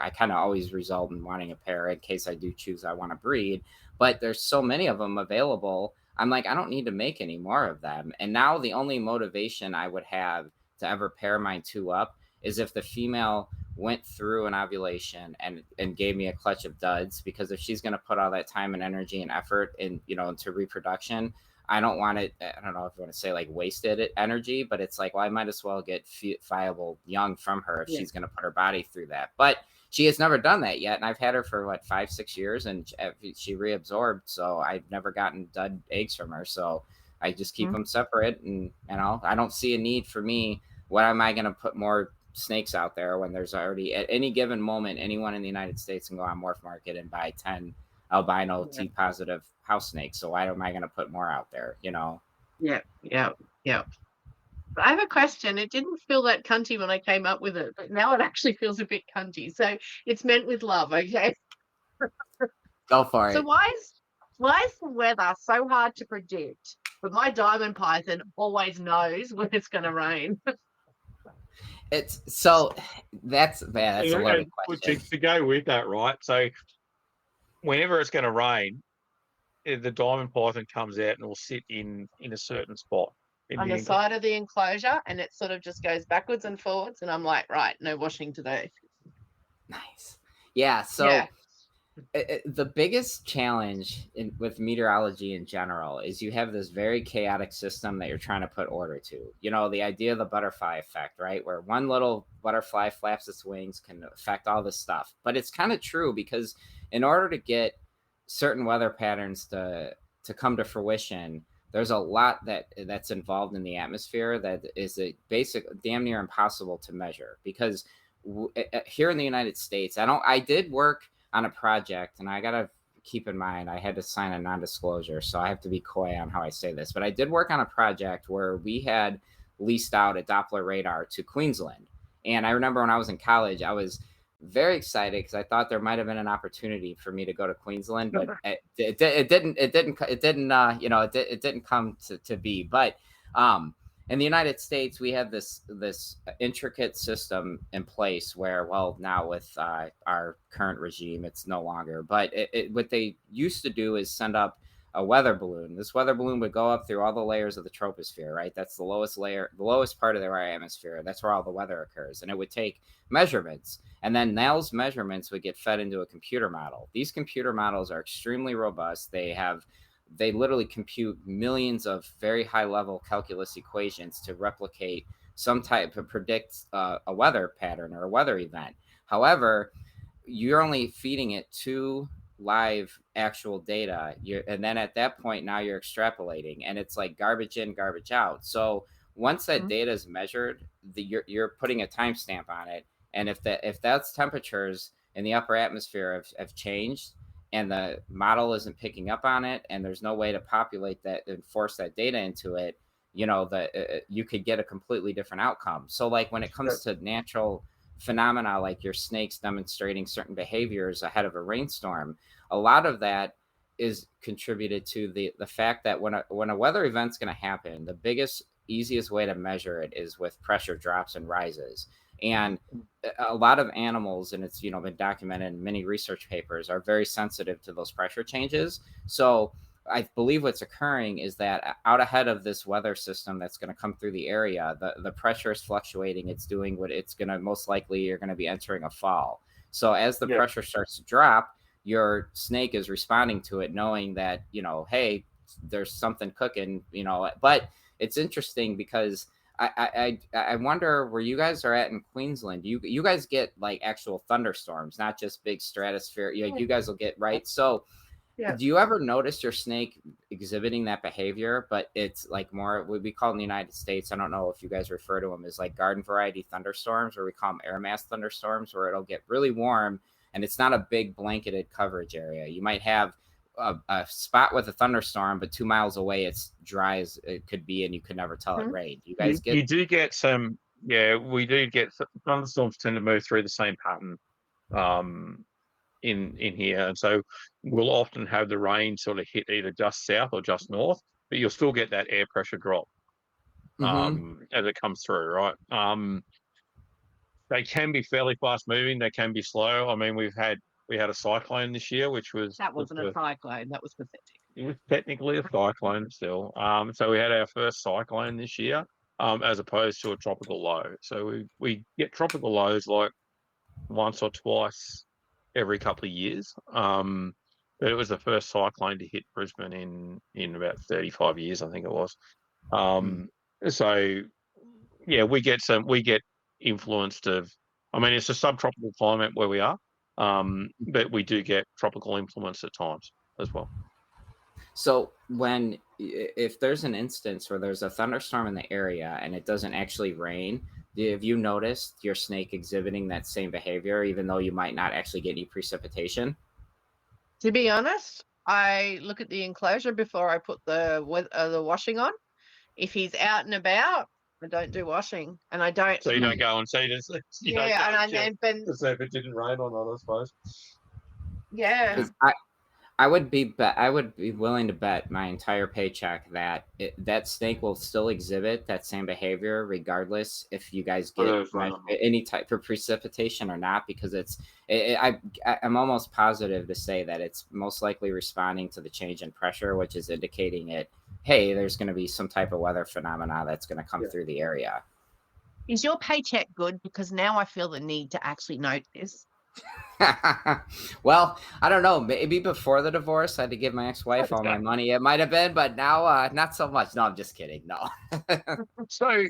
I kind of always result in wanting a pair in case I do choose I want to breed. But there's so many of them available. I'm like, I don't need to make any more of them. And now the only motivation I would have to ever pair my two up is if the female went through an ovulation and gave me a clutch of duds, because if she's going to put all that time and energy and effort into reproduction, I don't want it. I don't know if you want to say like wasted energy, but it's like, well, I might as well get viable young from her if she's going to put her body through that. But she has never done that yet, and I've had her for 5-6 years, and she reabsorbed, so I've never gotten dud eggs from her. So I just keep them separate, and I don't see a need for me. What am I going to put more snakes out there when there's already, at any given moment, anyone in the United States can go on Morph Market and buy 10 albino T positive house snakes? So why am I going to put more out there? Yeah. I have a question. It didn't feel that cunty when I came up with it, but now it actually feels a bit cunty. So it's meant with love, okay? Go for it. So why is the weather so hard to predict, but my diamond python always knows when it's going to rain? It's so that's a loaded question. To go with that, right? So whenever it's going to rain, the diamond python comes out and will sit in a certain spot. on the side of the enclosure, and it sort of just goes backwards and forwards. And I'm like, right, no washing today. Nice. Yeah. So Yeah. the biggest challenge with meteorology in general is you have this very chaotic system that you're trying to put order to. You know, the idea of the butterfly effect, right? Where one little butterfly flaps its wings can affect all this stuff. But it's kind of true, because in order to get certain weather patterns to come to fruition, there's a lot that's involved in the atmosphere that is a basic, damn near impossible to measure. Because here in the United States, I did work on a project, and I gotta keep in mind I had to sign a non-disclosure, so I have to be coy on how I say this. But I did work on a project where we had leased out a Doppler radar to Queensland, and I remember when I was in college, I was very excited because I thought there might have been an opportunity for me to go to Queensland, but it didn't come to be. But in the United States, we have this intricate system in place where, well, now with our current regime, it's no longer. But what they used to do is send up a weather balloon. This weather balloon would go up through all the layers of the troposphere, right? That's the lowest layer, the lowest part of our atmosphere. That's where all the weather occurs. And it would take measurements. And then those measurements would get fed into a computer model. These computer models are extremely robust. They literally compute millions of very high level calculus equations to replicate some type of predict a weather pattern or a weather event. However, you're only feeding it to live actual data. And then at that point, now you're extrapolating, and it's like garbage in, garbage out. So once that data is measured, you're putting a timestamp on it. And if that's temperatures in the upper atmosphere have changed, and the model isn't picking up on it, and there's no way to populate that and force that data into it, you know, you could get a completely different outcome. So like when it comes to natural phenomena, like your snakes demonstrating certain behaviors ahead of a rainstorm, a lot of that is contributed to the fact that when a weather event's going to happen, the biggest, easiest way to measure it is with pressure drops and rises. And a lot of animals, and it's, you know, been documented in many research papers, are very sensitive to those pressure changes. So I believe what's occurring is that out ahead of this weather system that's going to come through the area, the pressure is fluctuating. It's doing what it's going to, most likely you're going to be entering a fall. So as the pressure starts to drop, your snake is responding to it, knowing that, you know, hey, there's something cooking, you know. But it's interesting because I wonder where you guys are at in Queensland. You guys get like actual thunderstorms, not just big stratosphere. You guys will get, right. So do you ever notice your snake exhibiting that behavior? But it's like more what we call in the United States, I don't know if you guys refer to them as like garden variety thunderstorms, or we call them air mass thunderstorms, where it'll get really warm and it's not a big blanketed coverage area. You might have a spot with a thunderstorm, but 2 miles away it's dry as it could be, and you could never tell it rained. You guys you do get some, we do get thunderstorms tend to move through the same pattern in here, and so we'll often have the rain sort of hit either just south or just north, but you'll still get that air pressure drop as it comes through, right? They can be fairly fast moving, they can be slow. I mean, we had a cyclone this year, which was... That wasn't a cyclone, that was pathetic. It was technically a cyclone still. So we had our first cyclone this year, as opposed to a tropical low. So we get tropical lows like once or twice every couple of years. But it was the first cyclone to hit Brisbane in about 35 years, I think it was. So yeah, we get influenced of, I mean, it's a subtropical climate where we are. But we do get tropical influence at times as well. So if there's an instance where there's a thunderstorm in the area and it doesn't actually rain, have you noticed your snake exhibiting that same behavior, even though you might not actually get any precipitation? To be honest, I look at the enclosure before I put the washing on. If he's out and about, I don't do washing, and I don't. So you don't go and see this. To see if it didn't rain or not, I suppose. Yeah. I would be willing to bet my entire paycheck that that snake will still exhibit that same behavior regardless if you guys get any type of precipitation or not, because I'm almost positive to say that it's most likely responding to the change in pressure, which is indicating it hey, there's going to be some type of weather phenomena that's going to come through the area. Is your paycheck good? Because now I feel the need to actually note this. Well, I don't know. Maybe before the divorce, I had to give my ex-wife all my money. It might have been, but now not so much. No, I'm just kidding. No. So,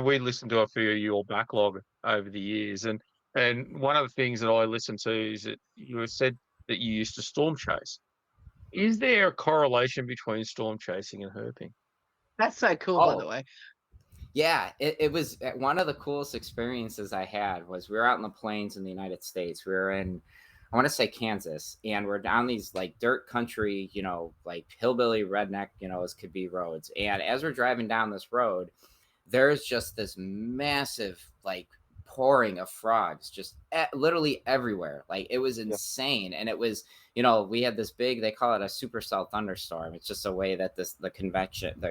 we listened to a few of your backlog over the years, and one of the things that I listened to is that you had said that you used to storm chase. Is there a correlation between storm chasing and herping? That's so cool, by the way. Yeah, it was one of the coolest experiences I had was we were out in the plains in the United States. We were in, I want to say Kansas, and we're down these like dirt country, like hillbilly redneck, as could be roads. And as we're driving down this road, there's just this massive like pouring of frogs just literally everywhere. Like it was insane. And it was, we had this big, they call it a supercell thunderstorm. It's just a way that the convection,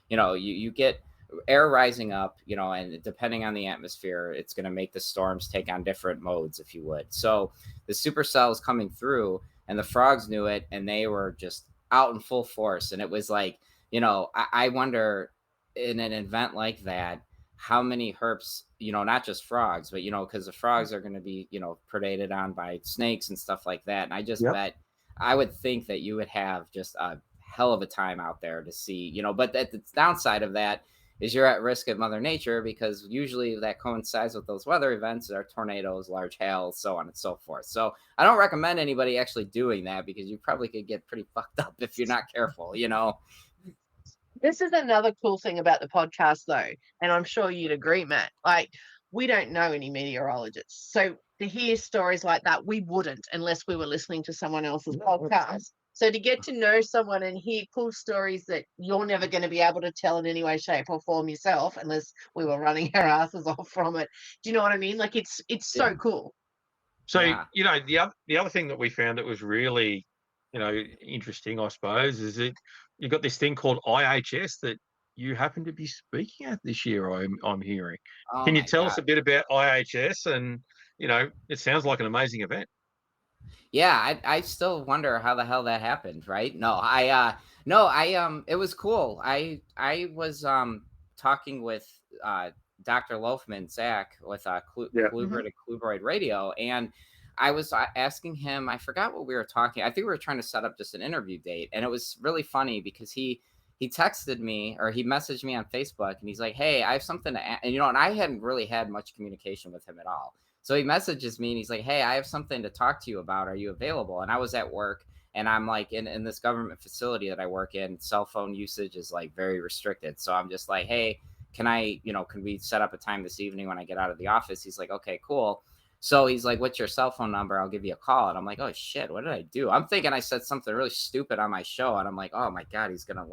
you get air rising up, and depending on the atmosphere, it's going to make the storms take on different modes, if you would. So the supercell is coming through and the frogs knew it and they were just out in full force. And it was like, I wonder in an event like that, how many herps, not just frogs, but, because the frogs are going to be, predated on by snakes and stuff like that. And I just bet, I would think that you would have just a hell of a time out there to see, but the downside of that is you're at risk of Mother Nature, because usually that coincides with those weather events are tornadoes, large hail, so on and so forth. So I don't recommend anybody actually doing that, because you probably could get pretty fucked up if you're not careful, This is another cool thing about the podcast, though, and I'm sure you'd agree, Matt. Like, we don't know any meteorologists. So to hear stories like that, we wouldn't unless we were listening to someone else's podcast. So to get to know someone and hear cool stories that you're never going to be able to tell in any way, shape, or form yourself, unless we were running our asses off from it. Do you know what I mean? Like it's so cool. So the other thing that we found that was really interesting, I suppose, is that you've got this thing called IHS that you happen to be speaking at this year. I'm hearing. Can you tell us a bit about IHS? And it sounds like an amazing event. Yeah, I still wonder how the hell that happened, right? It was cool. I was talking with Dr. Loafman, Zach, with Cluebroid and Cluebroid Radio, and I was asking him, I forgot what we were talking. I think we were trying to set up just an interview date, and it was really funny because he texted me, or he messaged me on Facebook, and he's like, "Hey, I have something to add." And I hadn't really had much communication with him at all. So he messages me and he's like, "Hey, I have something to talk to you about. Are you available?" And I was at work, and I'm like in this government facility that I work in, cell phone usage is like very restricted. So I'm just like, "Hey, can we set up a time this evening when I get out of the office?" He's like, "Okay, cool." So he's like, "What's your cell phone number? I'll give you a call." And I'm like, "Oh shit, what did I do?" I'm thinking I said something really stupid on my show, and I'm like, "Oh my God, he's gonna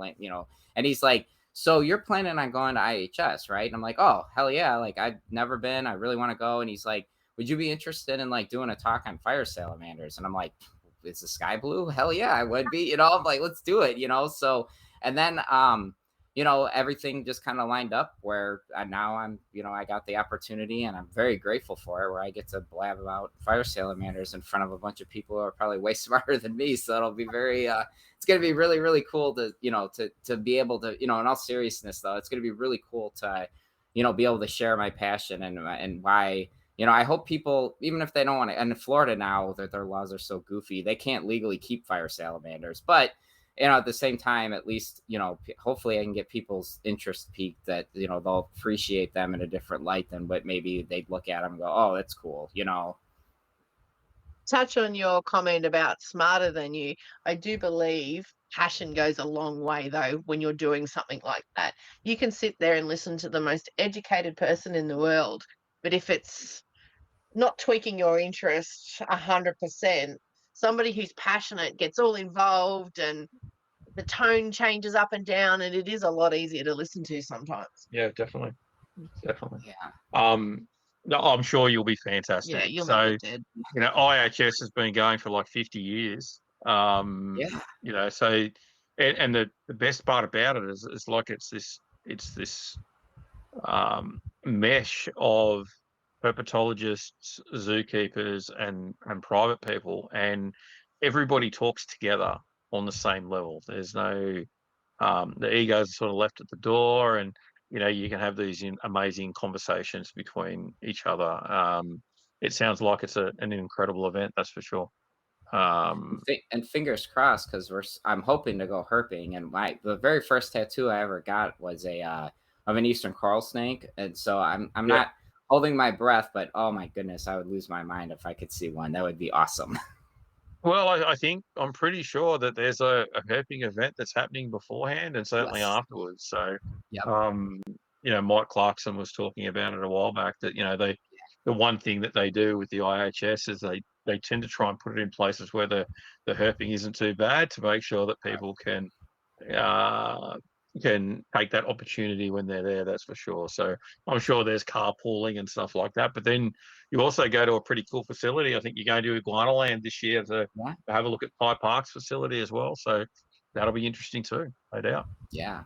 And he's like, "So you're planning on going to IHS, right?" And I'm like, "Oh hell yeah, like I've never been, I really want to go." And he's like, "Would you be interested in like doing a talk on fire salamanders?" And I'm like, "Is the sky blue?" "Hell yeah, I would be." I'm like, "Let's do it." So, and then everything just kind of lined up where now I'm I got the opportunity, and I'm very grateful for it, where I get to blab about fire salamanders in front of a bunch of people who are probably way smarter than me. So it'll be very it's going to be really, really cool to to be able to in all seriousness though, it's going to be really cool to be able to share my passion and why. I hope people, even if they don't want to, and in Florida now that their laws are so goofy, they can't legally keep fire salamanders. But, at the same time, at least, hopefully I can get people's interest peaked that, they'll appreciate them in a different light than what maybe they'd look at them and go, "Oh, that's cool," Touch on your comment about smarter than you. I do believe passion goes a long way, though, when you're doing something like that. You can sit there and listen to the most educated person in the world, but if it's not tweaking your interest 100%, somebody who's passionate gets all involved and the tone changes up and down, and it is a lot easier to listen to sometimes. Yeah, definitely. Yeah. No, I'm sure you'll be fantastic. Yeah, you'll make it dead. IHS has been going for like 50 years. So and the best part about it is like it's this mesh of herpetologists, zookeepers, and private people, and everybody talks together on the same level. There's no the egos are sort of left at the door, and you can have these amazing conversations between each other. It sounds like it's an incredible event, that's for sure. And fingers crossed, because I'm hoping to go herping, and the very first tattoo I ever got was of an eastern coral snake, and so I'm not holding my breath, but oh my goodness, I would lose my mind if I could see one. That would be awesome. Well, I think I'm pretty sure that there's a herping event that's happening beforehand and certainly Yes. afterwards. So, Yep. Mike Clarkson was talking about it a while back that the one thing that they do with the IHS is they tend to try and put it in places where the herping isn't too bad to make sure that people can take that opportunity when they're there. That's for sure. So I'm sure there's carpooling and stuff like that. But then you also go to a pretty cool facility. I think you're going to Iguana Land this year to have a look at Pie Park's facility as well. So that'll be interesting too, no doubt. Yeah.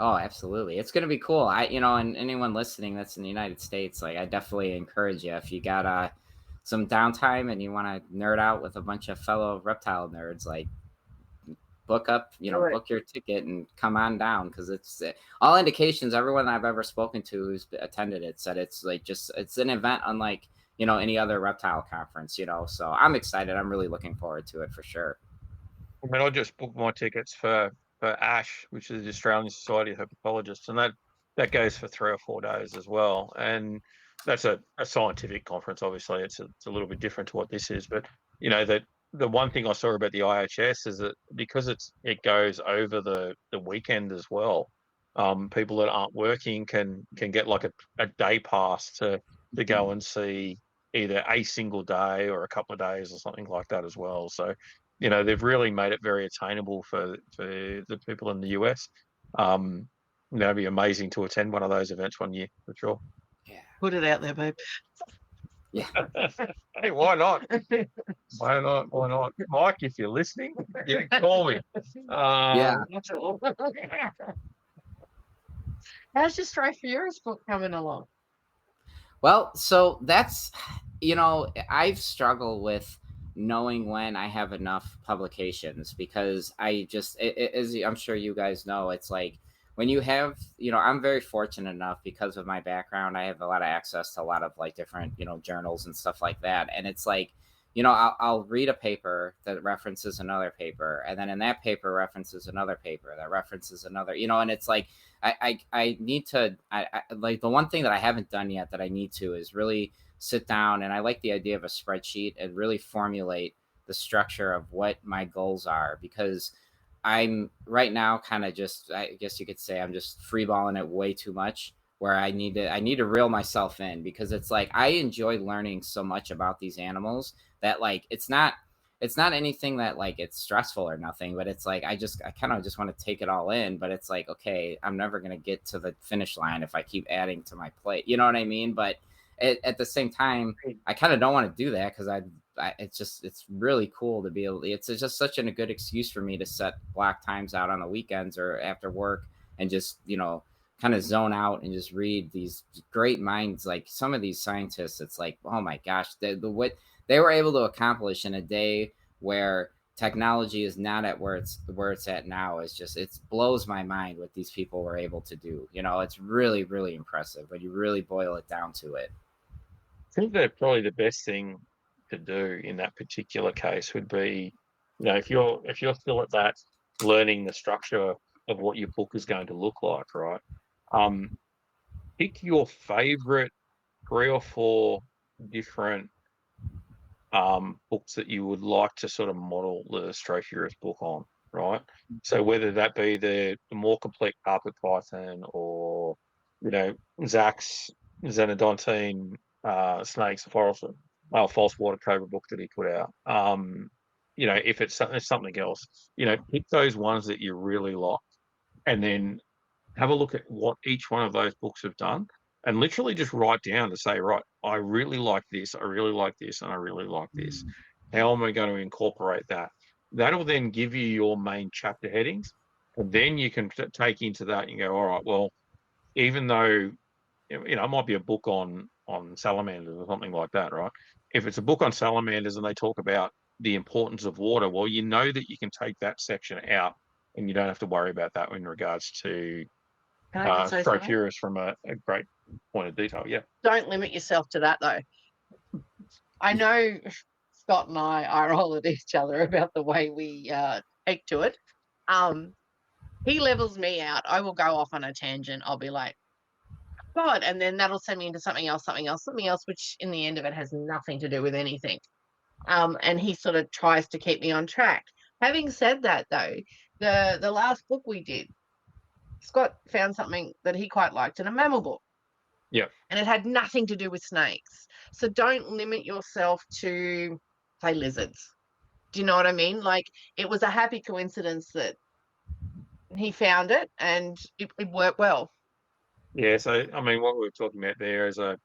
Oh, absolutely. It's going to be cool. And anyone listening that's in the United States, like, I definitely encourage you, if you got some downtime and you want to nerd out with a bunch of fellow reptile nerds, like, book your ticket and come on down, because it's all indications. Everyone I've ever spoken to who's attended it said it's like it's an event unlike any other reptile conference. So I'm excited. I'm really looking forward to it for sure. I mean, I just booked my tickets for ASH, which is the Australian Society of Herpetologists, and that goes for 3 or 4 days as well. And that's a scientific conference. Obviously, it's a little bit different to what this is, but that the one thing I saw about the IHS is that because it goes over the weekend as well, people that aren't working can get like a day pass to go and see either a single day or a couple of days or something like that as well. So, they've really made it very attainable for the people in the US. It'd be amazing to attend one of those events one year for sure. Yeah. Put it out there, babe. Yeah. Hey, why not? Why not? Mike, if you're listening, call me. Yeah. How's your Stray Furious book coming along? Well, so that's, I've struggled with knowing when I have enough publications, because as I'm sure you guys know, it's like when you have, I'm very fortunate enough because of my background. I have a lot of access to a lot of like different, journals and stuff like that. And it's like, I'll read a paper that references another paper, and then in that paper references another paper that references another, and it's like, I need to, like, the one thing that I haven't done yet that I need to is really sit down, and I like the idea of a spreadsheet and really formulate the structure of what my goals are, because I'm right now kind of just, I guess you could say, I'm just freeballing it way too much, where I need to reel myself in, because it's like I enjoy learning so much about these animals that, like, it's not anything that, like, it's stressful or nothing, but it's like I kind of just want to take it all in. But it's like, okay, I'm never going to get to the finish line if I keep adding to my plate, you know what I mean? But at the same time, I kind of don't want to do that, because it's really cool to be able, it's just such a good excuse for me to set block times out on the weekends or after work and just, kind of zone out and just read these great minds. Like some of these scientists, it's like, oh my gosh, what they were able to accomplish in a day where technology is not at where it's at now. Is just, it blows my mind what these people were able to do. It's really, really impressive when you really boil it down to it. I think that probably the best thing to do in that particular case would be, if you're still at that learning the structure of what your book is going to look like, right? Pick your favorite 3 or 4 different books that you would like to sort of model the Stray Furious book on, right? So whether that be the more complete carpet python, or Zach's Xenodontine snakes, false water cobra book that he put out. If it's something else, pick those ones that you really like, and then have a look at what each one of those books have done, and literally just write down to say, right, I really like this, I really like this, and I really like this. How am I going to incorporate that? That'll then give you your main chapter headings, and then you can take into that and go, all right, well, even though, it might be a book on salamanders or something like that, right? If it's a book on salamanders and they talk about the importance of water, well, you know that you can take that section out and you don't have to worry about that in regards to Can I just say something? Stropurus from a great point of detail. Yeah. Don't limit yourself to that, though. I know Scott and I are all at each other about the way we take to it. He levels me out. I will go off on a tangent. I'll be like, God, and then that'll send me into something else, which in the end of it has nothing to do with anything. And he sort of tries to keep me on track. Having said that, though, the last book we did, Scott found something that he quite liked in a mammal book. Yeah. And it had nothing to do with snakes. So don't limit yourself to, say, lizards. Do you know what I mean? Like, it was a happy coincidence that he found it and it worked well. Yeah. So, I mean, what we were talking about there is a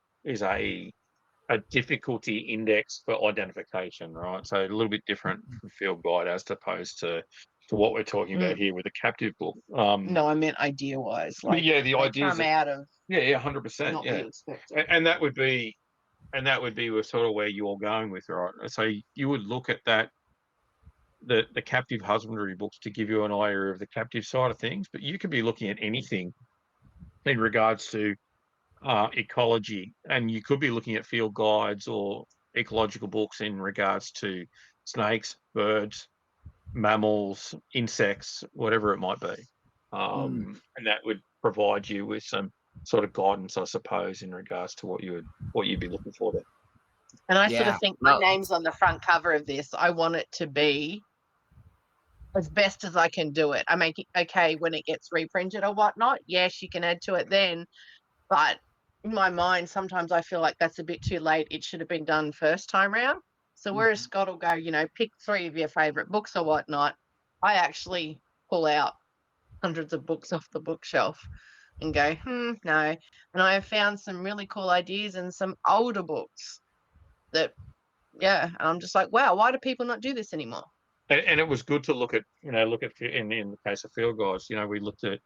difficulty index for identification, right? So a little bit different from field guide as opposed to what we're talking about here with a captive book. No, I meant idea-wise. Like, yeah, the ideas come out of 100%. not Yeah, what you expected. and that would be sort of where you're going with, right? So you would look at that the captive husbandry books to give you an idea of the captive side of things, but you could be looking at anything in regards to ecology, and you could be looking at field guides or ecological books in regards to snakes, birds, mammals, insects, whatever it might be, and that would provide you with some sort of guidance, I suppose, in regards to what you'd be looking for there. And I sort of think my name's on the front cover of this. I want it to be as best as I can do it. I make it okay when it gets reprinted or whatnot. Yes, you can add to it then, but in my mind, sometimes I feel like that's a bit too late. It should have been done first time round. So whereas Scott will go, pick 3 of your favorite books or whatnot, I actually pull out hundreds of books off the bookshelf and go, no. And I have found some really cool ideas and some older books that, and I'm just like, wow, why do people not do this anymore? And it was good to look at in the case of field guides, we looked at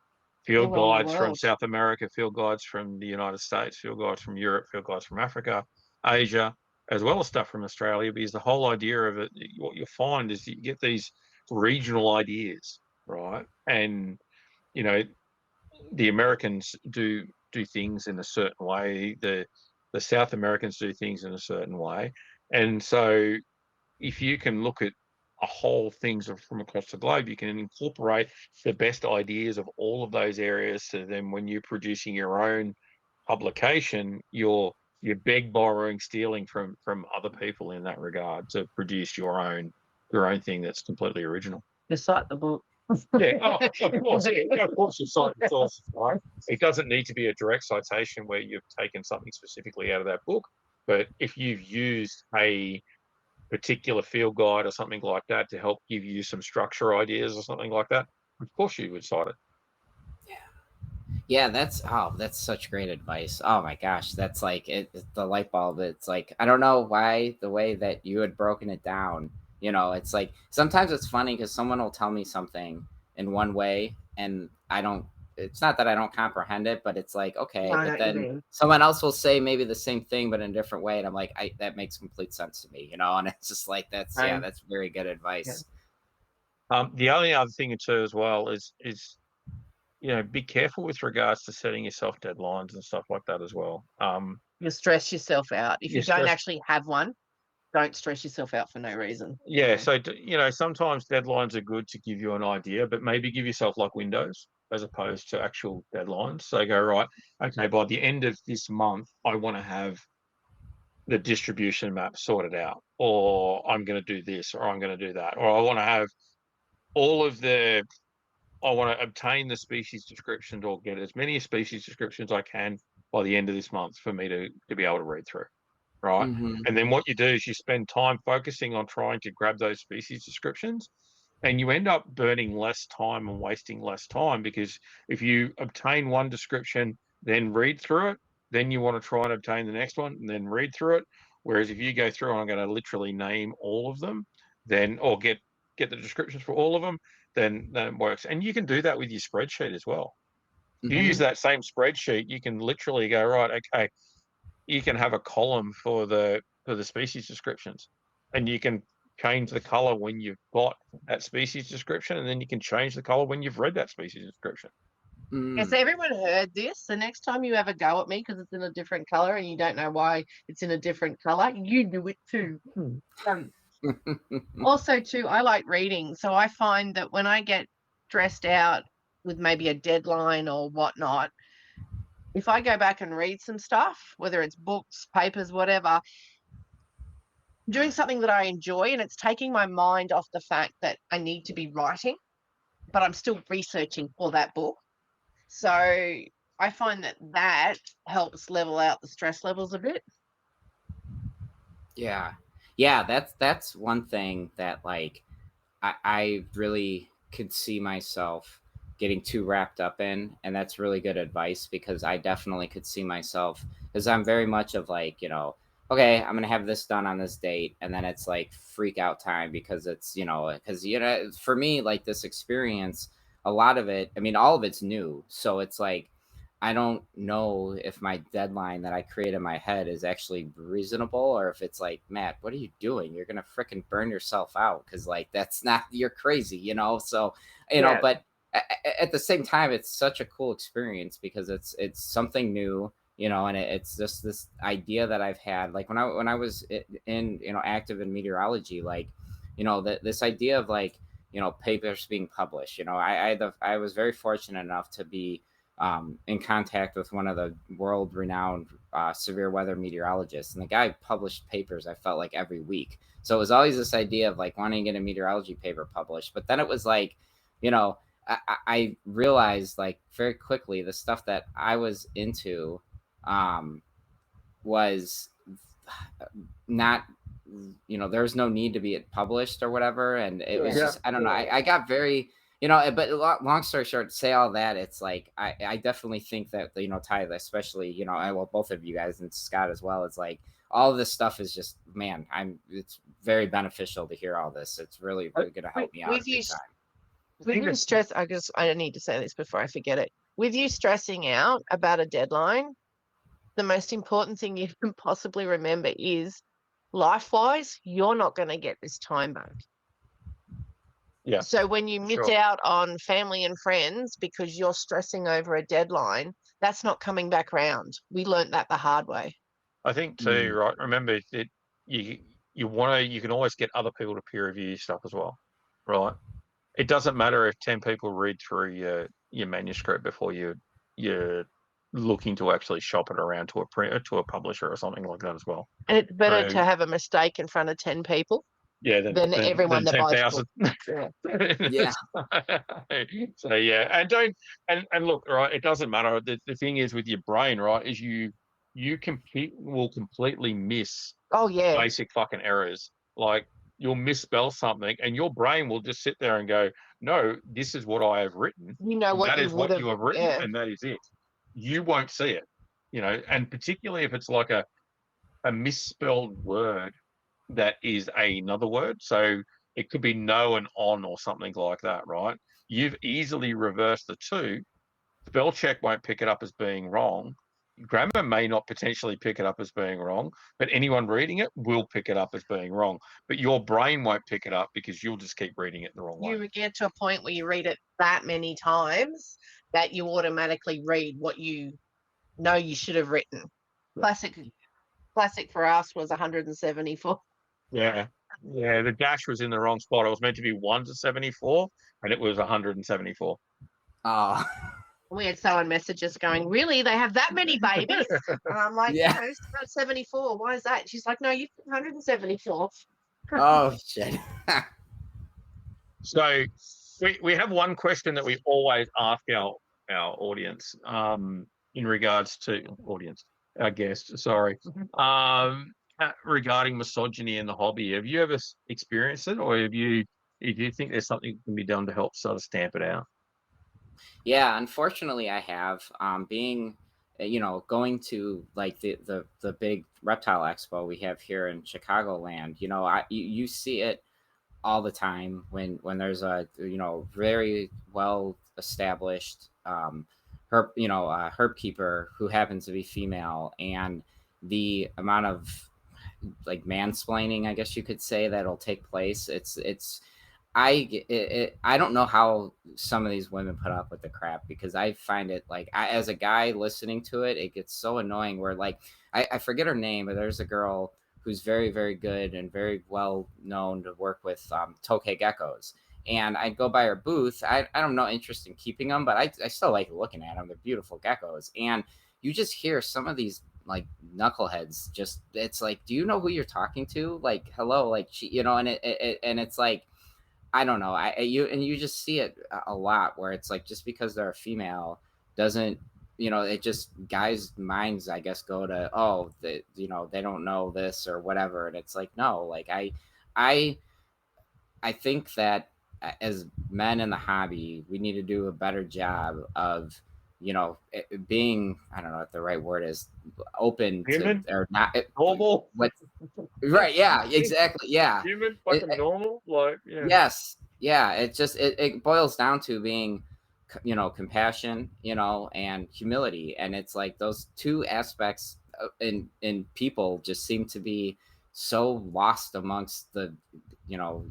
field guides from South America, field guides from the United States, field guides from Europe, field guides from Africa, Asia, as well as stuff from Australia, because the whole idea of it, what you'll find is that you get these regional ideas, right? And, the Americans do things in a certain way, the South Americans do things in a certain way. And so if you can look at a whole things from across the globe, you can incorporate the best ideas of all of those areas. So then when you're producing your own publication, you're borrowing, stealing from other people in that regard to produce your own thing that's completely original. You cite the book. Yeah, of course. Yeah, of course you cite the sources, right? It doesn't need to be a direct citation where you've taken something specifically out of that book, but if you've used a particular field guide or something like that to help give you some structure ideas or something like that, of course you would cite it. Yeah, that's such great advice. Oh my gosh, that's like the light bulb. It's like, I don't know why the way that you had broken it down, it's like sometimes it's funny because someone will tell me something in one way and it's not that I don't comprehend it, but it's like, okay, but then someone else will say maybe the same thing but in a different way, and I'm like, that makes complete sense to me, and it's just like that's very good advice. The only other thing too as well is be careful with regards to setting yourself deadlines and stuff like that as well. You stress yourself out if you don't actually have one. Don't stress yourself out for no reason. Yeah, so sometimes deadlines are good to give you an idea, but maybe give yourself like windows as opposed to actual deadlines. So go, right, okay, by the end of this month, I want to have the distribution map sorted out, or I'm going to do this, or I'm going to do that, or I want to have I want to obtain the species descriptions or get as many species descriptions I can by the end of this month for me to be able to read through. Right. And then what you do is you spend time focusing on trying to grab those species descriptions, and you end up burning less time and wasting less time, because if you obtain one description, then read through it, then you want to try and obtain the next one and then read through it. Whereas if you go through, I'm going to literally name all of them, or get the descriptions for all of them, then it works. And you can do that with your spreadsheet as well. If you use that same spreadsheet, you can literally go, right, okay, you can have a column for the species descriptions, and you can change the color when you've got that species description, and then you can change the color when you've read that species description. Has everyone heard this? The next time you have a go at me because it's in a different color and you don't know why it's in a different color, you do it too. Also, too, I like reading. So I find that when I get stressed out with maybe a deadline or whatnot, if I go back and read some stuff, whether it's books, papers, whatever, doing something that I enjoy, and it's taking my mind off the fact that I need to be writing, but I'm still researching for that book. So I find that helps level out the stress levels a bit. Yeah, that's one thing that like I really could see myself getting too wrapped up in, and that's really good advice, because I definitely could see myself, because I'm very much of like, okay, I'm gonna have this done on this date, and then it's like freak out time, because it's because for me, like, this experience, a lot of it, I mean, all of it's new, so it's like I don't know if my deadline that I create in my head is actually reasonable, or if it's like, Matt, what are you doing? You're gonna freaking burn yourself out, because like that's not, you're crazy, so Yeah. but at the same time, it's such a cool experience, because it's something new, and it's just this idea that I've had, like when I was in active in meteorology, like this idea of like papers being published. I was very fortunate enough to be in contact with one of the world renowned severe weather meteorologists, and the guy published papers, I felt like, every week. So it was always this idea of like wanting to get a meteorology paper published, but then it was like, I realized like very quickly the stuff that I was into was not, there's no need to be published or whatever, and it was just, I don't know, I got very, but long story short, to say all that, it's like I definitely think that Ty, especially, well, both of you guys and Scott as well, it's like all of this stuff is just, man, it's very beneficial to hear all this. It's really going to help me out big time. With you stress, I need to say this before I forget it. With you stressing out about a deadline, the most important thing you can possibly remember is, life-wise, you're not going to get this time back. Yeah. So when you miss out on family and friends because you're stressing over a deadline, that's not coming back round. We learned that the hard way. I think too, right? Remember that you can always get other people to peer review your stuff as well, right? It doesn't matter if 10 people read through your manuscript before you're looking to actually shop it around to a publisher or something like that as well. And it's better to have a mistake in front of 10 people than everyone that buys 10,000. Yeah. So yeah, and look, right, it doesn't matter. The thing is with your brain, right, is you will completely miss basic fucking errors. Like, you'll misspell something and your brain will just sit there and go, no, this is what I have written. That is what you have written, and that is it. You won't see it, and particularly if it's like a misspelled word that is another word. So it could be no and on or something like that, right? You've easily reversed the two. Spell check won't pick it up as being wrong. Grammar may not potentially pick it up as being wrong, but anyone reading it will pick it up as being wrong. But your brain won't pick it up because you'll just keep reading it the wrong way. You get to a point where you read it that many times that you automatically read what you know you should have written. Classic for us was 174. Yeah, the dash was in the wrong spot. It was meant to be 1 to 74, and it was 174. Oh. We had someone messages going, really? They have that many babies? And I'm like, no, it's about 74. Why is that? She's like, no, you put 174. Oh, shit. So we have one question that we always ask our audience in regards to our guests, sorry. Regarding misogyny in the hobby. Have you ever experienced it, or do you think there's something that can be done to help sort of stamp it out? Yeah, unfortunately, I have. Being, going to like the big reptile expo we have here in Chicagoland. You see it all the time when there's a very well established herp keeper who happens to be female, and the amount of like mansplaining, I guess you could say, that'll take place. I don't know how some of these women put up with the crap, because I find it like, as a guy listening to it, it gets so annoying where like, I forget her name, but there's a girl who's very, very good and very well known to work with tokay geckos. And I'd go by her booth. I don't know interest in keeping them, but I still like looking at them. They're beautiful geckos. And you just hear some of these like knuckleheads just, it's like, do you know who you're talking to? Like, hello, like, and and it's like, I don't know. You just see it a lot where it's like, just because they're a female doesn't, it just, guys' minds, I guess, go to, oh, they don't know this or whatever. And it's like, no, like I think that as men in the hobby, we need to do a better job of, being, I don't know what the right word is, open Human? to, or not Normal? what, right. Yeah, exactly. Yeah. Human? Fucking normal? Like, yeah. Yes. Yeah. It just, it boils down to being, compassion, and humility. And it's like those two aspects in people just seem to be so lost amongst the,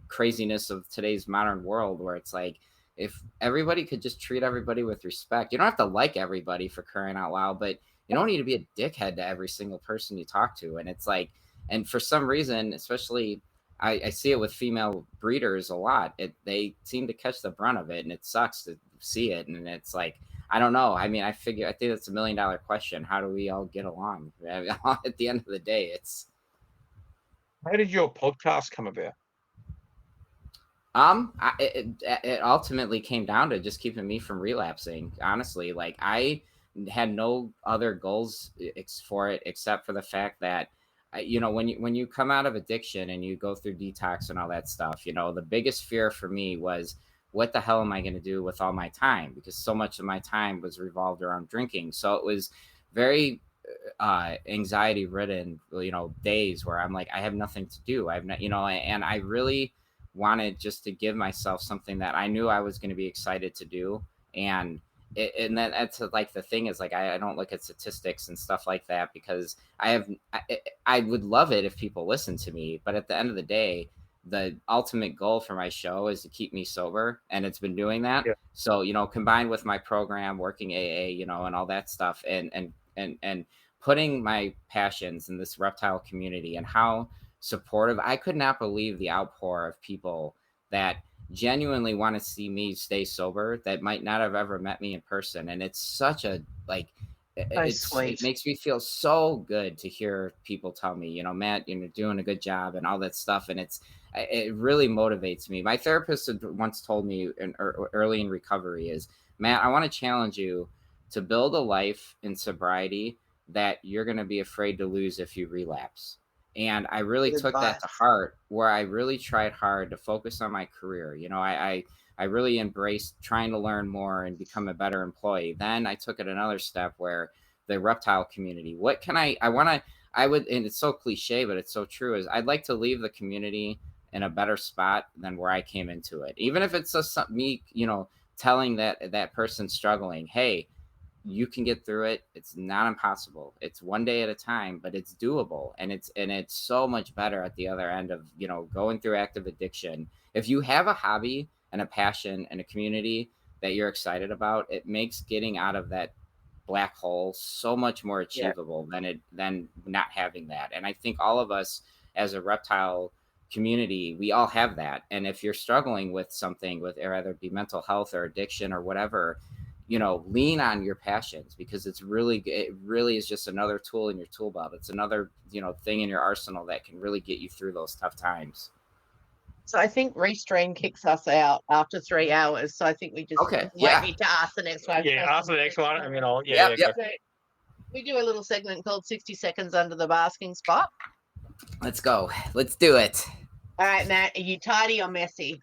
craziness of today's modern world, where it's like, if everybody could just treat everybody with respect, you don't have to like everybody, for crying out loud, but you don't need to be a dickhead to every single person you talk to. And it's like, and for some reason, especially I see it with female breeders a lot. They seem to catch the brunt of it, and it sucks to see it. And it's like, I don't know. I mean, I think that's $1 million question. How do we all get along? At the end of the day, it's. How did your podcast come about? It ultimately came down to just keeping me from relapsing. Honestly, like, I had no other goals for it except for the fact that, when you come out of addiction and you go through detox and all that stuff, the biggest fear for me was, what the hell am I going to do with all my time? Because so much of my time was revolved around drinking. So it was very anxiety ridden, days where I'm like, I have nothing to do. I have not, and I really wanted just to give myself something that I knew I was going to be excited to do. And and then that's like, the thing is, like, I don't look at statistics and stuff like that, because I would love it if people listen to me, but at the end of the day, the ultimate goal for my show is to keep me sober, and it's been doing that. Yeah. So, combined with my program, working AA, and all that stuff, and putting my passions in this reptile community, and how supportive. I could not believe the outpour of people that genuinely want to see me stay sober, that might not have ever met me in person. And it's such a, like, it makes me feel so good to hear people tell me, Matt, you're doing a good job and all that stuff. And it really motivates me. My therapist had once told me early in recovery is, Matt, I want to challenge you to build a life in sobriety that you're going to be afraid to lose if you relapse. And I really took that to heart, where I really tried hard to focus on my career. I really embraced trying to learn more and become a better employee. Then I took it another step, where the reptile community, what can I would, and it's so cliche, but it's so true, is I'd like to leave the community in a better spot than where I came into it. Even if it's just me, telling that person struggling, hey, you can get through it. It's not impossible. It's one day at a time, but it's doable. And it's so much better at the other end of, going through active addiction. If you have a hobby and a passion and a community that you're excited about, it makes getting out of that black hole so much more achievable than not having that. And I think all of us as a reptile community, we all have that. And if you're struggling with something, with either be mental health or addiction or whatever, lean on your passions, because it really is just another tool in your tool belt. It's another, thing in your arsenal that can really get you through those tough times. So I think Restream kicks us out after 3 hours. So I think we just okay. wait to ask the next one. Yeah, ask the next one. I mean, Yep. So we do a little segment called 60 Seconds Under the Basking Spot. Let's go. Let's do it. All right, Matt, are you tidy or messy?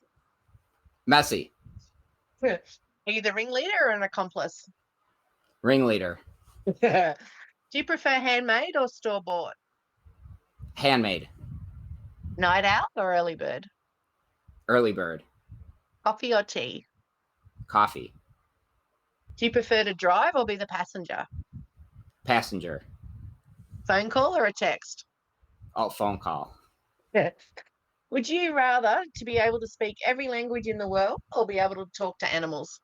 Messy. Are you the ringleader or an accomplice? Ringleader. Do you prefer handmade or store-bought? Handmade. Night owl or early bird? Early bird. Coffee or tea? Coffee. Do you prefer to drive or be the passenger? Passenger. Phone call or a text? Oh, phone call. Yeah. Would you rather to be able to speak every language in the world or be able to talk to animals?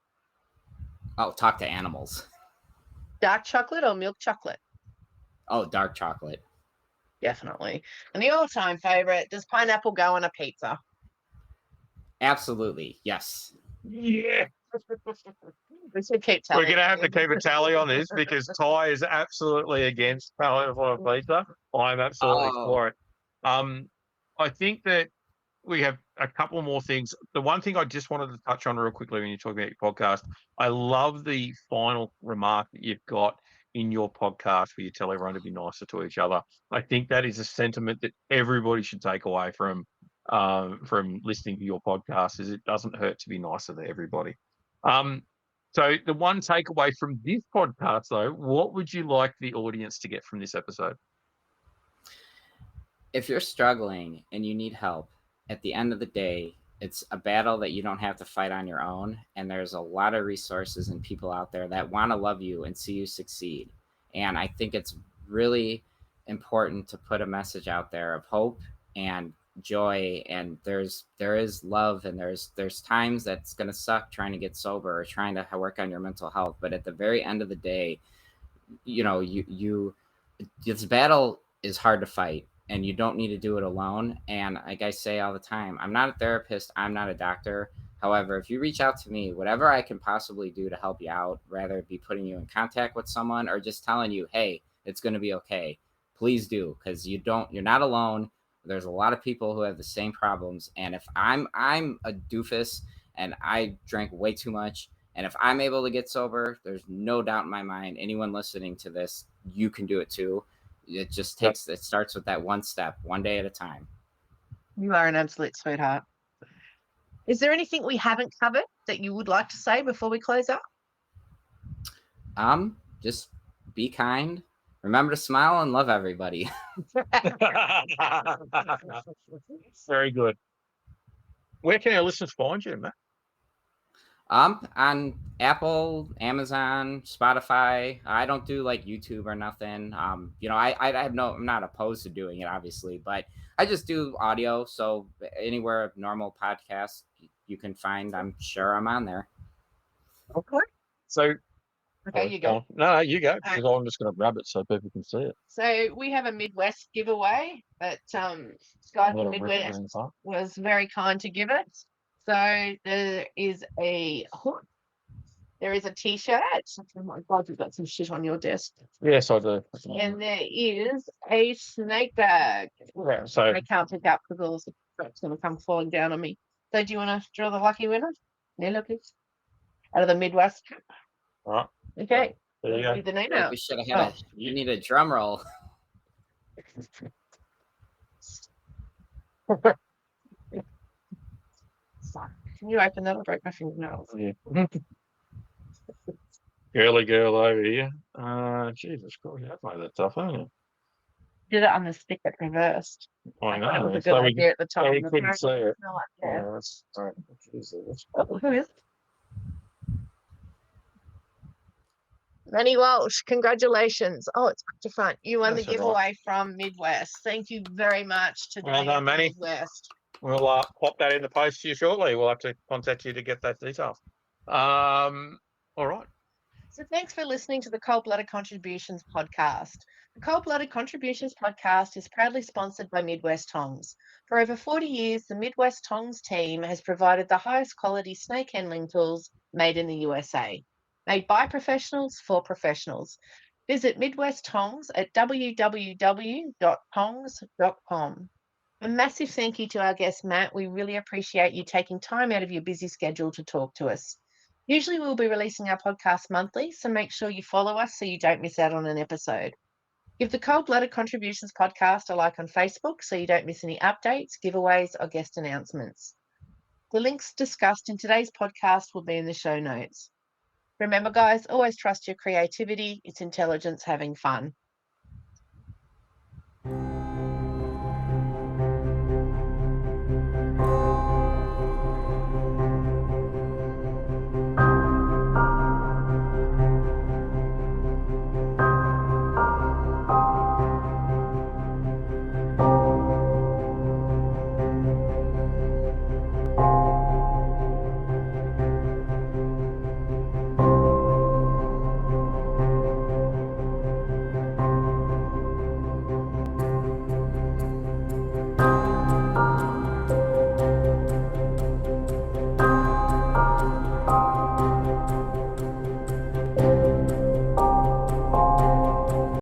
Oh, talk to animals. Dark chocolate or milk chocolate? Oh, dark chocolate. Definitely. And the all-time favorite, does pineapple go on a pizza? Absolutely. Yes. Yeah. We should keep We're telling going to have to you. keep a tally on this because Ty is absolutely against pineapple on a pizza. I'm absolutely for it. I think that we have a couple more things. The one thing I just wanted to touch on real quickly when you're talking about your podcast, I love the final remark that you've got in your podcast where you tell everyone to be nicer to each other. I think that is a sentiment that everybody should take away from listening to your podcast. Is it doesn't hurt to be nicer to everybody. So the one takeaway from this podcast, though, what would you like the audience to get from this episode? If you're struggling and you need help, at the end of the day, it's a battle that you don't have to fight on your own. And there's a lot of resources and people out there that want to love you and see you succeed. And I think it's really important to put a message out there of hope and joy. And there is love, and there's times that's going to suck trying to get sober or trying to work on your mental health. But at the very end of the day, this battle is hard to fight, and you don't need to do it alone. And like I say all the time, I'm not a therapist, I'm not a doctor. However, if you reach out to me, whatever I can possibly do to help you out, rather it be putting you in contact with someone or just telling you, hey, it's going to be okay, please do, because you're not alone. There's a lot of people who have the same problems. And if I'm a doofus and I drank way too much, and if I'm able to get sober, there's no doubt in my mind, anyone listening to this, you can do it too. It just it starts with that one step, one day at a time. You are an absolute sweetheart. Is there anything we haven't covered that you would like to say before we close up? Just be kind. Remember to smile and love everybody. Very good. Where can our listeners find you, Matt? On Apple, Amazon, Spotify. I don't do like YouTube or nothing. I'm not opposed to doing it, obviously, but I just do audio. So anywhere normal podcast you can find, I'm sure I'm on there. Okay. So, okay, you go. No, you go, because I'm just going to grab it so people can see it. So we have a Midwest giveaway that Scott from Midwest was very kind to give it. So there is a hook. There is a T-shirt. Oh my God, you've got some shit on your desk. Yes, I do. And there is a snake bag. Yeah, so I can't pick up because all the crap's going to come falling down on me. So do you want to draw the lucky winner? Nella, please. Out of the Midwest. all right. Okay. There you go. Read the name out. We should have had you need a drum roll. Can you open that? I broke my fingernails. Yeah. Girly girl over here. Jesus Christ, that's made that tough, haven't you? Did it on the stick at reversed. I know. It was a good So idea at the time. we couldn't see it. Yeah. Oh, that's all right. Jesus. Who is? Manny Walsh, congratulations. Oh, it's back to front. You won the That's all giveaway from Midwest. Thank you very much to Well done, Manny. Midwest. We'll pop that in the post to you shortly. We'll have to contact you to get that detail. All right. So thanks for listening to the Cold Blooded Contributions podcast. The Cold Blooded Contributions podcast is proudly sponsored by Midwest Tongs. For over 40 years, the Midwest Tongs team has provided the highest quality snake handling tools made in the USA. Made by professionals for professionals. Visit Midwest Tongs at www.tongs.com. A massive thank you to our guest, Matt. We really appreciate you taking time out of your busy schedule to talk to us. Usually we'll be releasing our podcast monthly, so make sure you follow us so you don't miss out on an episode. Give the Cold Blooded Contributions podcast a like on Facebook so you don't miss any updates, giveaways, or guest announcements. The links discussed in today's podcast will be in the show notes. Remember, guys, always trust your creativity. It's intelligence having fun.